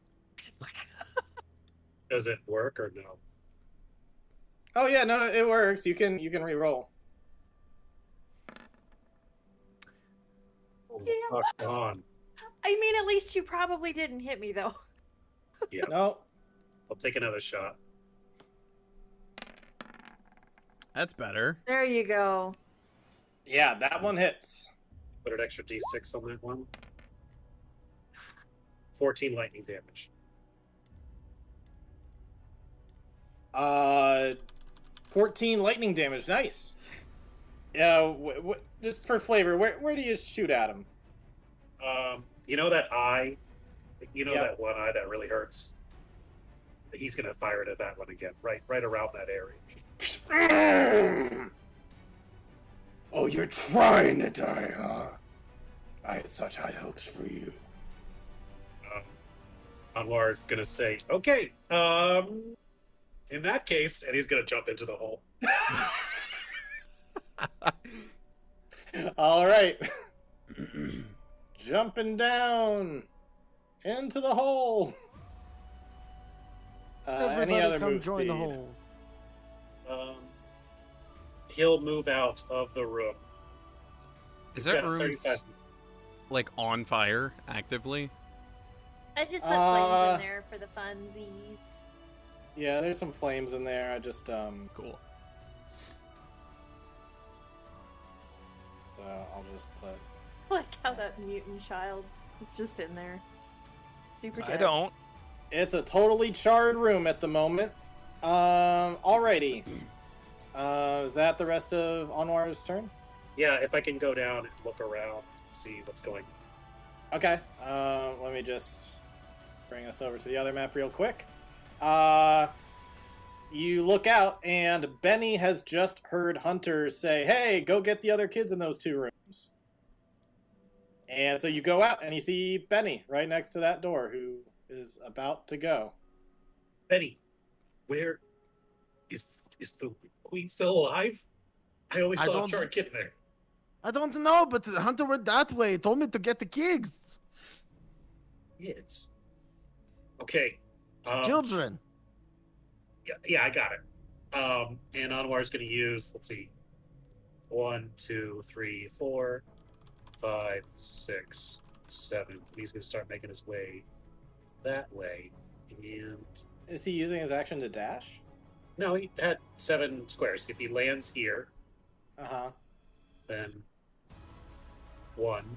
Does it work or no? Oh yeah, no, it works. You can re-roll. Oh, Damn. fuck on. I mean, at least you probably didn't hit me though. Yeah. No. I'll take another shot. That's better. There you go. Yeah, that one hits. Put an extra d6 on that one. 14 lightning damage. 14 lightning damage. Nice. Yeah, just for flavor, where do you shoot at him? You know that eye? You know Yep. that one eye that really hurts? He's gonna fire it at that one again, right around that area. Oh, you're trying to die, huh? I had such high hopes for you. Anwar's gonna say, "Okay, in that case," and he's gonna jump into the hole. All right. Jumping down into the hole. Everybody any other come move join speed? the hole. He'll move out of the room. Is He's that got room 35 like on fire actively? I just put flames in there for the funsies. Yeah, there's some flames in there. I just Cool. so I'll just put. I like how that mutant child is just in there. Super dead. I don't. It's a totally charred room at the moment. Alrighty. Is that the rest of Anwar's turn? Yeah, if I can go down and look around, see what's going on. Okay. Let me just bring us over to the other map real quick. You look out, and Benny has just heard Hunter say, "Hey, go get the other kids in those two rooms." And so you go out, and you see Benny right next to that door, who is about to go. Benny, where is the queen still alive? I only I saw a don't- charred kid in there. I don't know, but the hunter went that way. He told me to get the kids. Kids. Okay. Children. Yeah, I got it. And Anwar's going to use, let's see, 1, 2, 3, 4, 5, 6, 7. He's going to start making his way that way. And Is he using his action to dash? no, he had 7 squares. If he lands here, Uh-huh. then 1,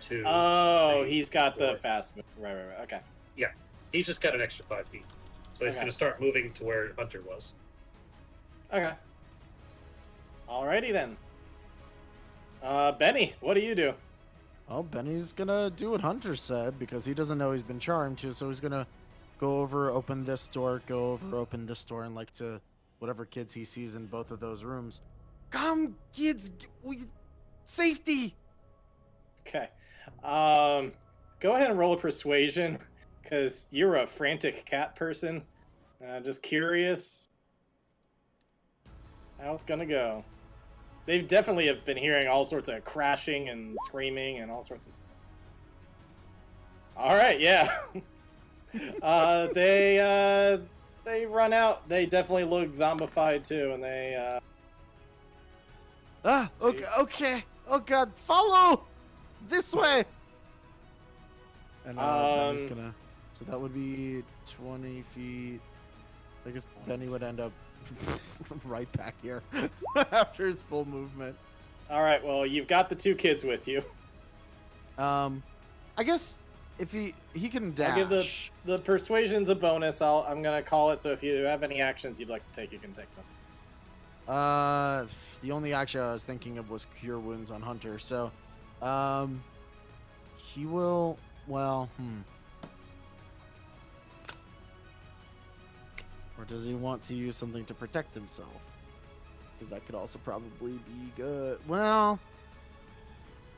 2. Oh, 3, he's got the 4. fast move. Right. Okay. He's just got an extra 5 feet. So he's Okay. going to start moving to where Hunter was. Okay. Alrighty then. Benny, what do you do? Oh, Benny's gonna do what Hunter said because he doesn't know he's been charmed to, so he's gonna go over, open this door, go over, open this door, and like to whatever kids he sees in both of those rooms. Come, kids, safety. Okay. Go ahead and roll a persuasion, because you're a frantic cat person. Just curious how it's gonna go. They definitely have been hearing all sorts of crashing and screaming and all sorts of. All right, yeah. They run out. They definitely look zombified too, and they. Okay. Oh God, follow this way. And Benny's gonna. So that would be 20 feet. I guess Benny would end up right back here after his full movement. All right. Well, you've got the two kids with you. I guess if he can dash. I'll give the persuasion's a bonus. I'm gonna call it. So if you have any actions you'd like to take, you can take them. The only action I was thinking of was Cure Wounds on Hunter. So, he will. Well, Or does he want to use something to protect himself? Because that could also probably be good. Well,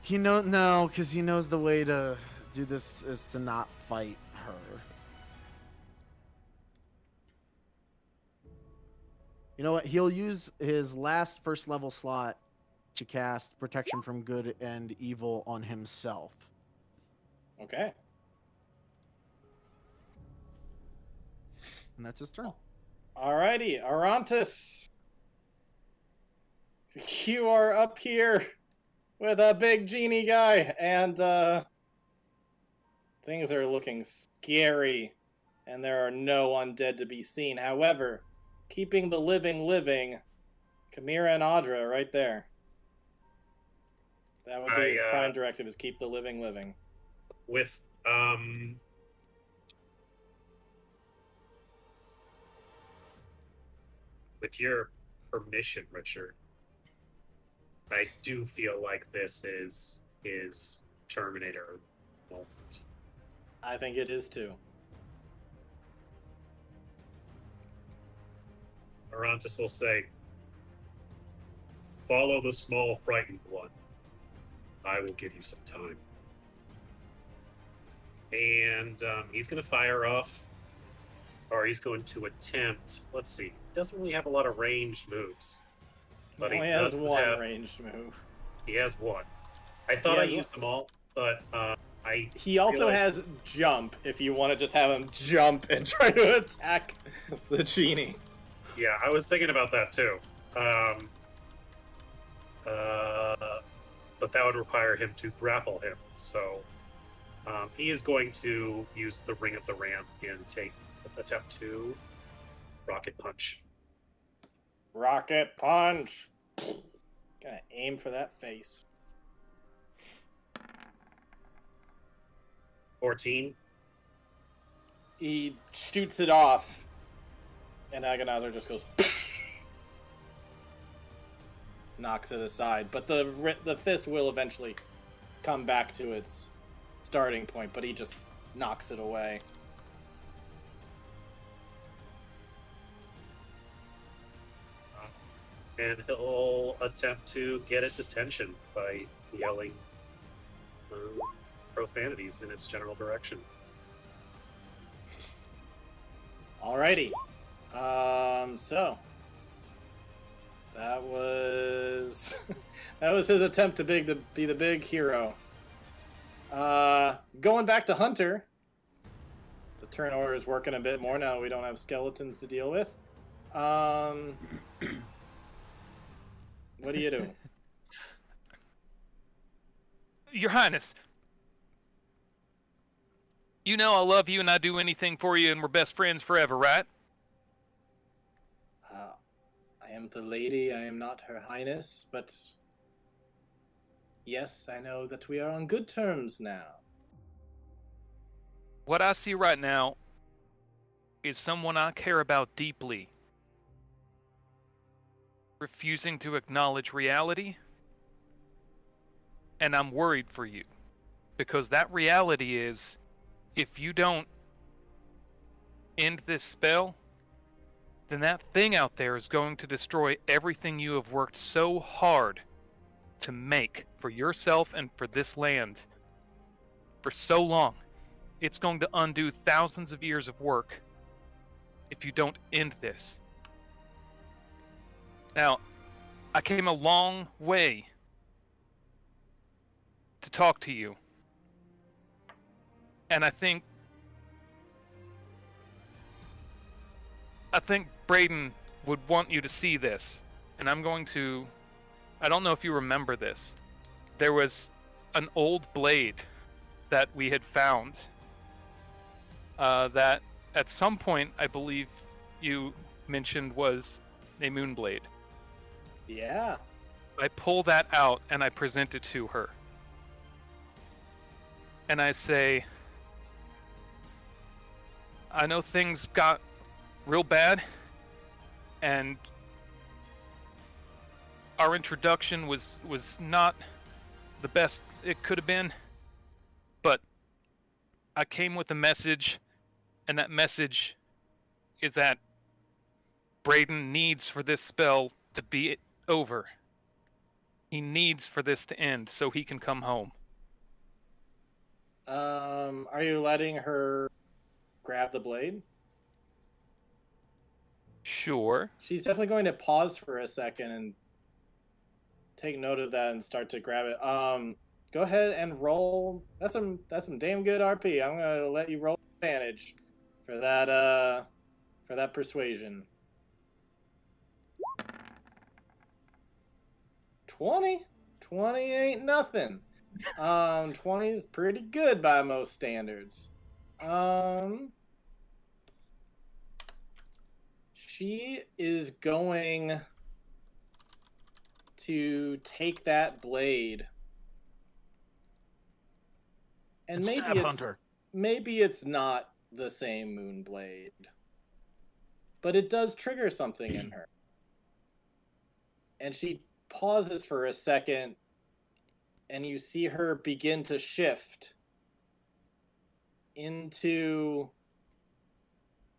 no, because he knows the way to do this is to not fight her. You know what? He'll use his last first level slot to cast Protection from Good and Evil on himself. Okay. And that's his turn. Alrighty, Arantis. You are up here with a big genie guy, and things are looking scary. and there are no undead to be seen. However, keeping the living, Chimera and Audra right there. That would be his prime directive: is keep the living. With with your permission, Richard, I do feel like this is Terminator moment. I think it is too. Arantis will say, "Follow the small, frightened one. I will give you some time." And he's going to fire off, or he's going to attempt. Let's see. He doesn't really have a lot of ranged moves, but he has one ranged move. He has one. I thought I used them all, but He also has jump. If you want to just have him jump and try to attack the genie. Yeah, I was thinking about that too. But that would require him to grapple him. So he is going to use the Ring of the Ram and attempt to Rocket Punch. Rocket Punch! Gotta aim for that face. 14. He shoots it off, and Aganazer just goes... knocks it aside. But the fist will eventually come back to its starting point, but he just knocks it away. And he'll attempt to get its attention by yelling profanities in its general direction. Alrighty. So that was that was his attempt to be the big hero. Going back to Hunter. The turn order is working a bit more now. We don't have skeletons to deal with. What do you do? Your Highness, you know I love you and I'd do anything for you and we're best friends forever, right? I am the lady, I am not her highness, but yes, I know that we are on good terms now. What I see right now is someone I care about deeply refusing to acknowledge reality, and I'm worried for you, because that reality is, if you don't end this spell, then that thing out there is going to destroy everything you have worked so hard to make for yourself and for this land for so long. It's going to undo thousands of years of work if you don't end this. Now, I came a long way to talk to you. And I think Brayden would want you to see this. And I'm going to... I don't know if you remember this. There was an old blade that we had found that at some point I believe you mentioned was a moonblade. Yeah. I pull that out and I present it to her. And I say, I know things got real bad, and our introduction was not the best it could have been, but I came with a message, and that message is that Brayden needs for this spell to be over. He needs for this to end so he can come home. Are you letting her grab the blade? Sure. She's definitely going to pause for a second and take note of that and start to grab it. Go ahead and roll. That's some damn good RP. I'm gonna let you roll advantage for that persuasion. 20 ain't nothing. 20 is pretty good by most standards. She is going to take that blade. And maybe it's not the same moon blade. But it does trigger something in her. And she pauses for a second, and you see her begin to shift into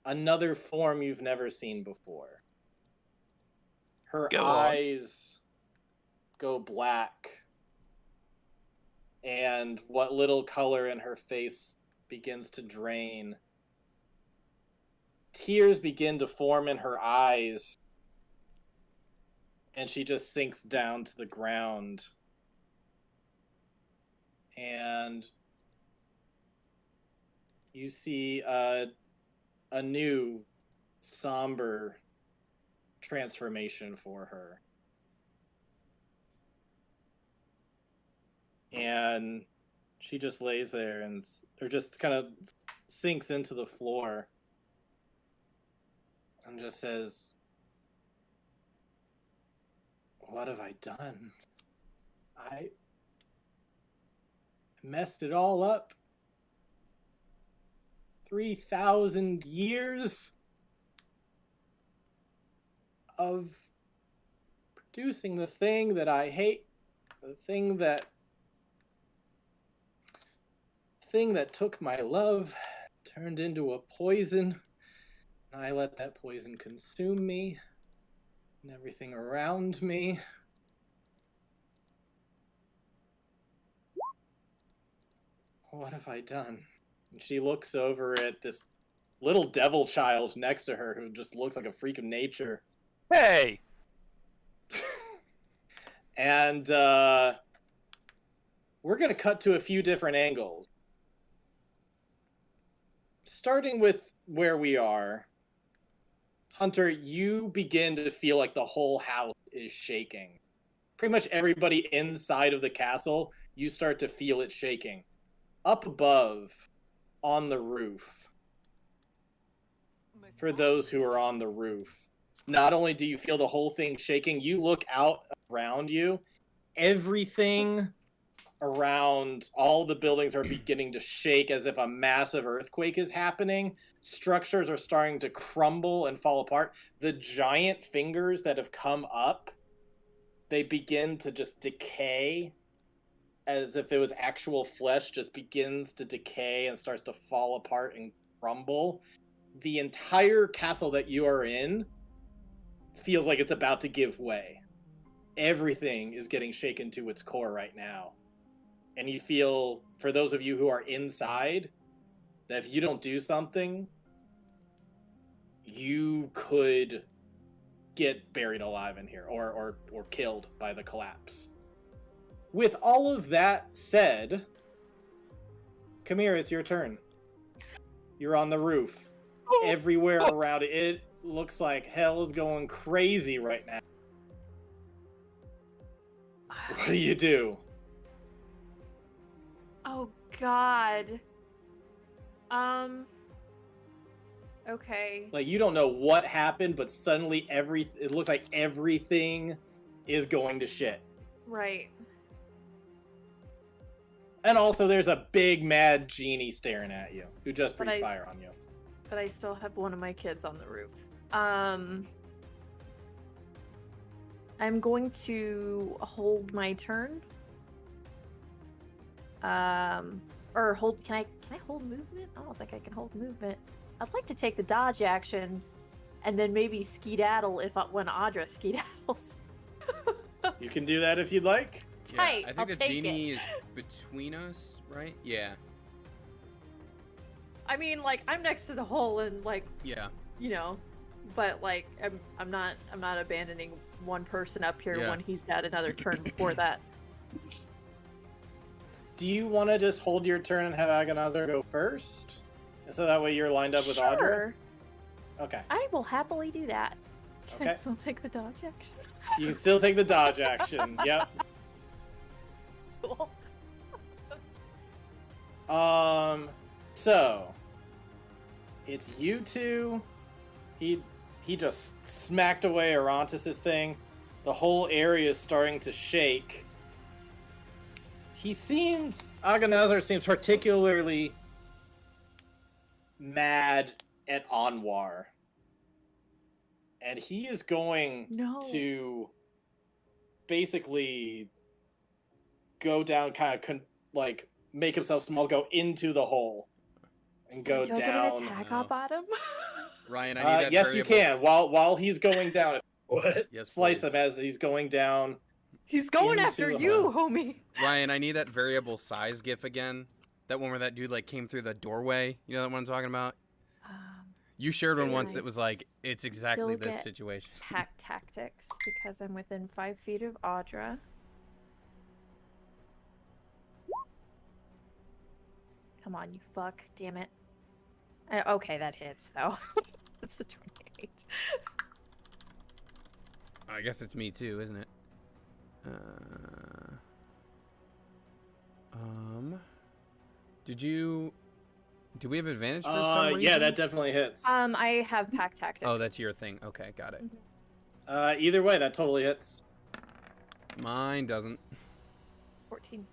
another form you've never seen before. Her eyes go black, and what little color in her face begins to drain. Tears begin to form in her eyes, and she just sinks down to the ground. And you see a new somber transformation for her. And she just lays there or just kind of sinks into the floor and just says, "What have I done? I messed it all up. 3,000 years of producing the thing that I hate, the thing that took my love, turned into a poison, and I let that poison consume me and everything around me. What have I done?" And she looks over at this little devil child next to her who just looks like a freak of nature. Hey! And we're going to cut to a few different angles. Starting with where we are, Hunter, you begin to feel like the whole house is shaking. Pretty much everybody inside of the castle, you start to feel it shaking. Up above, on the roof, for those who are on the roof, not only do you feel the whole thing shaking, you look out around you, everything around all the buildings are beginning to shake as if a massive earthquake is happening. Structures are starting to crumble and fall apart. The giant fingers that have come up, they begin to just decay, as if it was actual flesh, just begins to decay and starts to fall apart and crumble. The entire castle that you are in feels like it's about to give way. Everything is getting shaken to its core right now. And you feel, for those of you who are inside, that if you don't do something, you could get buried alive in here or killed by the collapse. With all of that said, Kamira, it's your turn. You're on the roof. Everywhere around it, it looks like hell is going crazy right now. What do you do? Oh God. Okay. Like, you don't know what happened, but suddenly it looks like everything is going to shit. Right. And also there's a big mad genie staring at you, who just breathed fire on you. But I still have one of my kids on the roof. I'm going to hold my turn. Or hold, can I hold movement? I don't think I can hold movement. I'd like to take the dodge action and then maybe skedaddle when Audra skedaddles. You can do that if you'd like. Tight, Yeah, I think I'll the take genie it. is between us, right? Yeah. I mean, like, I'm next to the hole and, like, Yeah. you know, but, like, I'm not abandoning one person up here Yeah. when he's got another turn before that. Do you want to just hold your turn and have Agonazar go first? So that way you're lined up with Audra? Sure. Okay. I will happily do that. Can Okay. I still take the dodge action? You can still take the dodge action. Yep. Cool. So it's you two. He he just smacked away Arantis' thing. The whole area is starting to shake. Agonazar seems particularly mad at Anwar. And he is going to basically go down, make himself small, go into the hole. And go Don't down. get an attack on bottom? Ryan, I need that yes, you can. While he's going down. What? Yes, Slice please. him as he's going down. He's going into after the you, hole. homie. Ryan, I need that variable size gif again. That one where that dude like came through the doorway. You know that one I'm talking about? You shared one once that was like, it's exactly Still this get situation. Tactics because I'm within 5 feet of Audra. Come on, you fuck. Damn it. Okay, that hits, though. That's a 28. I guess it's me too, isn't it? Do we have advantage for some reason? Yeah, that definitely hits. I have pack tactics. Oh, that's your thing. Okay, got it. Either way, that totally hits. Mine doesn't. 14.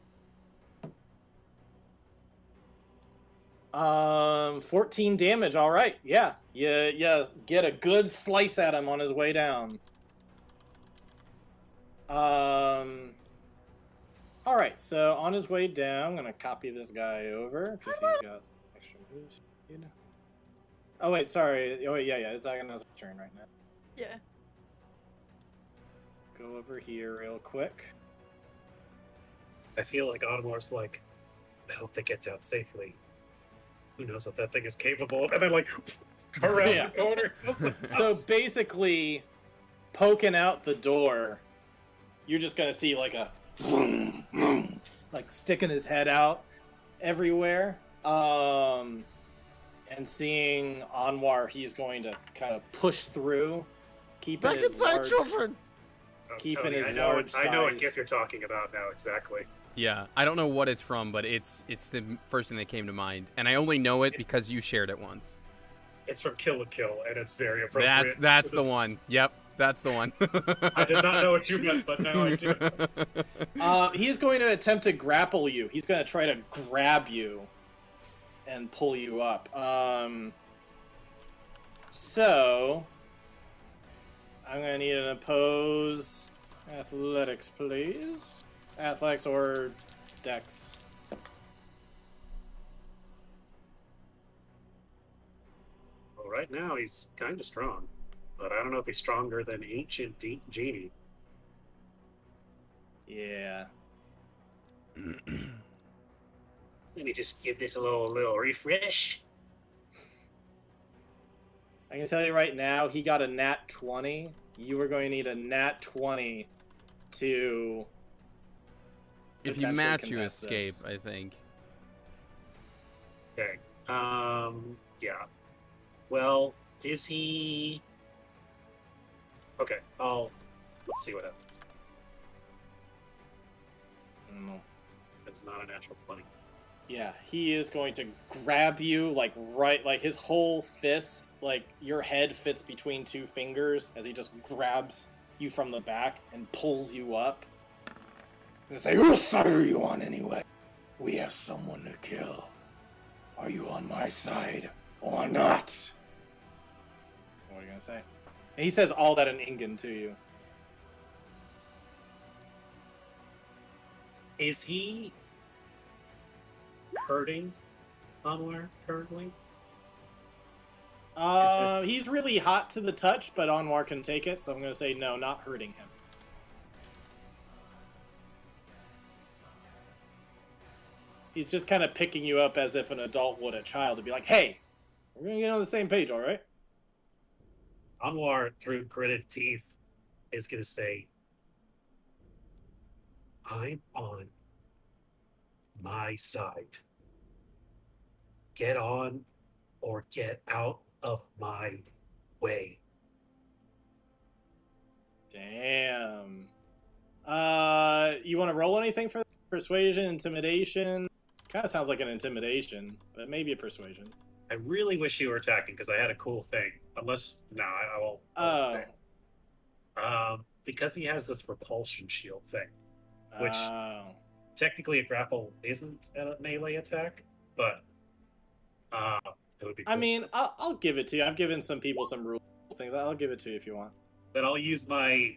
14 damage. All right. Yeah. You get a good slice at him on his way down. All right. So on his way down, I'm gonna copy this guy over because he's got some extra moves. Oh wait, sorry. Oh wait, yeah. It's Agonazar's turn right now. Yeah. Go over here real quick. I feel like Audemars like, I hope they get down safely. Who knows what that thing is capable of? And then like around the corner. So basically, poking out the door, you're just gonna see like a like sticking his head out everywhere. And seeing Anwar, he's going to kind of push through, keeping Back his inside, large, children. Oh, keeping Tony, his I know large what size. gift you're talking about now exactly. Yeah, I don't know what it's from, but it's the first thing that came to mind, and I only know it because you shared it once. It's from Kill la Kill, and it's very appropriate. That's the one. Yep, that's the one. I did not know what you meant, but now I do. He's going to attempt to grapple you. He's going to try to grab you and pull you up. So I'm going to need an opposed athletics, please. Athletics or dex. Well, right now he's kind of strong, but I don't know if he's stronger than Ancient Genie. Yeah. Let me just give this a little refresh. I can tell you right now, he got a nat 20. You are going to need a nat 20 to... If you potentially match, you contest escape, this. I think. Okay. Yeah. Well, is he... Okay, let's see what happens. No. It's not a natural 20. Yeah, he is going to grab you, like his whole fist, like your head fits between two fingers as he just grabs you from the back and pulls you up. And say, whose side are you on anyway? We have someone to kill. Are you on my side or not? What are you gonna say? And he says all that in Ingan to you. Is he hurting Anwar currently? He's really hot to the touch, but Anwar can take it, so I'm gonna say no, not hurting him. He's just kind of picking you up as if an adult would a child to be like, hey, we're gonna get on the same page, all right? Anwar, through gritted teeth, is gonna say, I'm on my side. Get on or get out of my way. Damn. You want to roll anything for persuasion, intimidation? Kind of sounds like an intimidation, but maybe a persuasion. I really wish you were attacking because I had a cool thing. Unless, no, I won't. Oh. Because he has this repulsion shield thing, which Oh. technically a grapple isn't a melee attack, but it would be cool. I mean, I'll give it to you. I've given some people some rule things. I'll give it to you if you want. Then I'll use my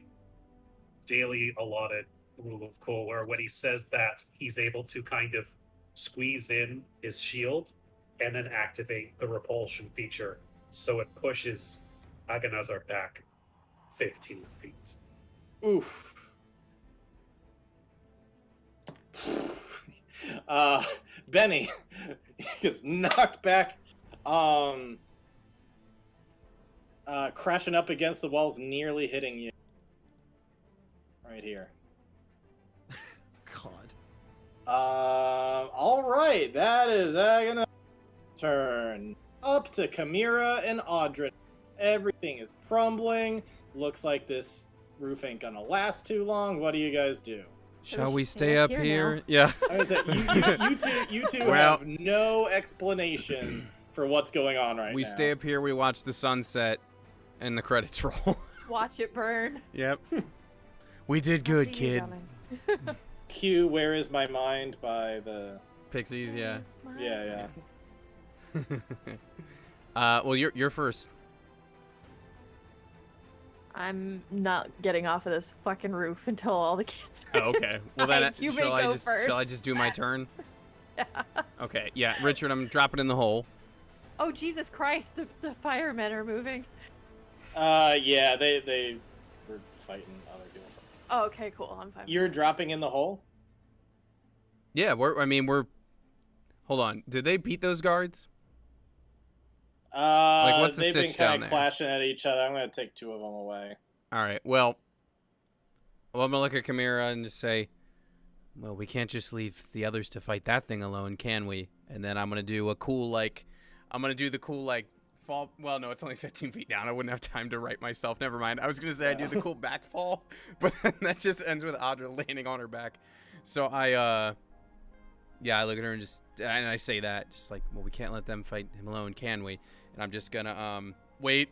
daily allotted rule of cool, where when he says that, he's able to kind of squeeze in his shield and then activate the repulsion feature, so it pushes Aganazar back 15 feet. Oof. Benny gets knocked back, crashing up against the walls, nearly hitting you. Right here. God. All right, that is Agana's turn. Up to Chimera and Audra. Everything is crumbling. Looks like this roof ain't gonna last too long. What do you guys do? Shall we stay up here? Yeah. I was like, you two Well- have no explanation for what's going on right We now. stay up here, we watch the sunset, and the credits roll. Watch it burn. Yep. We did good, I'll see you, kid. darling. Cue "Where Is My Mind" by the Pixies, yeah. yeah. Well, you're first. I'm not getting off of this fucking roof until all the kids. Oh, okay. Well then, You may shall I go just first. shall I just do my turn? Yeah. Okay. Yeah, Richard, I'm dropping in the hole. Oh Jesus Christ! The firemen are moving. Yeah, they were fighting other people. Oh, okay, cool. I'm fine. You're dropping in the hole? Yeah, we're. Hold on. Did they beat those guards? What's the they've been sitch down kind there? of clashing at each other. I'm gonna take two of them away. All right. Well, I'm gonna look at Chimera and just say, well, we can't just leave the others to fight that thing alone, can we? And then I'm gonna do the cool fall. Well, no, it's only 15 feet down. I wouldn't have time to right myself. Never mind. I was gonna say I do the cool back fall, but then that just ends with Audra landing on her back. So I look at her and I say that, just like, well, we can't let them fight him alone, can we? And I'm just gonna wait.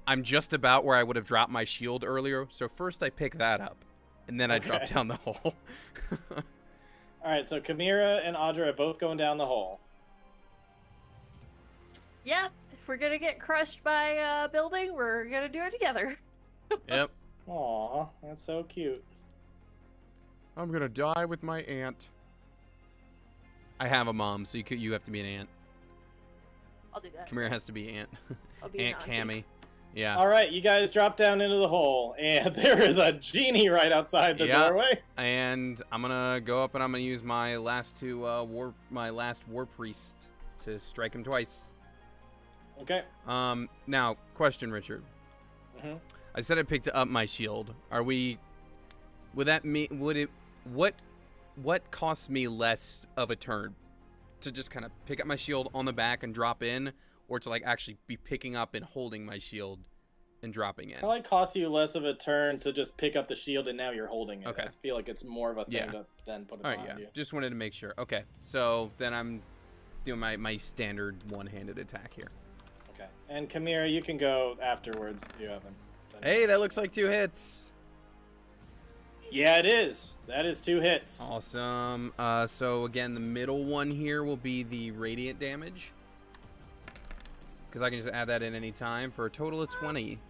I'm just about where I would have dropped my shield earlier, so first I pick that up, and then I drop Okay. down the hole. All right, so Chimera and Audra are both going down the hole. Yep. If we're gonna get crushed by a building, we're gonna do it together. Yep. Aw, that's so cute. I'm gonna die with my aunt. I have a mom, so you have to be an aunt. I'll do that. Chimera has to be aunt. I'll be an Aunt auntie. Cammy. Yeah. All right, you guys drop down into the hole, and there is a genie right outside the Yeah. doorway. And I'm gonna go up and I'm gonna use my last war priest to strike him twice. Okay. Now, question, Richard. Mhm. I said I picked up my shield. What costs me less of a turn? To just kind of pick up my shield on the back and drop in, or to actually be picking up and holding my shield and dropping in? Probably costs you less of a turn to just pick up the shield, and now you're holding it. Okay. I feel like it's more of a thing Yeah. to then put it All right, behind yeah. you. Just wanted to make sure. Okay, so then I'm doing my standard one-handed attack here. Okay. And Chimera, you can go afterwards. You haven't. done Hey, it. that looks like 2 hits. Yeah, it is. That is 2 hits. Awesome. So again, the middle one here will be the radiant damage, because I can just add that in any time for a total of 20.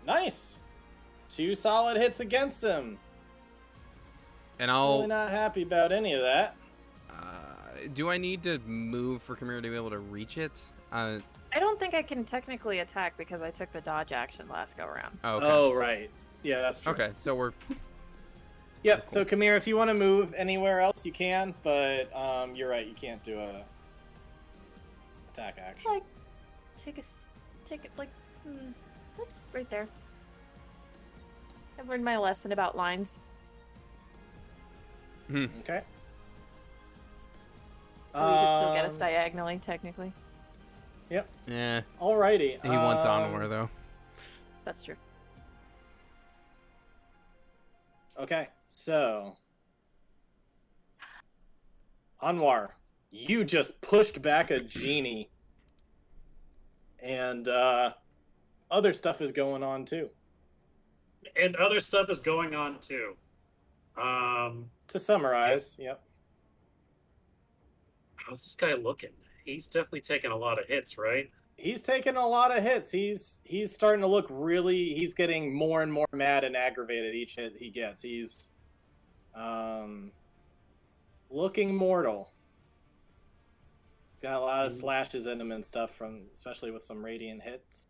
Nice. 2 solid hits against him. And I'll. Really not happy about any of that. Do I need to move for Chimera to be able to reach it? I don't think I can technically attack because I took the dodge action last go around. Okay. Oh, right. Yeah, that's true. Okay, so we're. Yep. Cool. So Chimera, if you want to move anywhere else, you can. But you're right. You can't do a attack action. Like, take it that's right there. I've learned my lesson about lines. Okay. Or you could still get us diagonally, technically. Yep. Yeah. Alrighty. He wants Anwar though. That's true. Okay. So Anwar, you just pushed back a genie And other stuff is going on too. And other stuff is going on too. To summarize, yep. How's this guy looking? He's definitely taking a lot of hits, right? He's taking a lot of hits. He's starting to look really. He's getting more and more mad and aggravated each hit he gets. He's looking mortal. He's got a lot of slashes in him and stuff from, especially with some radiant hits.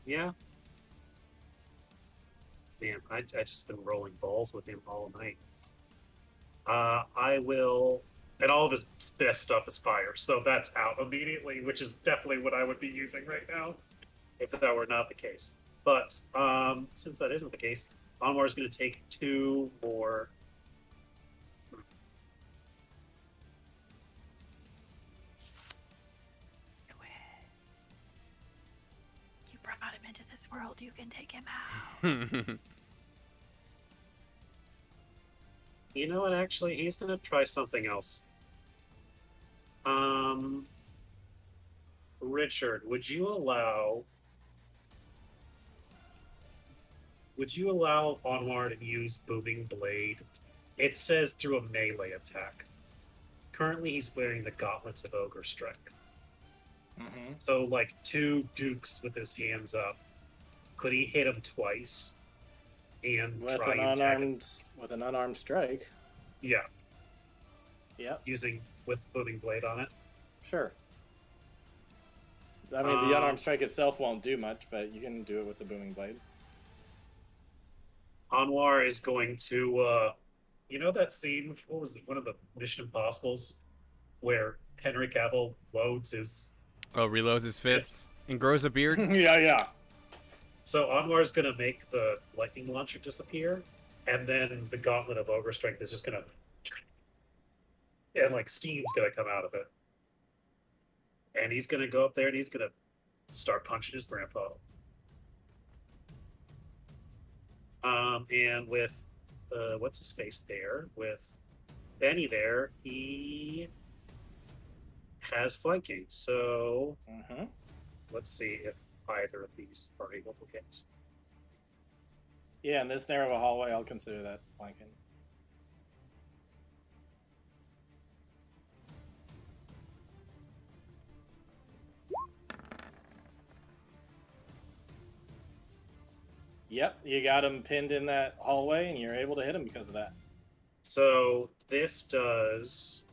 Yeah. Man, I just been rolling balls with him all night. I will, and all of his best stuff is fire, so that's out immediately, which is definitely what I would be using right now, if that were not the case. But since that isn't the case, Anwar is going to take 2 more. You brought him into this world. You can take him out. You know what? Actually, he's going to try something else. Richard, would you allow Onward to use Booming Blade? It says through a melee attack. Currently, he's wearing the Gauntlets of Ogre Strength. Mm-hmm. So, like 2 dukes with his hands up. Could he hit him twice? And With try an and tag him? unarmed strike. Yeah, Yep, using with Booming Blade on it. sure. I mean, the unarmed strike itself won't do much, but you can do it with the booming blade. Anwar is going to, you know that scene? What was it? One of the Mission Impossibles, where Henry Cavill loads his. Oh, reloads his fists and grows a beard. Yeah. So Anwar is going to make the lightning launcher disappear, and then the Gauntlet of Ogre Strength is just going to, and like steam's going to come out of it, and he's going to go up there and he's going to start punching his grandpa. And with what's his face there, with Benny there, he has flanking. So let's see if either of these are able to hit. Yeah, in this narrow of a hallway, I'll consider that flanking. Yep, you got him pinned in that hallway, and you're able to hit him because of that. So this does,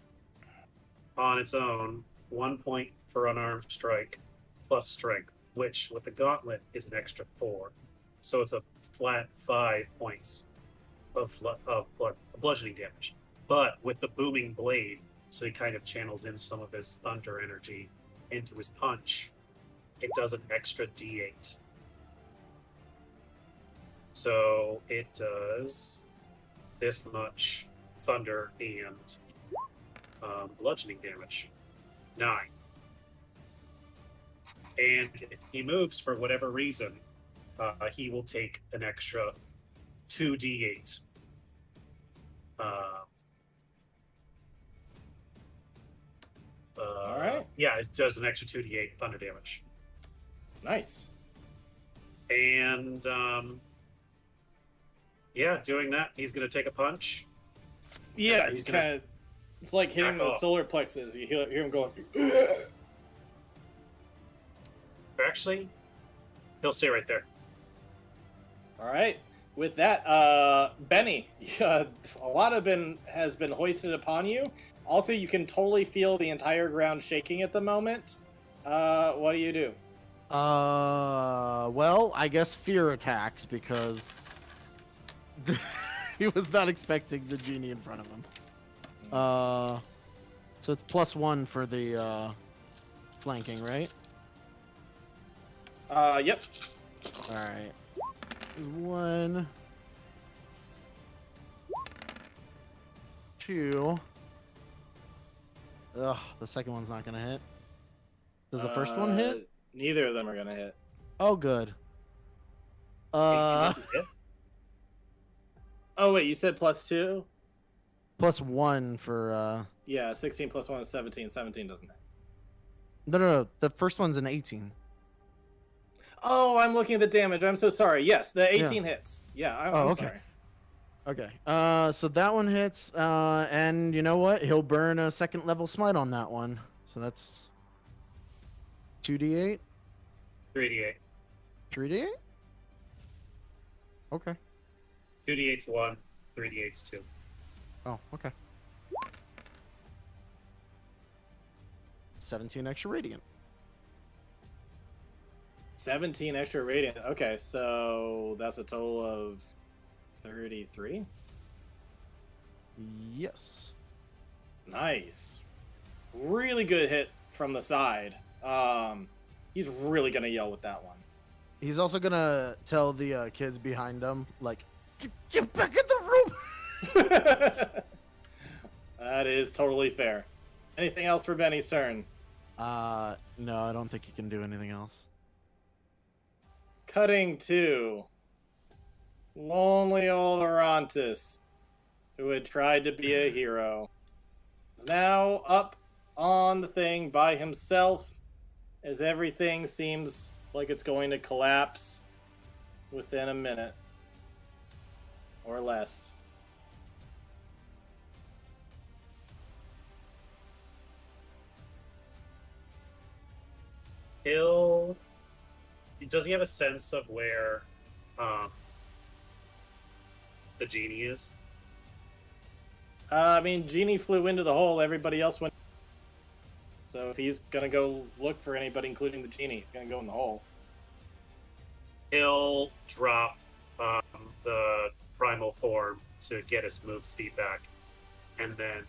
on its own, 1 point for unarmed strike plus strength, which with the gauntlet is an extra 4. So it's a flat 5 points of bludgeoning damage. But with the booming blade, so he kind of channels in some of his thunder energy into his punch, it does an extra d8. So it does this much thunder and bludgeoning damage. 9. And if he moves for whatever reason, he will take an extra 2d8. All right. Yeah, it does an extra 2d8 thunder damage. Nice. And yeah, doing that, he's going to take a punch. Yeah, he's kind of. It's like hitting back the off. solar plexus. You hear him going. Actually, he'll stay right there. All right. With that, Benny, a lot has been hoisted upon you. Also, you can totally feel the entire ground shaking at the moment. What do you do? Well, I guess fear attacks because he was not expecting the genie in front of him. So it's +1 for the flanking, right? Yep. All right. 1, 2. Ugh, the second one's not gonna hit. Does the first one hit? Neither of them are gonna hit. Oh, good. Oh wait, you said +2? +1 for Yeah, 16 plus 1 is 17. 17 doesn't hit. no. The first one's an 18. Oh, I'm looking at the damage. I'm so sorry. Yes, the Yeah. 18 hits. Yeah, I'm Okay. sorry. Okay. So that one hits, and you know what? He'll burn a 2nd level smite on that one. So that's 2d8, 3d8. 3d8. Okay. 2d8's 1, 3d8's 2. Oh, okay. 17 extra radiant. 17 extra radiant. Okay, so that's a total of 33. Yes. Nice. Really good hit from the side. He's really gonna yell with that one. He's also gonna tell the kids behind him, like, get back in the room. That is totally fair. Anything else for Benny's turn? No, I don't think he can do anything else. Cutting to lonely old Arantis, who had tried to be a hero, is now up on the thing by himself, as everything seems like it's going to collapse within a minute or less. Does he have a sense of where the genie is? I mean, Genie flew into the hole, everybody else went. So if he's gonna go look for anybody, including the Genie, he's gonna go in the hole. He'll drop the primal form to get his move speed back, and then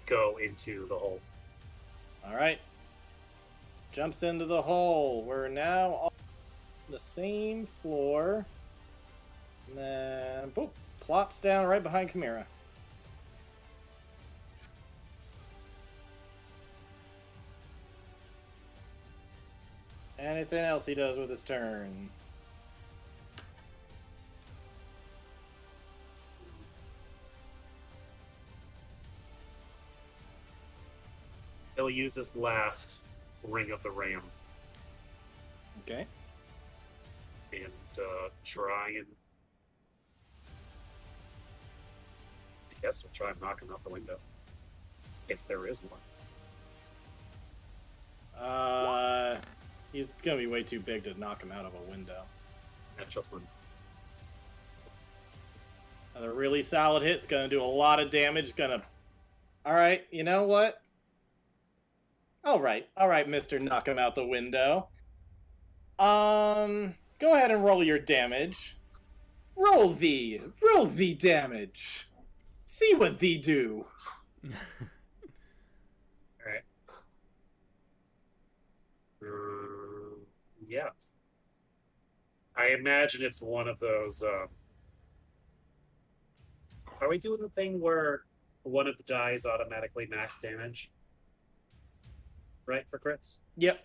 go into the hole. Alright. Jumps into the hole. We're now on the same floor. And then, boop, plops down right behind Chimera. Anything else he does with his turn? He'll use his last Ring of the Ram Okay. and try and. I guess he'll try and knock him out the window. If there is one. He's gonna be way too big to knock him out of a window. Natural one. Another really solid hit's gonna do a lot of damage. Alright, you know what? Alright, Mr. Knock him out the window. Go ahead and roll your damage. Roll the damage. See what thee do. Alright. Yeah. I imagine it's one of those. Are we doing the thing where one of the dies automatically max damage? Right, for crits? Yep.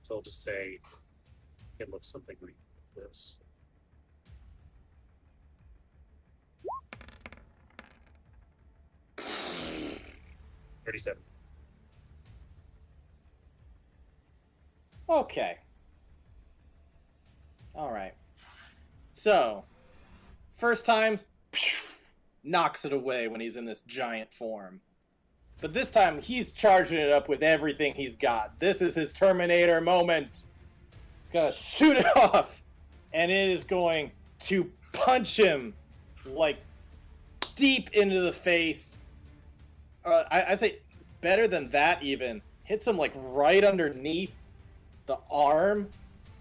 So I'll just say it looks something like this. $37. Okay. Alright. So, first time, knocks it away when he's in this giant form. But this time, he's charging it up with everything he's got. This is his Terminator moment. He's gonna shoot it off. And it is going to punch him, like, deep into the face. I'd say better than that, even. Hits him, like, right underneath the arm.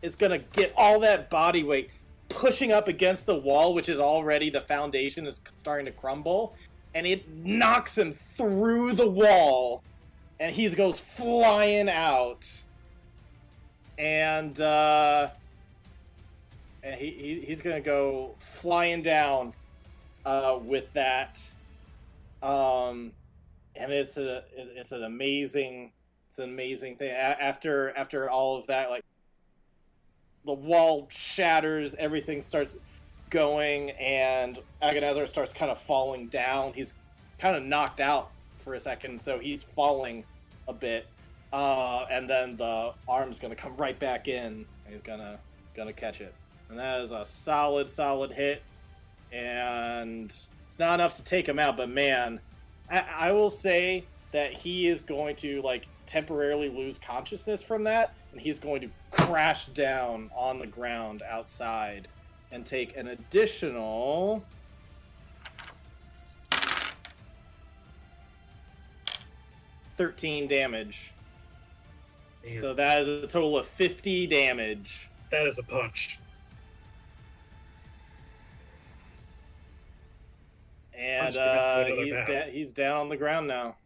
It's gonna get all that body weight pushing up against the wall, which is already, the foundation is starting to crumble. And it knocks him through the wall, and he goes flying out. And he's gonna go flying down with that. And it's an amazing thing. After all of that, like, the wall shatters, everything starts going, and Agonazar starts kind of falling down. He's kind of knocked out for a second, so he's falling a bit. And then the arm's gonna come right back in. He's gonna catch it, and that is a solid hit. And it's not enough to take him out, but man, I will say that he is going to like temporarily lose consciousness from that, and he's going to crash down on the ground outside and take an additional 13 damage. Damn. So that is a total of 50 damage. That is a punch. And Punch him into another battle. he's down on the ground now.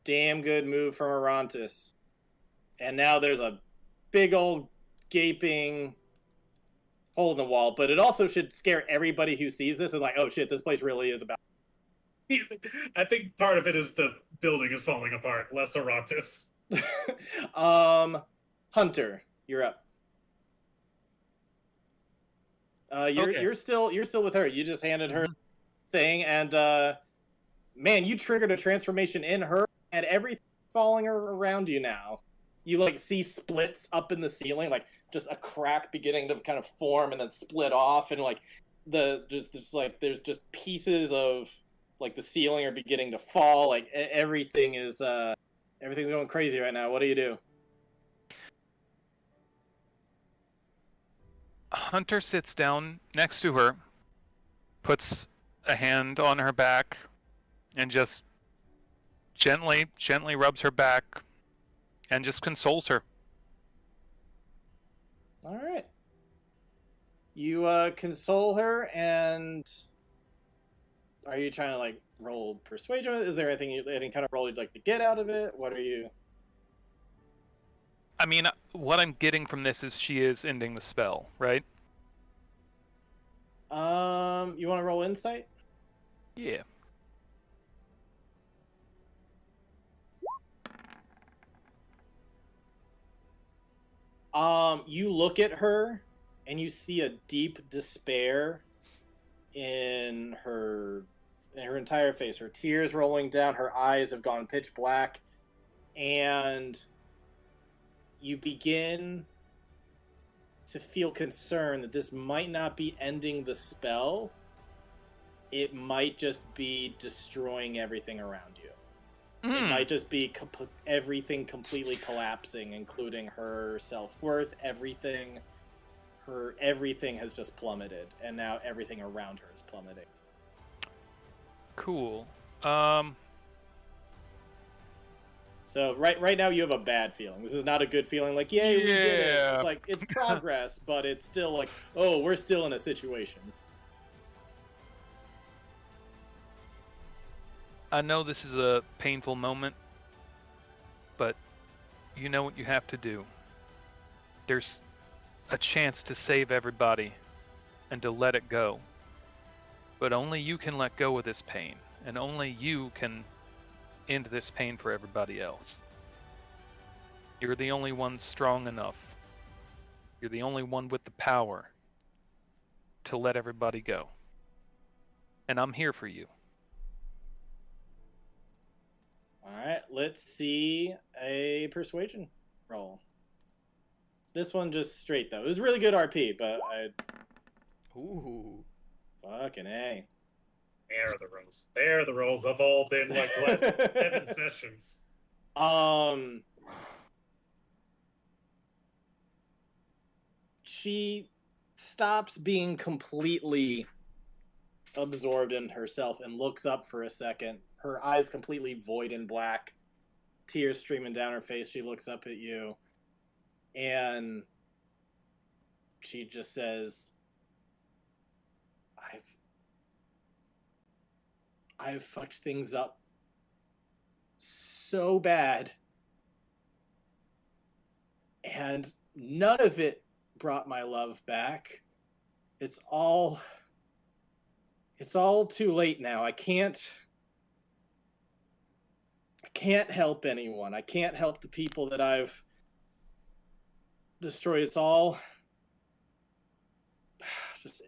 Damn good move from Arantis. And now there's a big old gaping hole in the wall, but it also should scare everybody who sees this and like, oh shit, this place really is about. I think part of it is the building is falling apart, less Arantis. Hunter, you're up. You're still with her. You just handed her thing, and man, you triggered a transformation in her, and everything's falling around you now. You like see splits up in the ceiling, like just a crack beginning to kind of form and then split off, and like there's just pieces of like the ceiling are beginning to fall. Like everything's going crazy right now. What do you do? Hunter sits down next to her, puts a hand on her back, and just gently rubs her back, and just consoles her. All right. You console her, and are you trying to like roll persuasion? Is there any kind of roll you'd like to get out of it? What are you? I mean, what I'm getting from this is she is ending the spell, right? You want to roll insight? Yeah. You look at her, and you see a deep despair in her entire face. Her tears rolling down. Her eyes have gone pitch black, and you begin to feel concerned that this might not be ending the spell. It might just be destroying everything around you. It might just be everything completely collapsing, including her self-worth, everything. Everything has just plummeted, and now everything around her is plummeting. Cool. So right now you have a bad feeling. This is not a good feeling. Like, yay, we did it. Yeah. It's like it's progress, but it's still like, oh, we're still in a situation. I know this is a painful moment, but you know what you have to do. There's a chance to save everybody and to let it go. But only you can let go of this pain, and only you can end this pain for everybody else. You're the only one strong enough. You're the only one with the power to let everybody go. And I'm here for you. Alright, let's see a persuasion roll. This one just straight, though. It was really good RP, but Ooh. Fucking A. There are the rolls. There are the rolls. I've all been like the last 7 sessions. She stops being completely absorbed in herself and looks up for a second. Her eyes completely void and black. Tears streaming down her face. She looks up at you. And she just says, I've fucked things up so bad. And none of it brought my love back. It's all too late now. I can't help anyone. I can't help the people that I've destroy us all. Just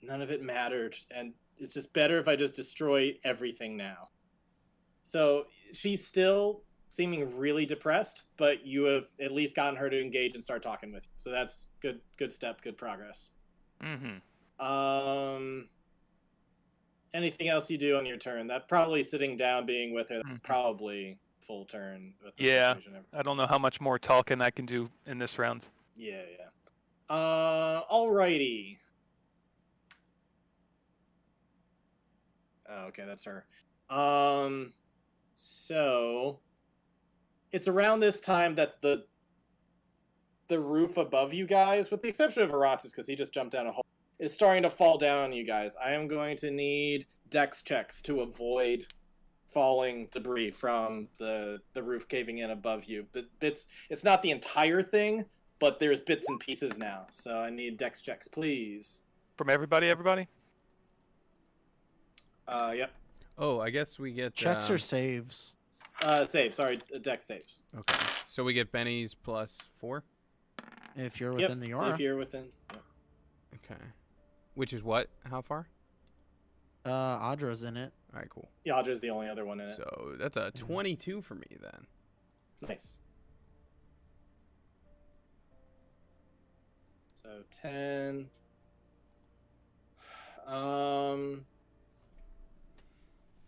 none of it mattered, and it's just better if I just destroy everything now. So she's still seeming really depressed, but you have at least gotten her to engage and start talking with you. So that's good step, good progress. Mm-hmm. Anything else you do on your turn? That probably sitting down, being with her, that's probably full turn. With the Yeah, persuasion. I don't know how much more talking I can do in this round. Yeah. Alrighty. Oh, okay, that's her. So it's around this time that the roof above you guys, with the exception of Aratus, because he just jumped down a hole, is starting to fall down on you guys. I am going to need dex checks to avoid falling debris from the roof caving in above you. But it's not the entire thing, but there's bits and pieces now. So I need dex checks, please. From everybody? Yep. Oh, I guess we get Checks or saves? Save. Sorry, dex saves. Okay, so we get Benny's +4. If you're within the aura. If you're within. Yep. Okay, which is what? How far? Audra's in it. All right, cool. Yaudra's the only other one in it. So that's a 22 for me then. Nice. So 10.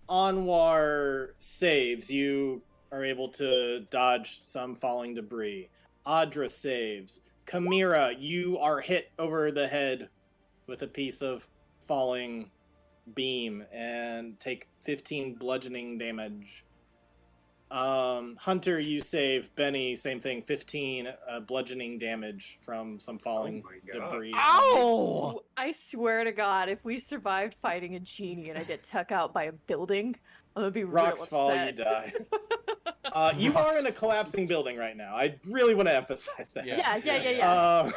Anwar saves. You are able to dodge some falling debris. Audra saves. Chimera, you are hit over the head with a piece of falling beam and take 15 bludgeoning damage. Hunter, you save. Benny, same thing, 15 bludgeoning damage from some falling debris. Ow! I swear to God, if we survived fighting a genie and I get tuck out by a building, I'm gonna be Rocks real fall, you upset. die. You are in a collapsing building right now. I really want to emphasize that. Yeah.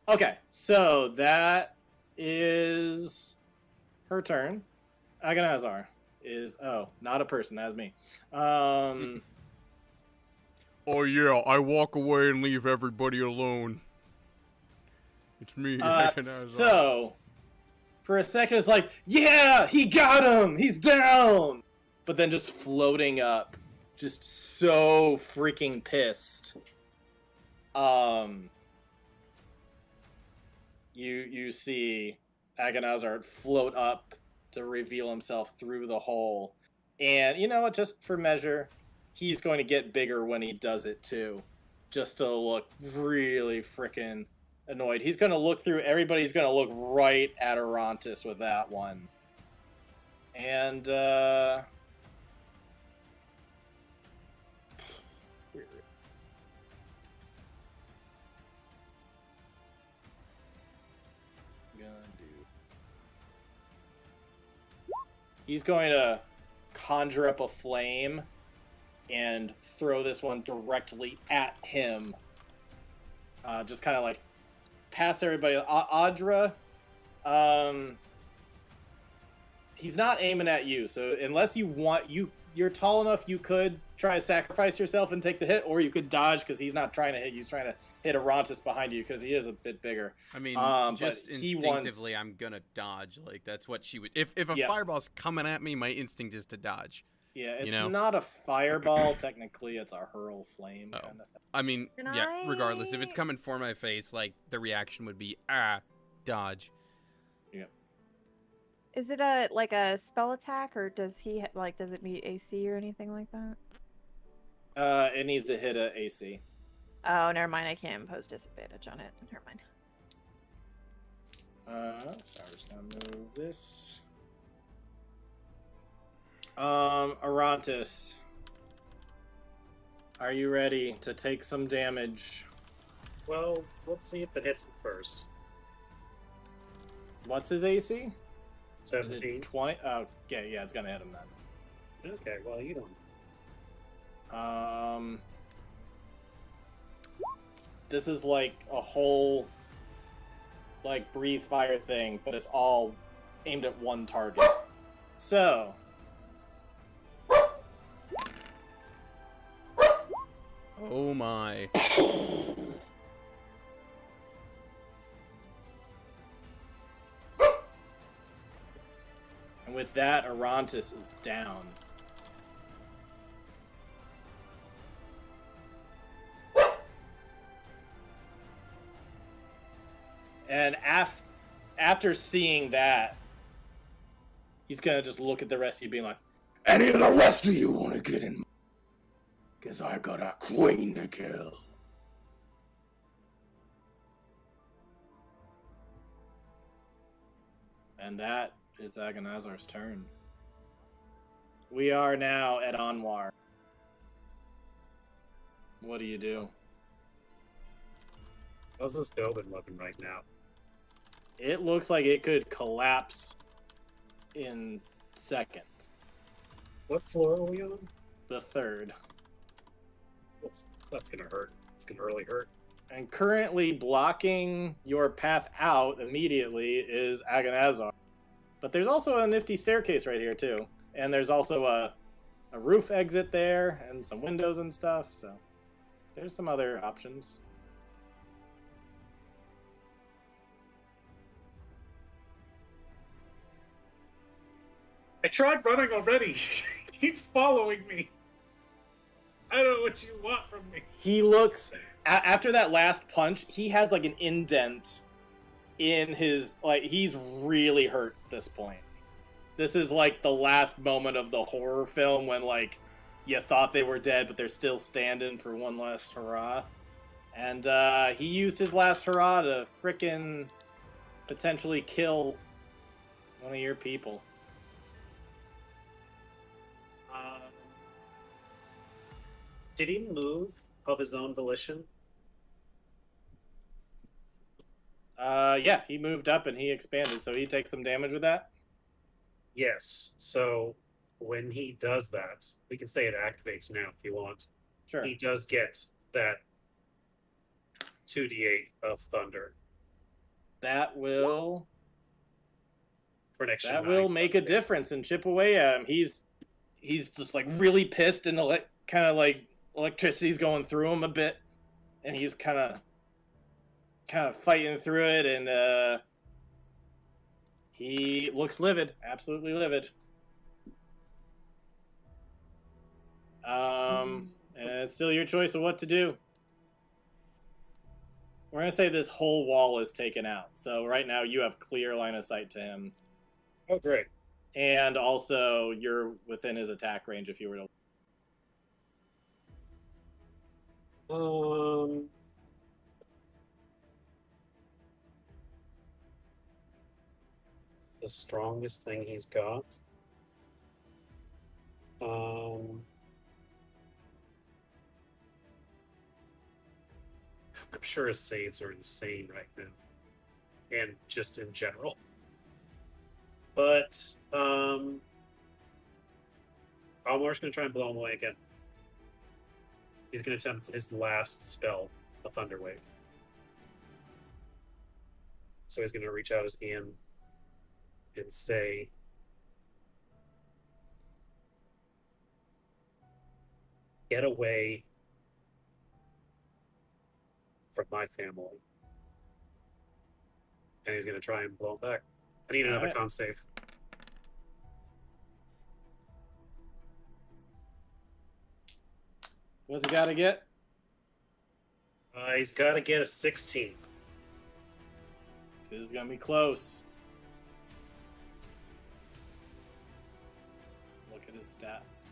Okay, so that is her turn. Agonazar is not a person. That's me. Oh yeah, I walk away and leave everybody alone. It's me. So for a second, it's like, yeah, he got him. He's down. But then just floating up, just so freaking pissed. You see Agonazar float up to reveal himself through the hole. And you know what, just for measure, he's going to get bigger when he does it too. Just to look really freaking annoyed. He's going to look through everybody's going to look right at Arantis with that one. And he's going to conjure up a flame and throw this one directly at him. Just kind of like past everybody. Audra, he's not aiming at you, so unless you want, you're tall enough, you could try to sacrifice yourself and take the hit, or you could dodge because he's not trying to hit you. He's trying to hit Arantis behind you because he is a bit bigger. I mean, just but he instinctively, I'm gonna dodge. Like that's what she would. If a fireball's coming at me, my instinct is to dodge. Yeah, it's not a fireball. Technically, it's a hurl flame kind of thing. I mean, regardless, if it's coming for my face, like the reaction would be dodge. Yep. Is it like a spell attack, or does he does it meet AC or anything like that? It needs to hit a AC. Oh, never mind. I can't impose disadvantage on it. Never mind. So I'm just gonna move this. Arantis, are you ready to take some damage? Well, let's see if it hits it first. What's his AC? 17. 20? Oh, okay, yeah, it's gonna hit him then. Okay, well, you don't. This is like a whole, breathe fire thing, but it's all aimed at one target. So, oh Oh my. And with that, Arantis is down. And after seeing that, he's gonna just look at the rest of you being like, any of the rest of you wanna get in? Because I got a queen to kill. And that is Agonazar's turn. We are now at Anwar. What do you do? How's this building looking right now? It looks like it could collapse in seconds. What floor are we on? The third. That's gonna hurt. It's gonna really hurt. And currently blocking your path out immediately is Agonazar. But there's also a nifty staircase right here too. And there's also a roof exit there and some windows and stuff, so there's some other options. I tried running already. He's following me. I don't know what you want from me. He looks after that last punch, he has like an indent in his, like, he's really hurt at this point. This is like the last moment of the horror film when like you thought they were dead but they're still standing for one last hurrah. And he used his last hurrah to frickin' potentially kill one of your people. Did he move of his own volition? Yeah, he moved up and he expanded, so he takes some damage with that. Yes. So when he does that, we can say it activates now if you want. Sure. He does get that 2d8 of thunder That will for an extra. that will make a difference and chip away at him. He's just like really pissed and kind of like electricity's going through him a bit, and he's kind of fighting through it, and he looks livid, absolutely livid. And it's still your choice of what to do. We're gonna say this whole wall is taken out, so right now you have clear line of sight to him, Oh, great. and also you're within his attack range if you were to. The strongest thing he's got. I'm sure his saves are insane right now, and just in general. But Almar's gonna try and blow him away again. He's gonna attempt his last spell, a Thunder Wave. So he's gonna reach out his hand and say, "Get away from my family." And he's gonna try and blow him back. I need another Alright. con save. What's he got to get? He's got to get a 16. This is gonna be close. Look at his stats.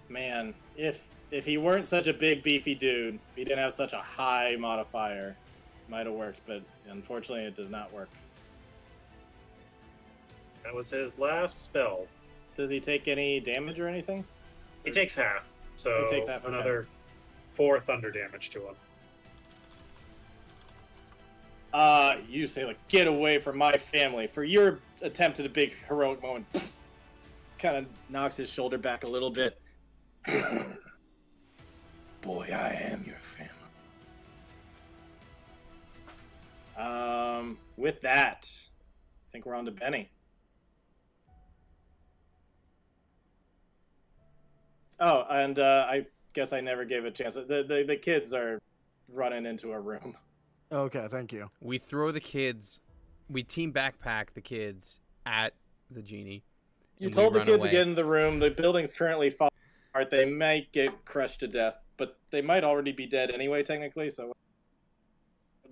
Man, if he weren't such a big beefy dude, if he didn't have such a high modifier, it might have worked, but unfortunately it does not work. That was his last spell. Does he take any damage or anything? He takes half, so He takes half, okay. another 4 thunder damage to him. You say, like, get away from my family. For your attempt at a big heroic moment, kind of knocks his shoulder back a little bit. Boy, I am your family. With that, I think we're on to Benny. Oh, and I guess I never gave a chance. The kids are running into a room. Okay, thank you. We throw the kids, we team backpack the kids at the genie. You and we told the run kids away. to get in the room. The building's currently falling apart. They might get crushed to death, but they might already be dead anyway, technically. So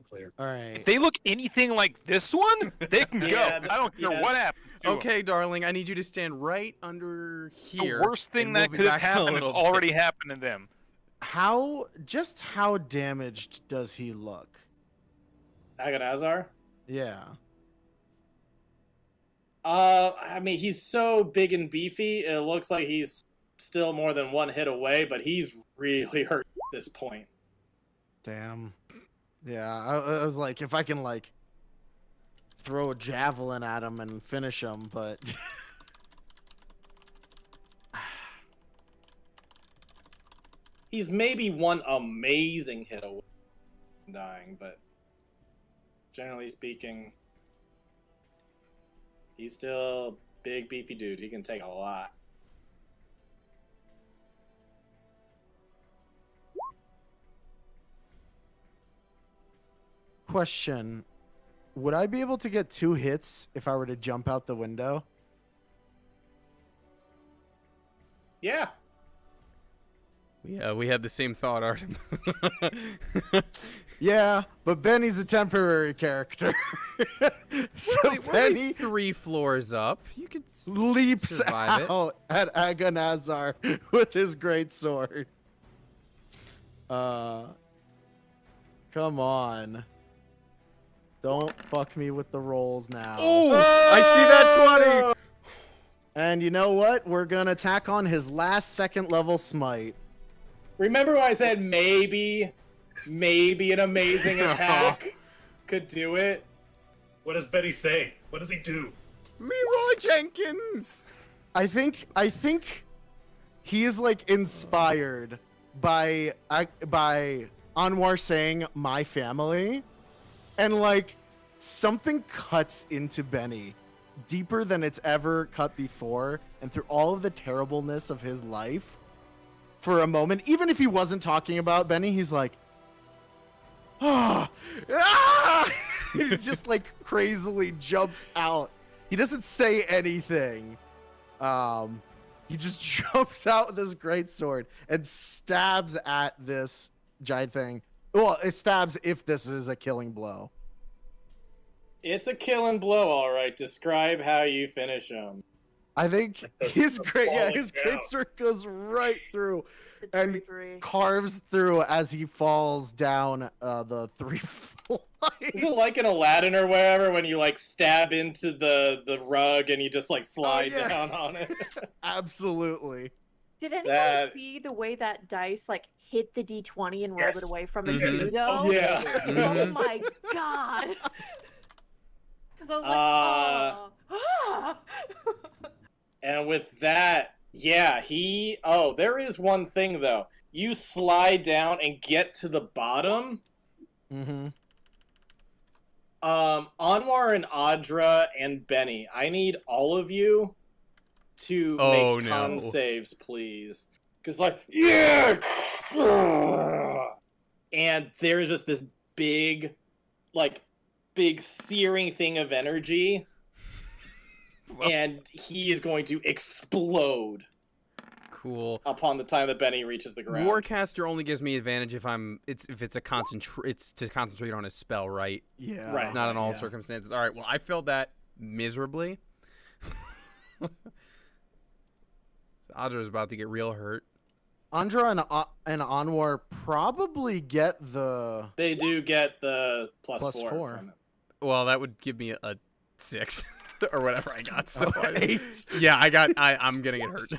Clear. All right. If they look anything like this one, they can Yeah, go. I don't care yeah. what happens to 'em. Okay, darling, I need you to stand right under here. The worst thing and we'll that be could have back in a happened has little bit. already happened to them. How damaged does he look? Agonazar? Yeah. I mean, he's so big and beefy. It looks like he's still more than one hit away, but he's really hurt at this point. Damn. Yeah, I was like, if I can like throw a javelin at him and finish him, but He's maybe one amazing hit away from dying, but generally speaking, he's still a big, beefy dude. He can take a lot. question, would I be able to get 2 hits if I were to jump out the window? Yeah. Yeah, we had the same thought, Artem. Yeah, but Benny's a temporary character. So We're only Benny 3 floors up. You could leaps survive it. out at Agonazar with his great sword. Come on. Don't fuck me with the rolls now. Oh, I see that 20. And you know what? We're gonna attack on his last 2nd level smite. Remember when I said maybe an amazing attack could do it? What does Benny say? What does he do? Leroy Jenkins. I think he is like inspired by Anwar saying my family, and like something cuts into Benny deeper than it's ever cut before, and through all of the terribleness of his life, for a moment, even if he wasn't talking about Benny, he's like, ah, ah! He just like crazily jumps out. He doesn't say anything. He just jumps out with this great sword and stabs at this giant thing. Well, it stabs if this is a killing blow. It's a killing blow, all right. Describe how you finish him. I think his great, his Falling great down. sword goes right through It's and 3-3. carves through as he falls down the 3 flights. Is it like in Aladdin or wherever when you like stab into the rug and you just like slide yeah. down on it? Absolutely. Did anyone That- see the way that dice like hit the d20 and rolled Yes. it away from it Mhm. too, though? Yeah. Oh Mhm. my god! Because I was like, oh. And with that, yeah, there is one thing though. You slide down and get to the bottom. Mm-hmm. Anwar and Audra and Benny, I need all of you to Oh, make no. con saves, please. Because, like, yeah! And there's just this big searing thing of energy. And he is going to explode Cool. upon the time that Benny reaches the ground. Warcaster only gives me advantage if it's to concentrate on a spell, right? Yeah. Right. It's not in all yeah. circumstances. All right. Well, I failed that miserably. So Audra's about to get real hurt. Andra and Anwar probably get the. They do get the plus Plus 4 4. from it. Well, that would give me a 6 or whatever I got. So Oh, 8. yeah, I'm gonna get hurt.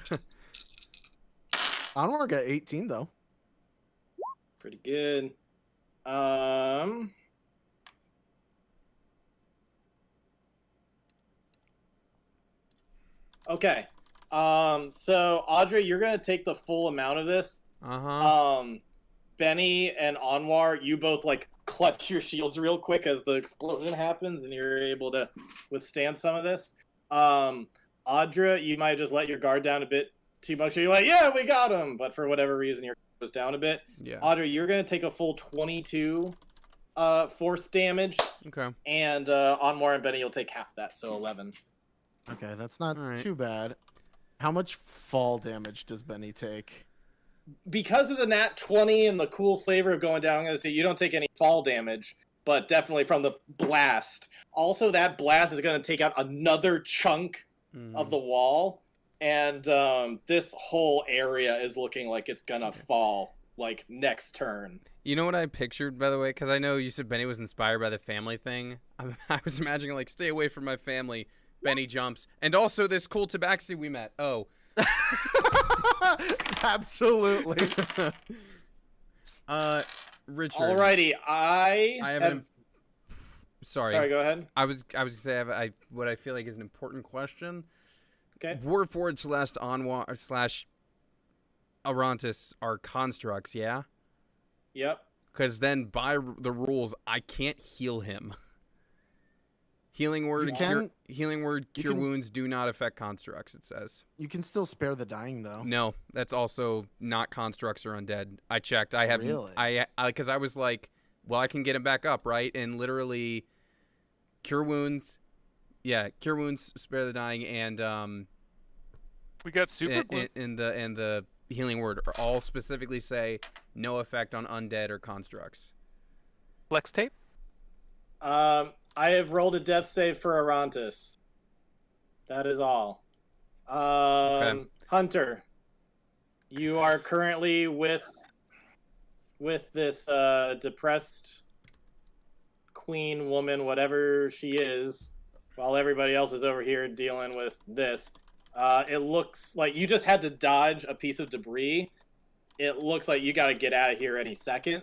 Anwar got 18 though. Pretty good. Okay. So Audrey, you're gonna take the full amount of this. Uh-huh. Benny and Anwar, you both like clutch your shields real quick as the explosion happens, and you're able to withstand some of this. Audra, you might just let your guard down a bit too much. You're like, yeah, we got him, but for whatever reason, your guard was down a bit. Yeah. Audra, you're gonna take a full 22 force damage, Okay. and Anwar and Benny, you'll take half that, so 11. Okay, that's not All right. too bad. How much fall damage does Benny take? Because of the nat 20 and the cool flavor of going down, I'm going to say you don't take any fall damage, but definitely from the blast. Also, that blast is going to take out another chunk of the wall, and this whole area is looking like it's going to fall, like, next turn. You know what I pictured, by the way? Because I know you said Benny was inspired by the family thing. I was imagining, like, stay away from my family. Benny jumps. And also this cool tabaxi we met. Oh. Absolutely. Richard. Alrighty, I have... Sorry, go ahead. I was gonna say what I feel like is an important question. Okay. Word forward / Anwar / Arantis are constructs, yeah? Yep. Because then by the rules, I can't heal him. Healing word, cure wounds do not affect constructs, it says. You can still spare the dying, though. No, that's also not constructs or undead. I checked. I have Really? Because I was like, well, I can get him back up, right? And literally, cure wounds, spare the dying, and We got super glue. and the healing word all specifically say no effect on undead or constructs. Flex tape. I have rolled a death save for Arantis. That is all. Okay. Hunter, you are currently with this depressed queen woman, whatever she is, while everybody else is over here dealing with this. It looks like you just had to dodge a piece of debris. It looks like you got to get out of here any second.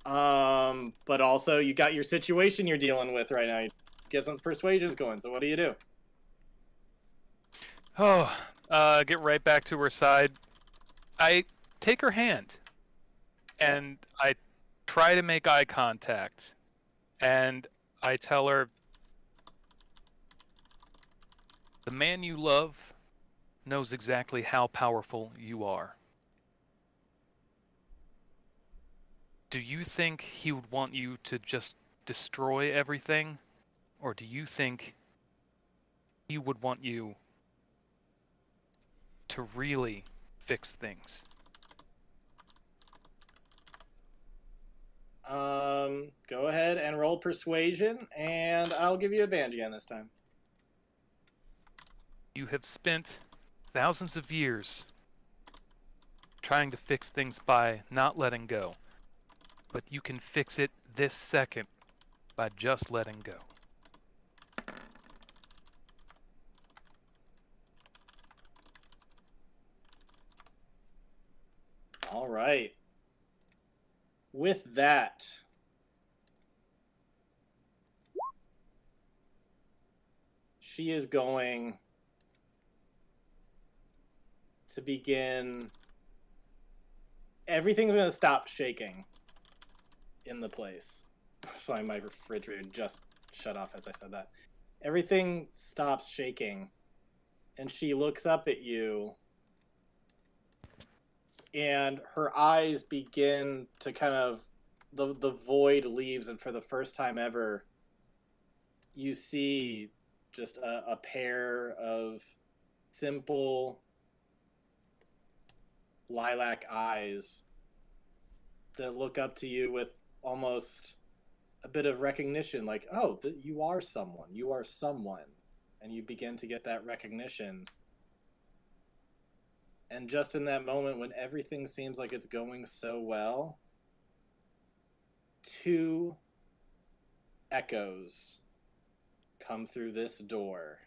But also you got your situation you're dealing with right now. You get some persuasions going. So what do you do? Oh, get right back to her side. I take her hand, and I try to make eye contact, and I tell her, the man you love knows exactly how powerful you are. Do you think he would want you to just destroy everything? Or do you think he would want you to really fix things? Go ahead and roll persuasion, and I'll give you advantage again this time. You have spent thousands of years trying to fix things by not letting go. But you can fix it this second by just letting go. All right. With that, she is going to begin... Everything's going to stop shaking in the place. Sorry, my refrigerator just shut off as I said that. Everything stops shaking, and she looks up at you, and her eyes begin to kind of... The void leaves, and for the first time ever, you see just a pair of simple lilac eyes that look up to you with almost a bit of recognition, like, oh, you are someone, and you begin to get that recognition. And just in that moment when everything seems like it's going so well, two echoes come through this door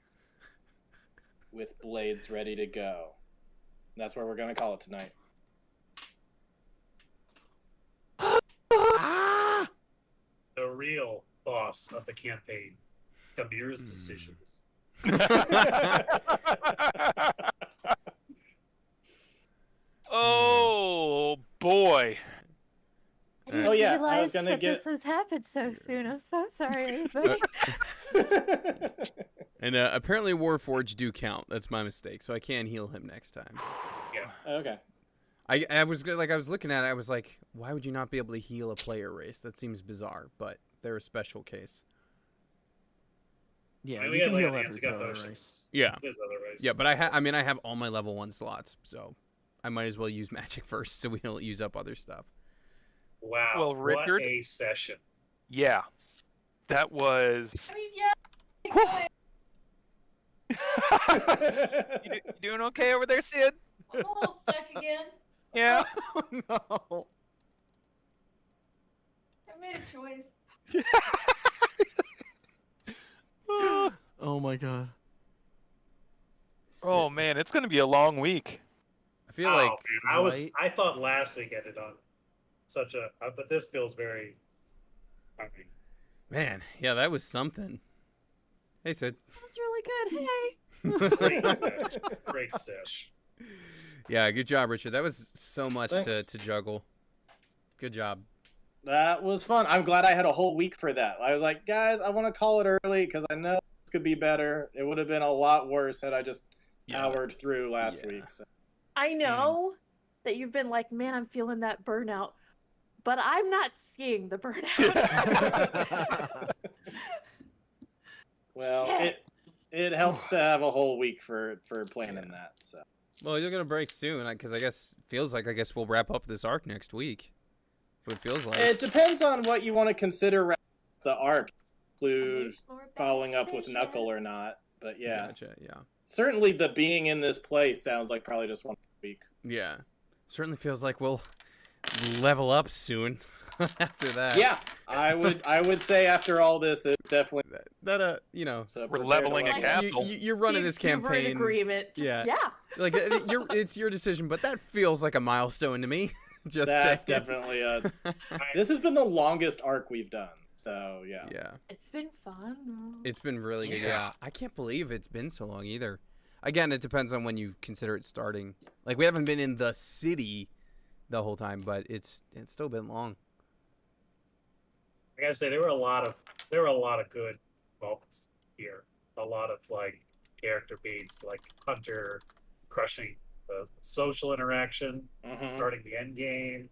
with blades ready to go. That's where we're going to call it tonight. The real boss of the campaign. Kabir's decisions. Oh boy. I didn't Oh, yeah, I realize was gonna that get- this has happened so soon. I'm so sorry, everybody. And apparently Warforged do count. That's my mistake. So I can heal him next time. Okay. I was I was looking at it. I was like, why would you not be able to heal a player race? That seems bizarre, but they're a special case. Yeah, I mean, you we can had heal like every got player potions. race. Yeah. There's other ways. Yeah, but I have all my level 1 slots, so I might as well use magic first so we don't use up other stuff. Wow. Well, Richard- what a session. Yeah, that was. I mean, yeah. You doing okay over there, Sid? I'm a little stuck again. Yeah. Oh no. I made a choice. Oh my god. Oh man, it's gonna be a long week. I feel Oh, like man, I thought last week ended on such a, but this feels very. I mean, man, yeah, that was something. Hey, Sid. That was really good. Hey. great sesh. Yeah, good job, Richard. That was so much to Thanks. juggle. Good job. That was fun. I'm glad I had a whole week for that. I was like, guys, I want to call it early because I know this could be better. It would have been a lot worse had I just powered through last Yeah. week. So. I know that you've been like, man, I'm feeling that burnout, but I'm not seeing the burnout. Well, Shit. it helps to have a whole week for planning that. So. Well, you're gonna break soon, because I guess we'll wrap up this arc next week. What it feels like. It depends on what you want to consider the arc, include following up with Knuckle or not. But yeah, Gotcha, yeah. certainly the being in this place sounds like probably just 1 week. Yeah. Certainly feels like we'll level up soon after that. Yeah, I would say after all this, it definitely. That you know, So We're prepare to leveling a level cap. up. Castle. you're running this Super in campaign. agreement. Just, Yeah. yeah. Like it's your decision, but that feels like a milestone to me. Just That's saying. definitely a. This has been the longest arc we've done. So yeah. Yeah. It's been fun, though. It's been really good. Yeah. Yeah. I can't believe it's been so long either. Again, it depends on when you consider it starting. Like we haven't been in the city the whole time, but it's still been long. I gotta say there were a lot of good moments here. A lot of like character beats, like Hunter crushing the social interaction, Mhm. starting the end game.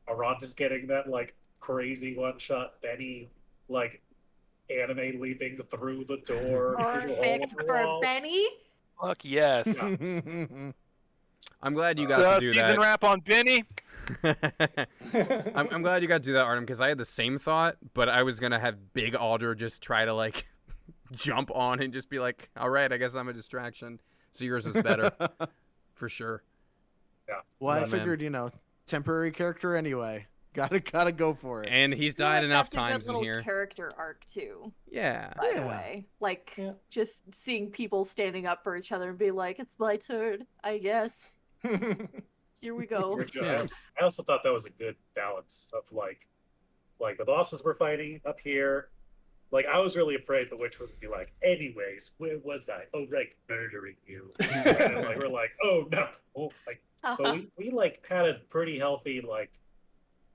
Aberrant is getting that like crazy one shot. Benny like anime leaping through the door. through the hole in Perfect the for wall. Benny. Fuck yes. I'm glad you got to do season that. wrap on Benny. I'm glad you got to do that, Artem, because I had the same thought, but I was gonna have Big Alder just try to like jump on and just be like, "All right, I guess I'm a distraction." So yours was better, for sure. Well, I Yeah, man. figured, temporary character anyway. Gotta go for it. And he's I feel died like enough that's a good times in little here. character arc too. Yeah. By the Yeah. way, like Yeah. just seeing people standing up for each other and be like, "It's my turn, I guess." Here we go. Which, Yeah. I also thought that was a good balance of like the bosses were fighting up here. Like I was really afraid the witch was gonna be like, anyways, where was I? Oh, right, murdering you. And like we're like, oh no. Oh, like, but we like had a pretty healthy like,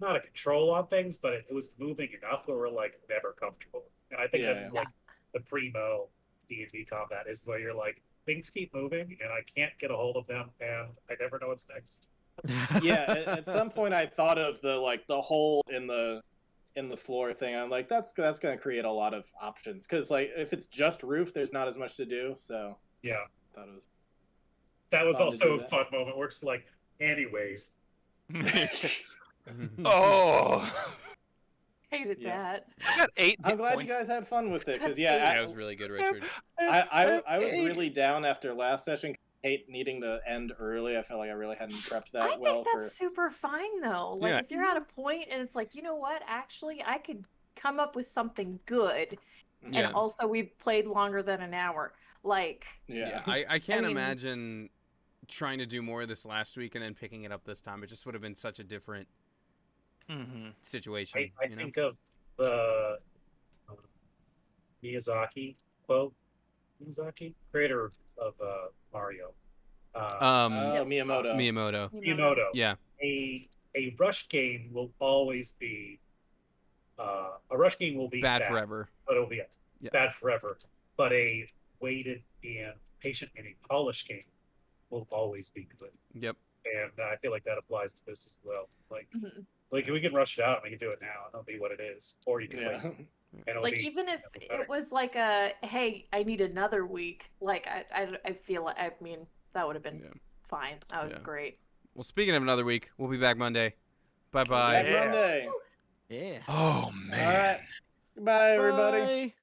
not a control on things, but it was moving enough where we're like never comfortable. And I think Yeah, that's yeah. like the primo D&D combat is where you're like things keep moving and I can't get a hold of them and I never know what's next. Yeah, at some point I thought of the hole in the floor thing. I'm like, that's gonna create a lot of options because like if it's just roof, there's not as much to do. So Yeah. I thought it was. That was Fun to also do a that. fun moment where it's like, anyways. Oh, Hated Yeah. that. I got 8 I'm hit glad points. you guys had fun with it because Yeah, yeah, it was really good, Richard. I was really down after last session. Hate needing to end early. I felt like I really hadn't prepped that I well think for. that's super fine though. Like Yeah. if you're at a point and it's like, you know what, actually I could come up with something good. Yeah. And also we played longer than an hour. Like Yeah. I can't I mean- imagine trying to do more of this last week and then picking it up this time. It just would have been such a different situation. I think of the Miyazaki quote. Miyazaki, creator of Mario. Um, Miyamoto. Miyamoto. Miyamoto. Yeah. A a rush game will always be a rush game will be Bad forever. but it'll be Yeah. bad forever. But a weighted and patient and a polished game will always be good. Yep. And I feel like that applies to this as well. Like, Mhm. like we can rush it out and we can do it now, and it'll be what it is. Or you can wait, Yeah. and it'll Like be even if better. it was like a hey, I need another week. Like I feel like I mean that would have been Yeah. fine. That was Yeah. great. Well, speaking of another week, we'll be back Monday. Bye bye. Back Yeah. Monday. Yeah. Oh All man. right. Goodbye, everybody. Bye.